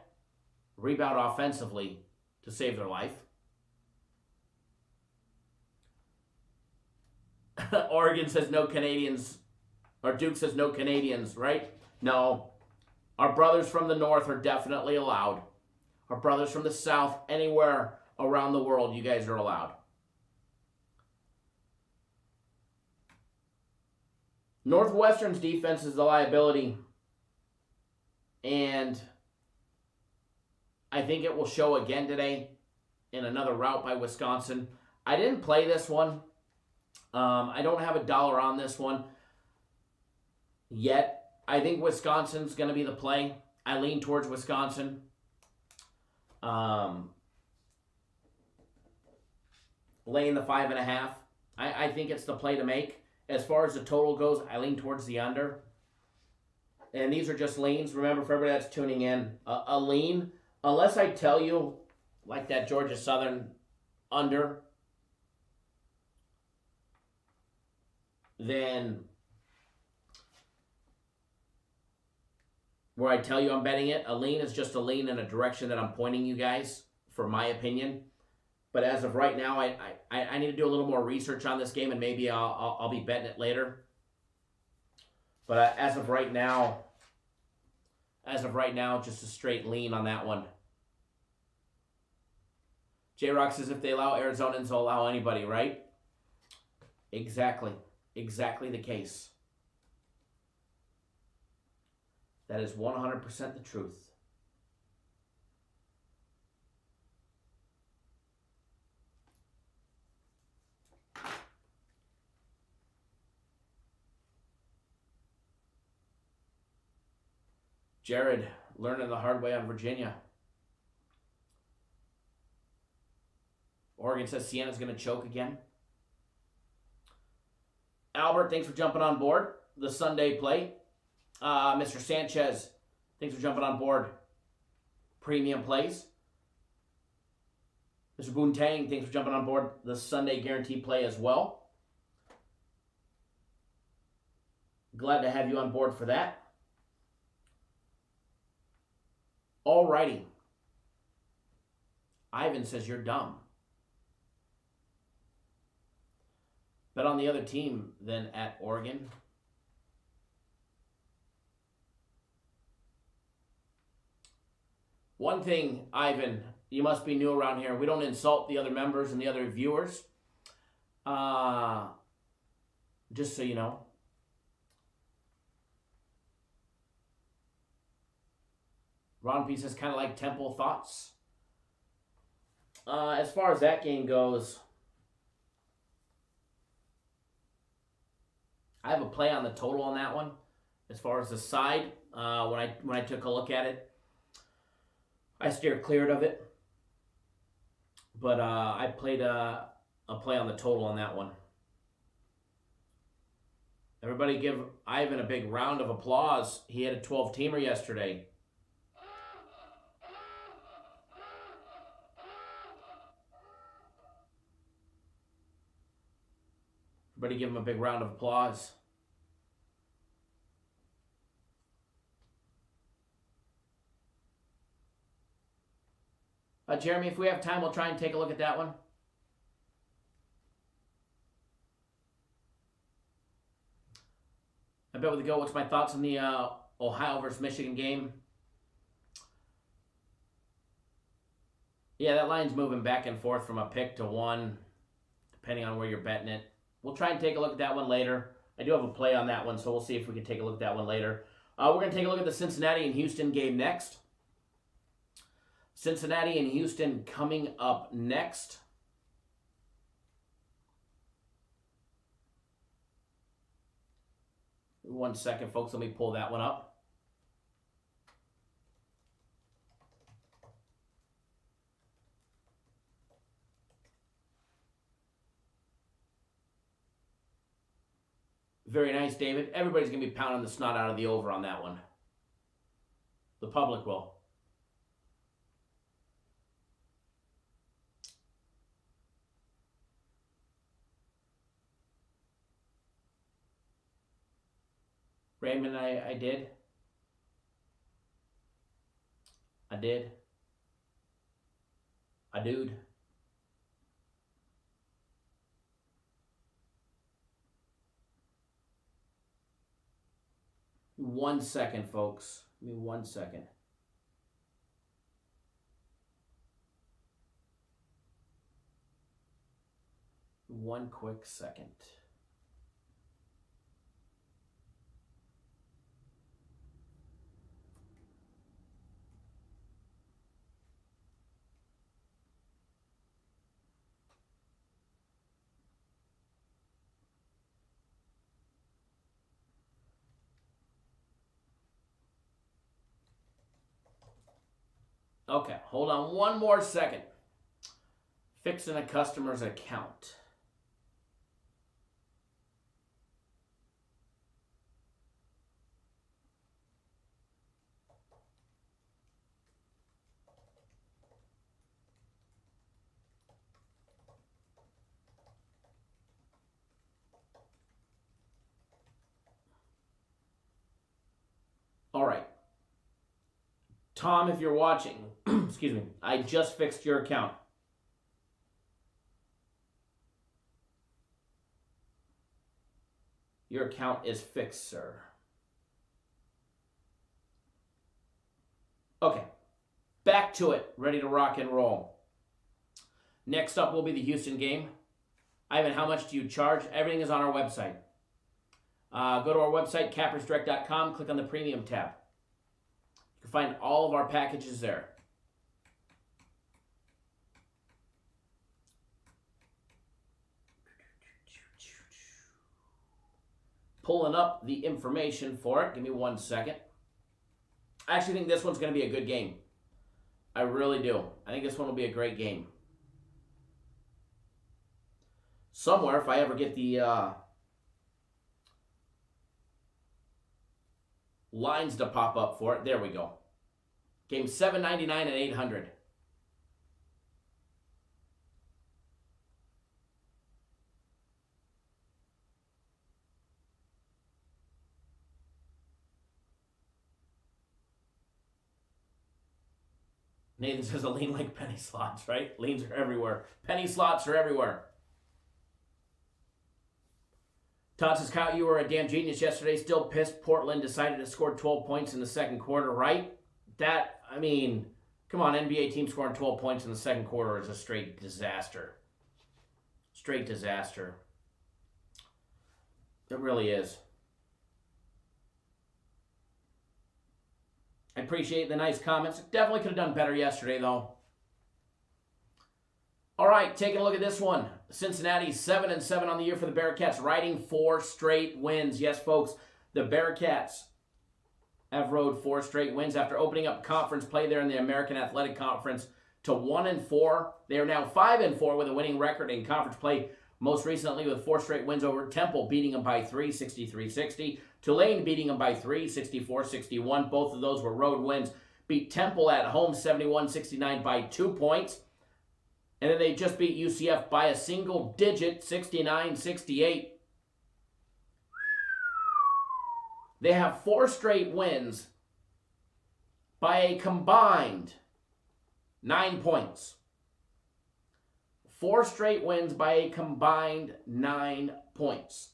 rebound offensively to save their life. Oregon says no Canadians, or Duke says no Canadians, right? No. Our brothers from the north are definitely allowed. Our brothers from the south, anywhere around the world, you guys are allowed. Northwestern's defense is the liability, and I think it will show again today in another rout by Wisconsin. I didn't play this one. I don't have $1 on this one yet. I think Wisconsin's going to be the play. I lean towards Wisconsin. Laying the 5.5. I think it's the play to make. As far as the total goes, I lean towards the under. And these are just leans. Remember, for everybody that's tuning in, a lean, unless I tell you, like that Georgia Southern under, then where I tell you I'm betting it, a lean is just a lean in a direction that I'm pointing you guys, for my opinion. But as of right now, I need to do a little more research on this game, and maybe I'll be betting it later. But as of right now, just a straight lean on that one. J-Rock says if they allow Arizonans, they'll allow anybody, right? Exactly the case. That is 100% the truth. Jared, learning the hard way on Virginia. Oregon says Sienna's going to choke again. Albert, thanks for jumping on board the Sunday play. Mr. Sanchez, thanks for jumping on board. Premium plays. Mr. Boontang, thanks for jumping on board the Sunday guarantee play as well. Glad to have you on board for that. Alrighty. Ivan says you're dumb. Bet on the other team then at Oregon. One thing, Ivan, you must be new around here. We don't insult the other members and the other viewers. Just so you know. Ron P says kind of like Temple thoughts. As far as that game goes, I have a play on the total on that one. As far as the side, when I took a look at it, I steered clear of it. But I played a play on the total on that one. Everybody give Ivan a big round of applause. He had a 12-teamer yesterday. Everybody give him a big round of applause. Jeremy, if we have time, we'll try and take a look at that one. I bet with the go, what's my thoughts on the Ohio versus Michigan game? Yeah, that line's moving back and forth from a pick to one, depending on where you're betting it. We'll try and take a look at that one later. I do have a play on that one, so we'll see if we can take a look at that one later. We're going to take a look at the Cincinnati and Houston game next. Cincinnati and Houston coming up next. One second, folks. Let me pull that one up. Very nice, David. Everybody's going to be pounding the snot out of the over on that one. The public will. Raymond, I did. A dude. One second, folks. Give me 1 second. One quick second. Okay, hold on one more second. Fixing a customer's account. All right. Tom, if you're watching, excuse me, I just fixed your account. Your account is fixed, sir. Okay, back to it, ready to rock and roll. Next up will be the Houston game. Ivan, how much do you charge? Everything is on our website. Go to our website, cappersdirect.com, click on the premium tab. You can find all of our packages there. Pulling up the information for it. Give me 1 second. I actually think this one's going to be a good game. I really do. I think this one will be a great game. Somewhere, if I ever get the lines to pop up for it. There we go. Game $7.99 and $800. Nathan says a lean like penny slots, right? Leans are everywhere. Penny slots are everywhere. Todd says, Kyle, you were a damn genius yesterday. Still pissed Portland decided to score 12 points in the second quarter, right? That, I mean, come on, NBA team scoring 12 points in the second quarter is a straight disaster. Straight disaster. It really is. I appreciate the nice comments. Definitely could have done better yesterday, though. All right, taking a look at this one. Cincinnati 7-7 on the year for the Bearcats, riding 4 straight wins. Yes, folks, the Bearcats have rode 4 straight wins after opening up conference play there in the American Athletic Conference to 1-4. They are now 5-4 with a winning record in conference play, most recently with 4 straight wins over Temple, beating them by 3, 63-60. Tulane beating them by 3, 64-61. Both of those were road wins. Beat Temple at home 71-69 by 2 points. And then they just beat UCF by a single digit, 69-68. They have 4 straight wins by a combined 9 points. 4 straight wins by a combined 9 points.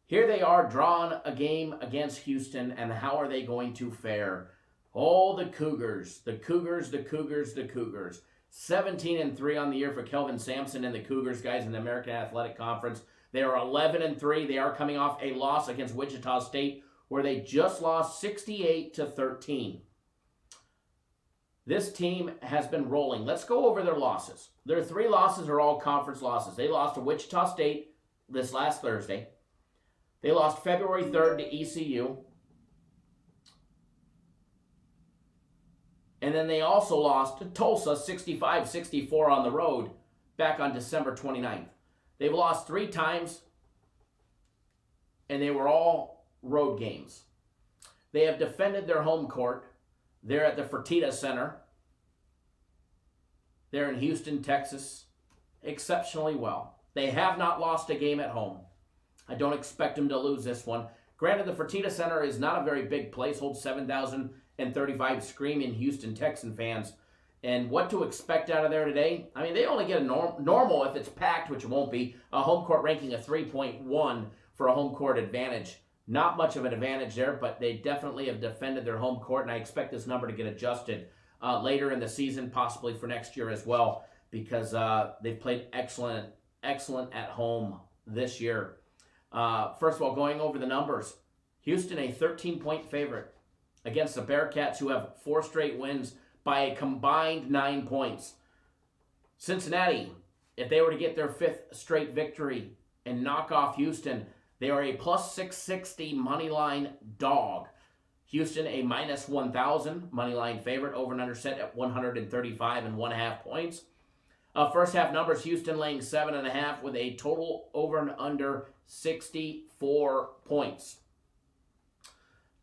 Here they are drawing a game against Houston, and how are they going to fare? Oh, the Cougars, the Cougars, the Cougars, the Cougars. 17-3 on the year for Kelvin Sampson and the Cougars, guys, in the American Athletic Conference. They are 11-3. They are coming off a loss against Wichita State, where they just lost 68-13. This team has been rolling. Let's go over their losses. Their 3 losses are all conference losses. They lost to Wichita State this last Thursday. They lost February 3rd to ECU. And then they also lost to Tulsa 65-64 on the road back on December 29th. They've lost 3 times, and they were all road games. They have defended their home court. They're at the Fertitta Center. They're in Houston, Texas, exceptionally well. They have not lost a game at home. I don't expect them to lose this one. Granted, the Fertitta Center is not a very big place, holds 7,035 screaming Houston Texan fans. And what to expect out of there today? I mean, they only get a normal, if it's packed, which it won't be, a home court ranking of 3.1 for a home court advantage. Not much of an advantage there, but they definitely have defended their home court, and I expect this number to get adjusted later in the season, possibly for next year as well, because they've played excellent at home this year. First of all, going over the numbers, Houston a 13-point favorite against the Bearcats, who have 4 straight wins by a combined 9 points. Cincinnati, if they were to get their 5th straight victory and knock off Houston, they are a plus 660 moneyline dog. Houston a minus 1,000 moneyline favorite, over and under set at 135.5 points. First half numbers, Houston laying 7.5 with a total over and under 64 points.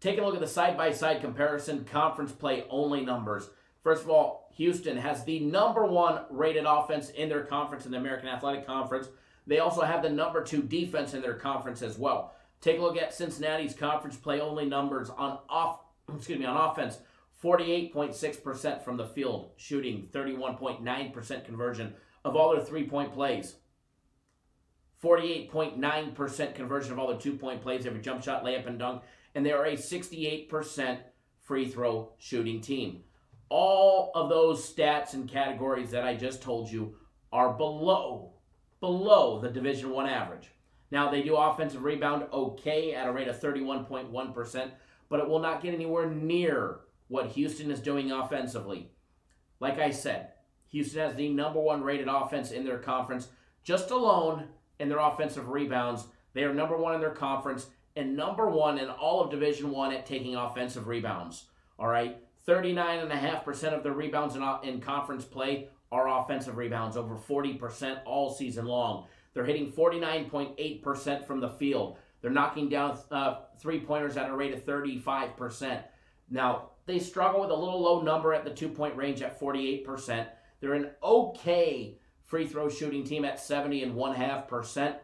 Take a look at the side-by-side comparison, conference play only numbers. First of all, Houston has the number 1 rated offense in their conference in the American Athletic Conference. They also have the number 2 defense in their conference as well. Take a look at Cincinnati's conference play only numbers on offense. 48.6% from the field, shooting 31.9% conversion of all their 3-point plays. 48.9% conversion of all their 2-point plays, every jump shot, layup, and dunk. And they are a 68% free throw shooting team. All of those stats and categories that I just told you are below the Division I average. Now, they do offensive rebound okay at a rate of 31.1%, but it will not get anywhere near what Houston is doing offensively. Like I said, Houston has the number 1 rated offense in their conference. Just alone in their offensive rebounds, they are number 1 in their conference and number 1 in all of Division I at taking offensive rebounds. All right, 39.5% of their rebounds in conference play are offensive rebounds, over 40% all season long. They're hitting 49.8% from the field. They're knocking down 3-pointers at a rate of 35%. Now, they struggle with a little low number at the 2-point range at 48%. They're an okay free throw shooting team at 70.5%,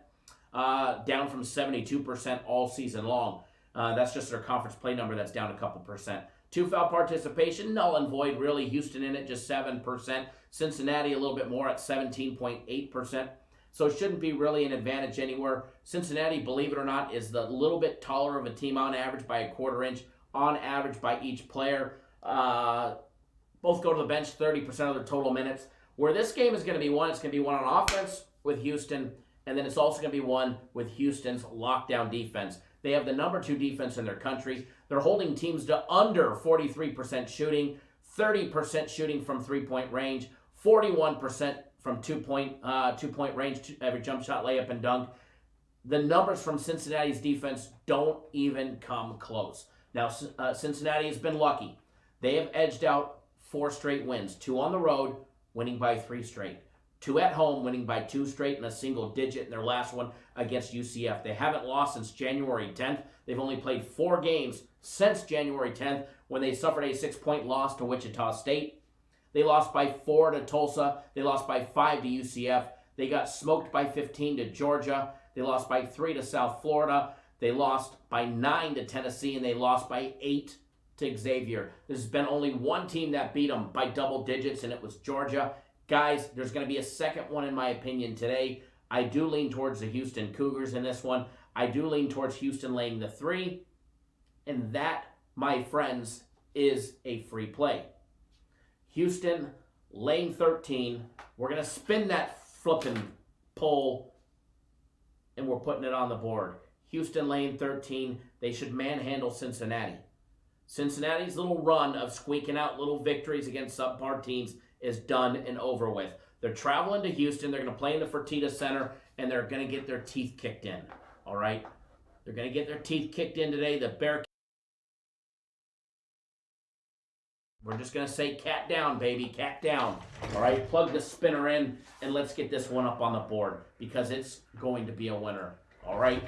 down from 72% all season long. That's just their conference play number that's down a couple percent. 2 foul participation, null and void, really. Houston in it, just 7%. Cincinnati a little bit more at 17.8%. So it shouldn't be really an advantage anywhere. Cincinnati, believe it or not, is the little bit taller of a team on average by a quarter inch, on average by each player. Both go to the bench 30% of their total minutes. Where this game is going to be won, it's going to be won on offense with Houston, and then it's also going to be won with Houston's lockdown defense. They have the number 2 defense in their country. They're holding teams to under 43% shooting, 30% shooting from 3-point range, 41% from 2-point range, every jump shot, layup, and dunk. The numbers from Cincinnati's defense don't even come close. Now, Cincinnati has been lucky. They have edged out 4 straight wins, 2 on the road, winning by 3 straight. 2 at home, winning by 2 straight and a single digit in their last one against UCF. They haven't lost since January 10th. They've only played 4 games since January 10th when they suffered a 6-point loss to Wichita State. They lost by 4 to Tulsa. They lost by 5 to UCF. They got smoked by 15 to Georgia. They lost by 3 to South Florida. They lost by 9 to Tennessee, and they lost by 8 to Xavier. There's been only one team that beat them by double digits, and it was Georgia. Guys, there's going to be a second one in my opinion today. I do lean towards the Houston Cougars in this one. I do lean towards Houston laying the 3. And that, my friends, is a free play. Houston laying 13. We're going to spin that flipping pole, and we're putting it on the board. Houston laying 13. They should manhandle Cincinnati. Cincinnati's little run of squeaking out little victories against subpar teams is done and over with. They're traveling to Houston. They're going to play in the Fertitta Center, and they're going to get their teeth kicked in. All right? They're going to get their teeth kicked in today. The Bearcats. We're just going to say cat down, baby. Cat down. All right? Plug the spinner in, and let's get this one up on the board because it's going to be a winner. All right?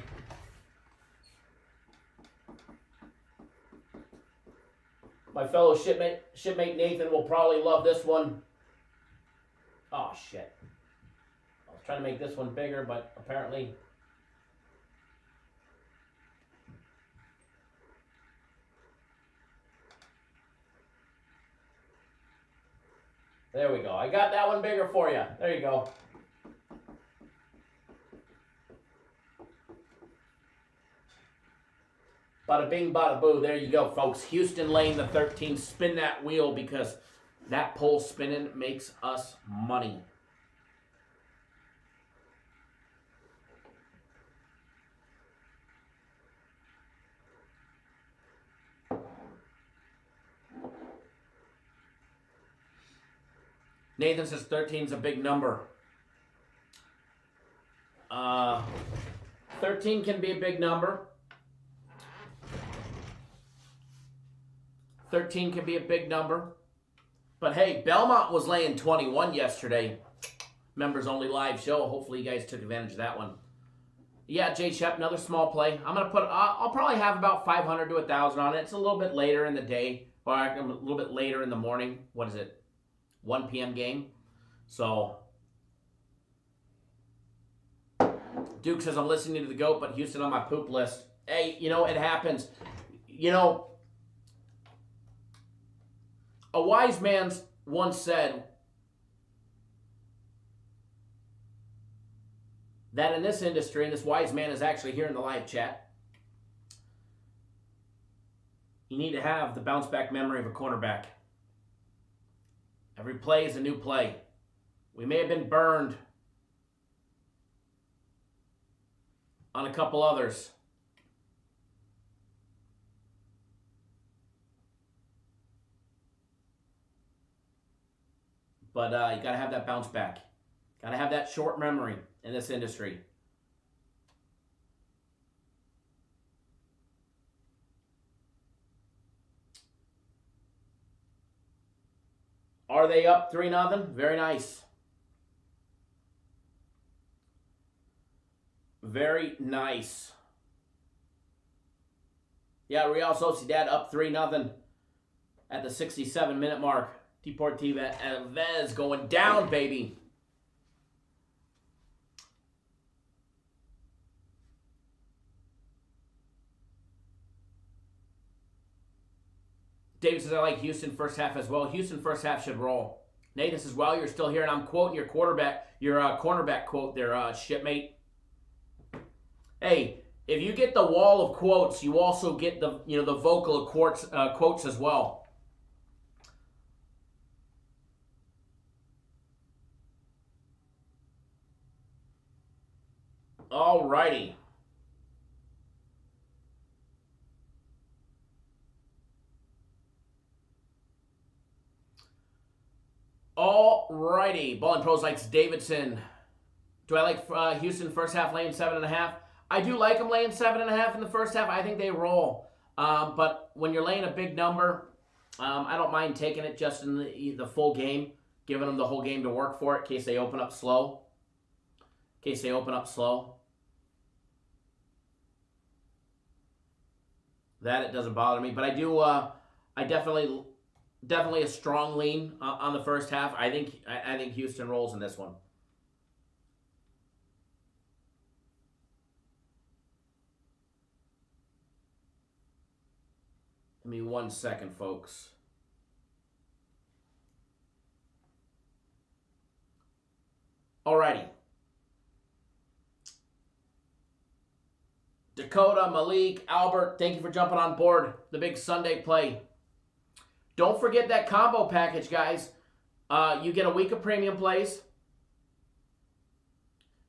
My fellow shipmate Nathan will probably love this one. Oh, shit. I was trying to make this one bigger, but apparently... There we go. I got that one bigger for you. There you go. Bada bing, bada boo. There you go, folks. Houston laying the 13. Spin that wheel because that pole spinning makes us money. Nathan says 13 is a big number. 13 can be a big number. 13 can be a big number. But hey, Belmont was laying 21 yesterday. Members only live show. Hopefully you guys took advantage of that one. Yeah, Jay Shep, another small play. I'm going to I'll probably have about 500 to 1,000 on it. It's a little bit later in the day, or a little bit later in the morning. What is it? 1 p.m. game. So, Duke says, I'm listening to the GOAT, but Houston on my poop list. Hey, you know, it happens. You know, a wise man once said that in this industry, and this wise man is actually here in the live chat, you need to have the bounce back memory of a cornerback. Every play is a new play. We may have been burned on a couple others. But you got to have that bounce back. Got to have that short memory in this industry. Are they up 3-0? Very nice. Very nice. Yeah, Real Sociedad up 3-0 at the 67-minute mark. Deportiva Vez going down, baby. David says, I like Houston first half as well. Houston first half should roll. Nathan says, well, you're still here, and I'm quoting your cornerback quote there, shipmate. Hey, if you get the wall of quotes, you also get the vocal of quotes as well. All righty. All righty. Ballin' Pros likes Davidson. Do I like Houston first half laying 7.5? I do like them laying 7.5 in the first half. I think they roll. But when you're laying a big number, I don't mind taking it just in the full game, giving them the whole game to work for it in case they open up slow. That it doesn't bother me. But I do, I definitely a strong lean on the first half. I think Houston rolls in this one. Give me 1 second, folks. Alrighty. Dakota, Malik, Albert, thank you for jumping on board. The big Sunday play. Don't forget that combo package, guys. You get a week of premium plays.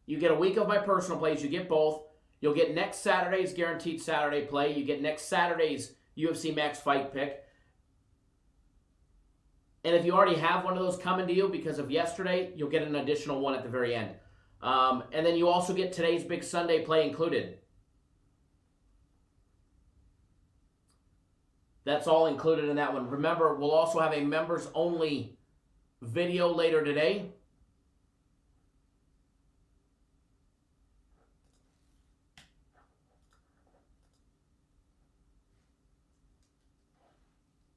You get a week of my personal plays. You get both. You'll get next Saturday's guaranteed Saturday play. You get next Saturday's UFC Max Fight Pick. And if you already have one of those coming to you because of yesterday, you'll get an additional one at the very end. And then you also get today's big Sunday play included. That's all included in that one. Remember, we'll also have a members-only video later today.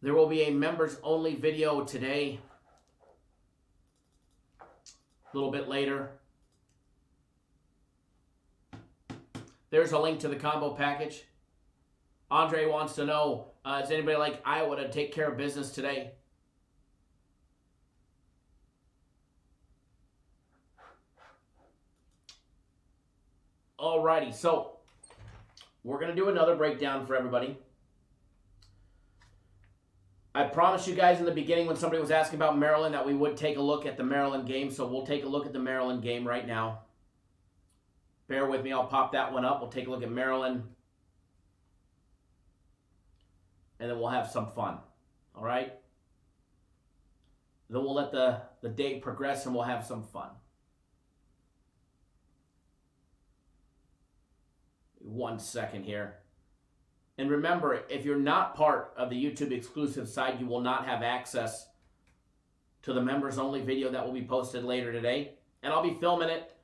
There will be a members-only video today, a little bit later. There's a link to the combo package. Andre wants to know, is anybody like Iowa to take care of business today? Alrighty, so we're going to do another breakdown for everybody. I promised you guys in the beginning when somebody was asking about Maryland that we would take a look at the Maryland game, so we'll take a look at the Maryland game right now. Bear with me, I'll pop that one up. We'll take a look at Maryland, and then we'll have some fun, all right? Then we'll let the day progress, and we'll have some fun. 1 second here. And remember, if you're not part of the YouTube exclusive side, you will not have access to the members only video that will be posted later today. And I'll be filming it.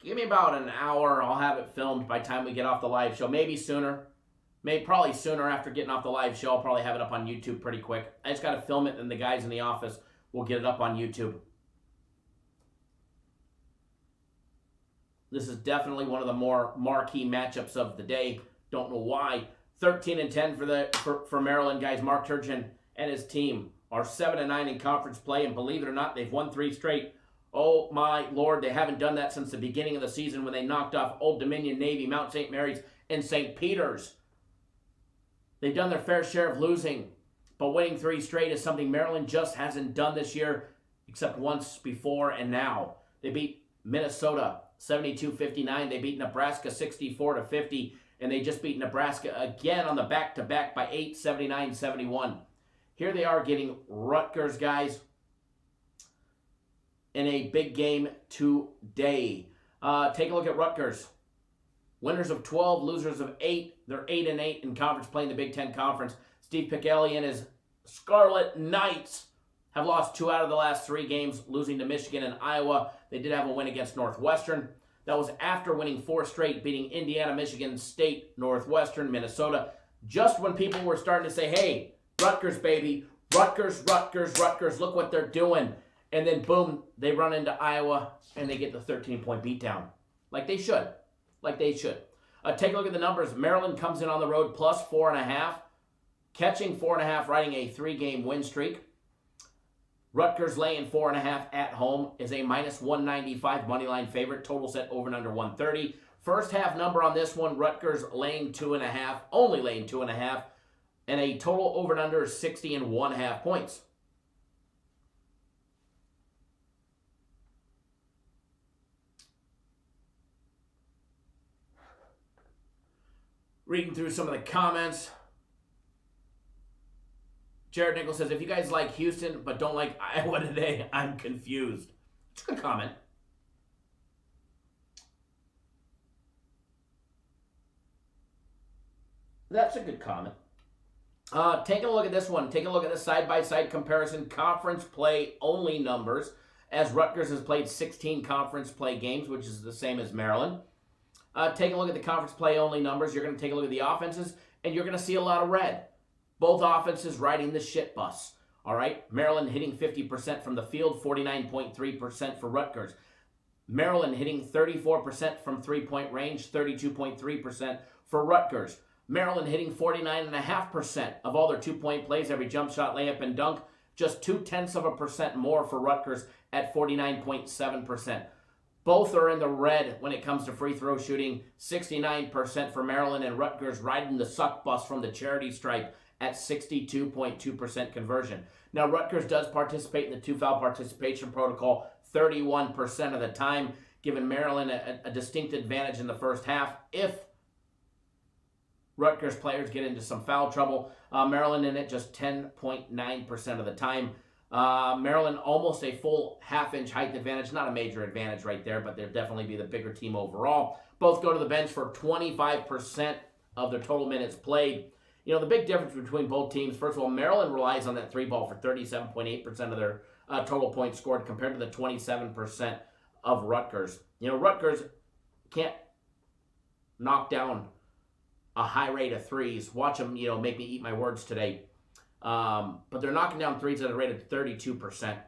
Give me about an hour. I'll have it filmed by the time we get off the live show. Maybe sooner. Probably sooner after getting off the live show. I'll probably have it up on YouTube pretty quick. I just got to film it, and the guys in the office will get it up on YouTube. This is definitely one of the more marquee matchups of the day. Don't know why. 13-10 for Maryland, guys. Mark Turgeon and his team are 7-9 in conference play, and believe it or not, they've won 3 straight. Oh my Lord, they haven't done that since the beginning of the season when they knocked off Old Dominion, Navy, Mount St. Mary's, and St. Peter's. They've done their fair share of losing, but winning 3 straight is something Maryland just hasn't done this year, except once before and now. They beat Minnesota 72-59. They beat Nebraska 64-50. And they just beat Nebraska again on the back-to-back by 8, 79-71. Here they are getting Rutgers, guys, in a big game today. Take a look at Rutgers. Winners of 12, losers of 8. They're 8-8 in conference play in the Big Ten Conference. Steve Picelli and his Scarlet Knights have lost 2 out of the last 3 games, losing to Michigan and Iowa. They did have a win against Northwestern. That was after winning 4 straight, beating Indiana, Michigan State, Northwestern, Minnesota. Just when people were starting to say, hey, Rutgers, baby, Rutgers, Rutgers, Rutgers, look what they're doing. And then, boom, they run into Iowa, and they get the 13-point beatdown. Like they should. Like they should. Take a look at the numbers. Maryland comes in on the road plus 4.5. Catching 4.5, riding a 3-game win streak. Rutgers laying 4.5 at home is a minus 195 moneyline favorite. Total set over and under 130. First half number on this one, Rutgers laying 2.5, only laying 2.5, and a total over and under 60.5 points. Reading through some of the comments. Jared Nichols says, if you guys like Houston but don't like Iowa today, I'm confused. It's a good comment. That's a good comment. Take a look at this one. Take a look at the side-by-side comparison. Conference play only numbers, as Rutgers has played 16 conference play games, which is the same as Maryland. Take a look at the conference play only numbers. You're going to take a look at the offenses, and you're going to see a lot of red. Both offenses riding the shit bus. All right? Maryland hitting 50% from the field, 49.3% for Rutgers. Maryland hitting 34% from three-point range, 32.3% for Rutgers. Maryland hitting 49.5% of all their two-point plays, every jump shot, layup, and dunk. Just 0.2% more for Rutgers at 49.7%. Both are in the red when it comes to free throw shooting. 69% for Maryland, and Rutgers riding the suck bus from the charity stripe at 62.2% conversion. Now, Rutgers does participate in the 2-foul participation protocol 31% of the time, giving Maryland a distinct advantage in the first half. If Rutgers players get into some foul trouble, Maryland in it just 10.9% of the time. Maryland almost a full half-inch height advantage. Not a major advantage right there, but they'll definitely be the bigger team overall. Both go to the bench for 25% of their total minutes played. You know, the big difference between both teams, first of all, Maryland relies on that 3 ball for 37.8% of their total points scored compared to the 27% of Rutgers. You know, Rutgers can't knock down a high rate of threes. Watch them, you know, make me eat my words today. But they're knocking down threes at a rate of 32%,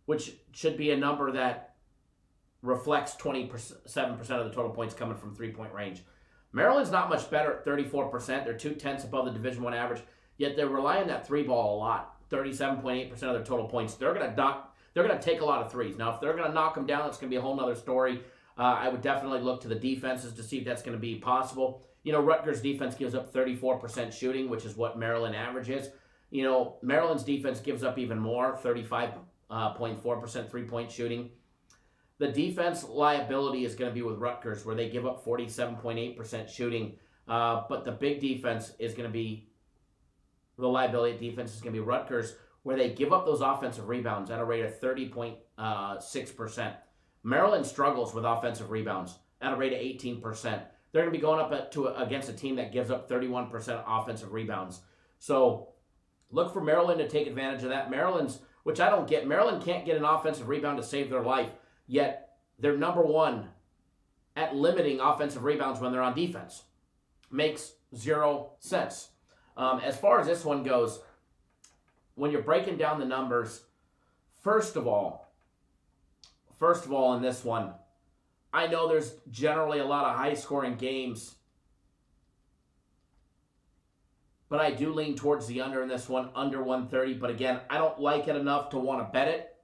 which should be a number that reflects 27% of the total points coming from three-point range. Maryland's not much better at 34%. They're 0.2 above the Division I average, yet they rely on that 3 ball a lot. 37.8% of their total points. They're going to take a lot of threes. Now, if they're going to knock them down, it's going to be a whole other story. I would definitely look to the defenses to see if that's going to be possible. You know, Rutgers' defense gives up 34% shooting, which is what Maryland averages. You know, Maryland's defense gives up even more, 35.4% three-point shooting. The defense liability is going to be with Rutgers, where they give up 47.8% shooting. But the big defense is going to be, the liability defense is going to be Rutgers, where they give up those offensive rebounds at a rate of 30.6%. Maryland struggles with offensive rebounds at a rate of 18%. They're going to be going up against a team that gives up 31% offensive rebounds. So look for Maryland to take advantage of that. Maryland's, which I don't get, Maryland can't get an offensive rebound to save their life, yet they're number one at limiting offensive rebounds when they're on defense. Makes zero sense. As far as this one goes, when you're breaking down the numbers, first of all, in this one, I know there's generally a lot of high-scoring games, but I do lean towards the under in this one, under 130. But again, I don't like it enough to want to bet it.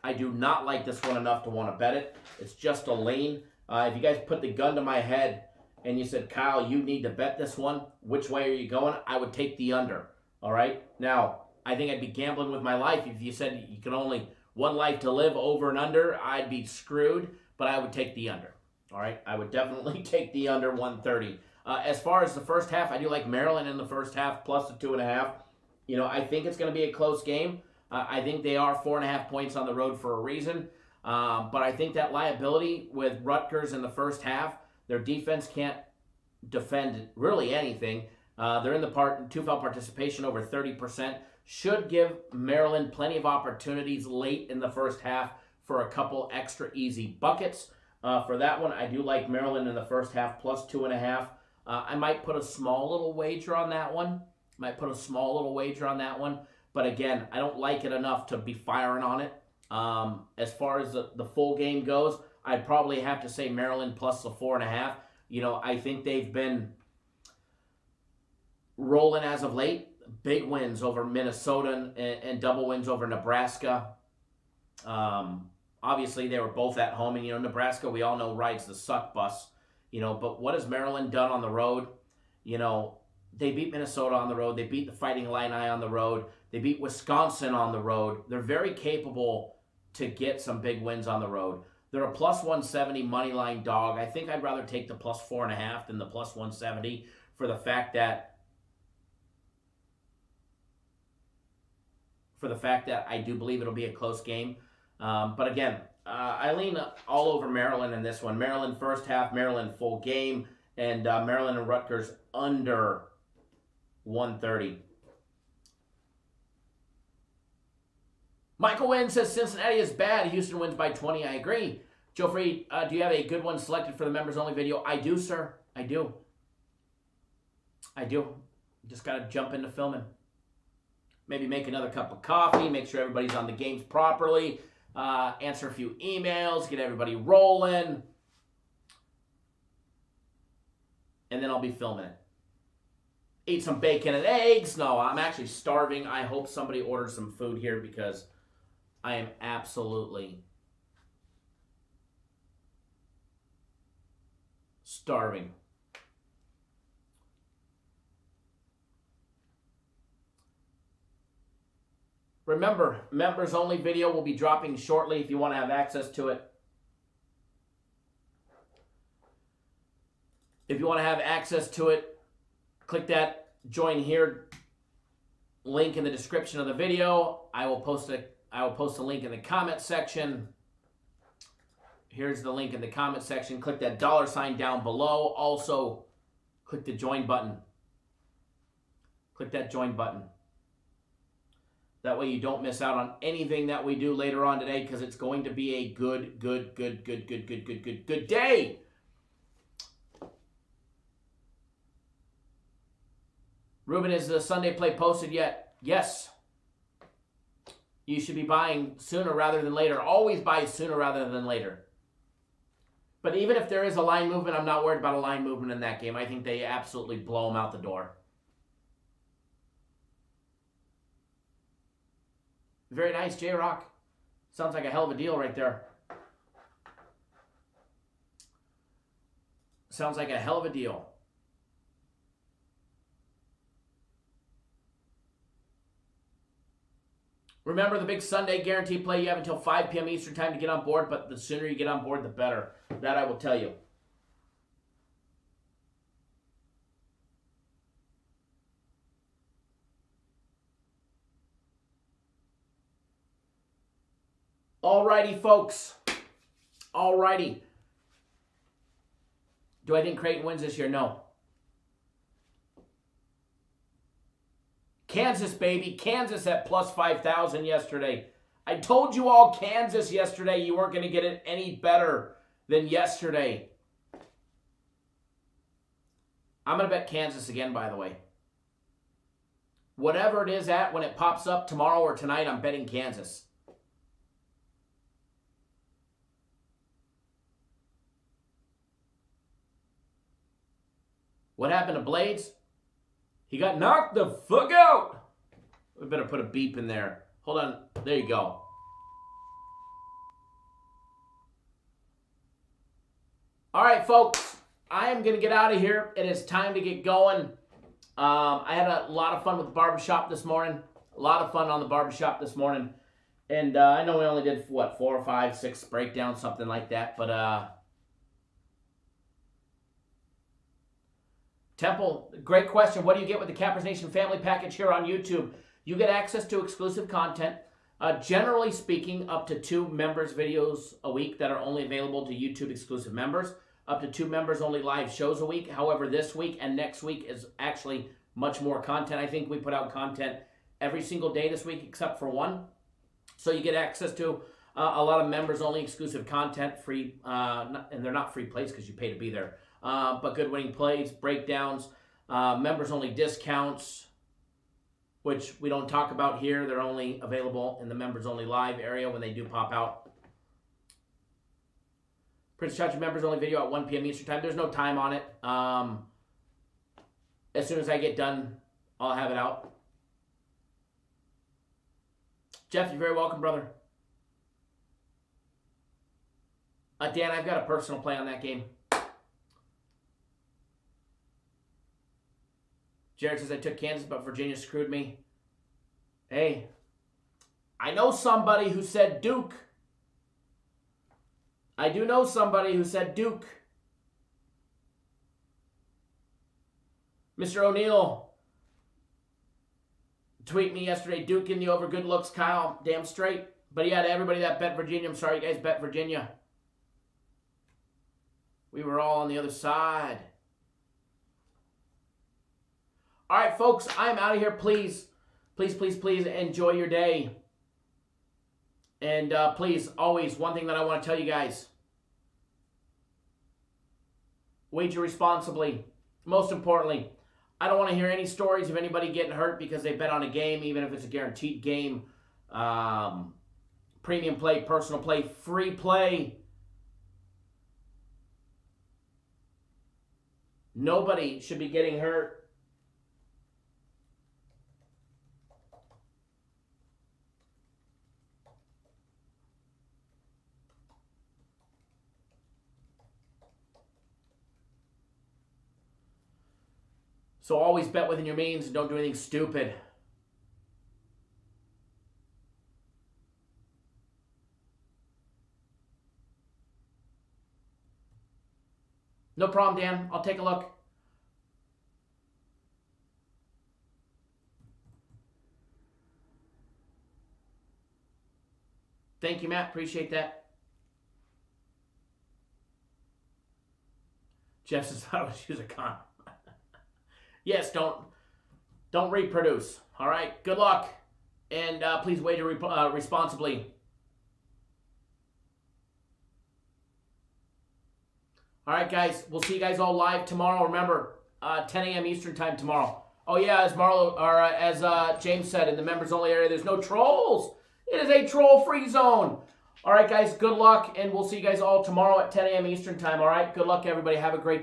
I do not like this one enough to want to bet it. It's just a lean. If you guys put the gun to my head and you said, Kyle, you need to bet this one, which way are you going? I would take the under, all right? Now, I think I'd be gambling with my life. If you said you could only one life to live, over and under, I'd be screwed, but I would take the under, all right? I would definitely take the under 130. As far as the first half, I do like Maryland in the first half, plus the 2.5. You know, I think it's going to be a close game. I think they are 4.5 points on the road for a reason. But I think that liability with Rutgers in the first half, their defense can't defend really anything. They're in the two-foul participation over 30%. Should give Maryland plenty of opportunities late in the first half for a couple extra easy buckets. For that one, I do like Maryland in the first half, plus 2.5. I might put a small little wager on that one. But again, I don't like it enough to be firing on it. As far as the full game goes, I'd probably have to say Maryland plus the 4.5. You know, I think they've been rolling as of late. Big wins over Minnesota and double wins over Nebraska. Obviously, they were both at home. And, you know, Nebraska, we all know, rides the suck bus. You know, but what has Maryland done on the road? You know, they beat Minnesota on the road. They beat the Fighting Illini on the road. They beat Wisconsin on the road. They're very capable to get some big wins on the road. They're a plus 170 money line dog. I think I'd rather take the plus 4.5 than the plus 170 for the fact that I do believe it'll be a close game. But again, I lean all over Maryland in this one. Maryland first half, Maryland full game, and Maryland and Rutgers under 130. Michael Wynn says Cincinnati is bad. Houston wins by 20. I agree. Joe Freed, do you have a good one selected for the members-only video? I do, sir. I do. Just got to jump into filming. Maybe make another cup of coffee, make sure everybody's on the games properly, answer a few emails, get everybody rolling, and then I'll be filming it. Eat some bacon and eggs. No, I'm actually starving. I hope somebody orders some food here because I am absolutely starving. Remember, members only video will be dropping shortly if you want to have access to it. If you want to have access to it, click that join here link in the description of the video. I will post a link in the comment section. Here's the link in the comment section. Click that $sign down below. Also, click the join button. Click that join button. That way you don't miss out on anything that we do later on today because it's going to be a good day. Ruben, is the Sunday play posted yet? Yes. You should be buying sooner rather than later. Always buy sooner rather than later. But even if there is a line movement, I'm not worried about a line movement in that game. I think they absolutely blow them out the door. Very nice, J-Rock. Sounds like a hell of a deal right there. Sounds like a hell of a deal. Remember the big Sunday guarantee play. You have until 5 p.m. Eastern time to get on board, but the sooner you get on board, the better. That I will tell you. Alrighty, folks. Alrighty. Do I think Creighton wins this year? No. Kansas, baby. Kansas at plus 5,000 yesterday. I told you all Kansas yesterday. You weren't going to get it any better than yesterday. I'm going to bet Kansas again, by the way. Whatever it is at when it pops up tomorrow or tonight, I'm betting Kansas. What happened to Blades? He got knocked the fuck out. We better put a beep in there. Hold on. There you go. All right, folks. I am going to get out of here. It is time to get going. I had a lot of fun with the barbershop this morning. A lot of fun on the barbershop this morning. And I know we only did, 4 or 5, 6 breakdowns, something like that. But Temple, great question. What do you get with the Cappers Nation family package here on YouTube? You get access to exclusive content. Generally speaking, up to 2 members videos a week that are only available to YouTube exclusive members. Up to 2 members only live shows a week. However, this week and next week is actually much more content. I think we put out content every single day this week except for one. So you get access to a lot of members only exclusive content, free, and they're not free plays because you pay to be there. But good winning plays, breakdowns, members only discounts, which we don't talk about here. They're only available in the members only live area when they do pop out. Prince Chachi members only video at 1 p.m. Eastern time. There's no time on it. As soon as I get done, I'll have it out. Jeff, you're very welcome, brother. Dan, I've got a personal play on that game. Jared says, I took Kansas, but Virginia screwed me. Hey, I know somebody who said Duke. I do know somebody who said Duke. Mr. O'Neill tweet me yesterday, Duke in the over, good looks, Kyle. Damn straight. But yeah, to everybody that bet Virginia, I'm sorry you guys bet Virginia. We were all on the other side. All right, folks, I'm out of here. Please, please, please, please enjoy your day. And please, always, one thing that I want to tell you guys. Wager responsibly. Most importantly, I don't want to hear any stories of anybody getting hurt because they bet on a game, even if it's a guaranteed game. Premium play, personal play, free play. Nobody should be getting hurt. So always bet within your means and don't do anything stupid. No problem, Dan. I'll take a look. Thank you, Matt. Appreciate that. Jeff says, I would use a condom. Yes, don't reproduce. All right, good luck. And please wager responsibly. All right, guys, we'll see you guys all live tomorrow. Remember, 10 a.m. Eastern time tomorrow. Oh, yeah, as Marlo, or as James said, in the members-only area, there's no trolls. It is a troll-free zone. All right, guys, good luck, and we'll see you guys all tomorrow at 10 a.m. Eastern time, all right? Good luck, everybody. Have a great day.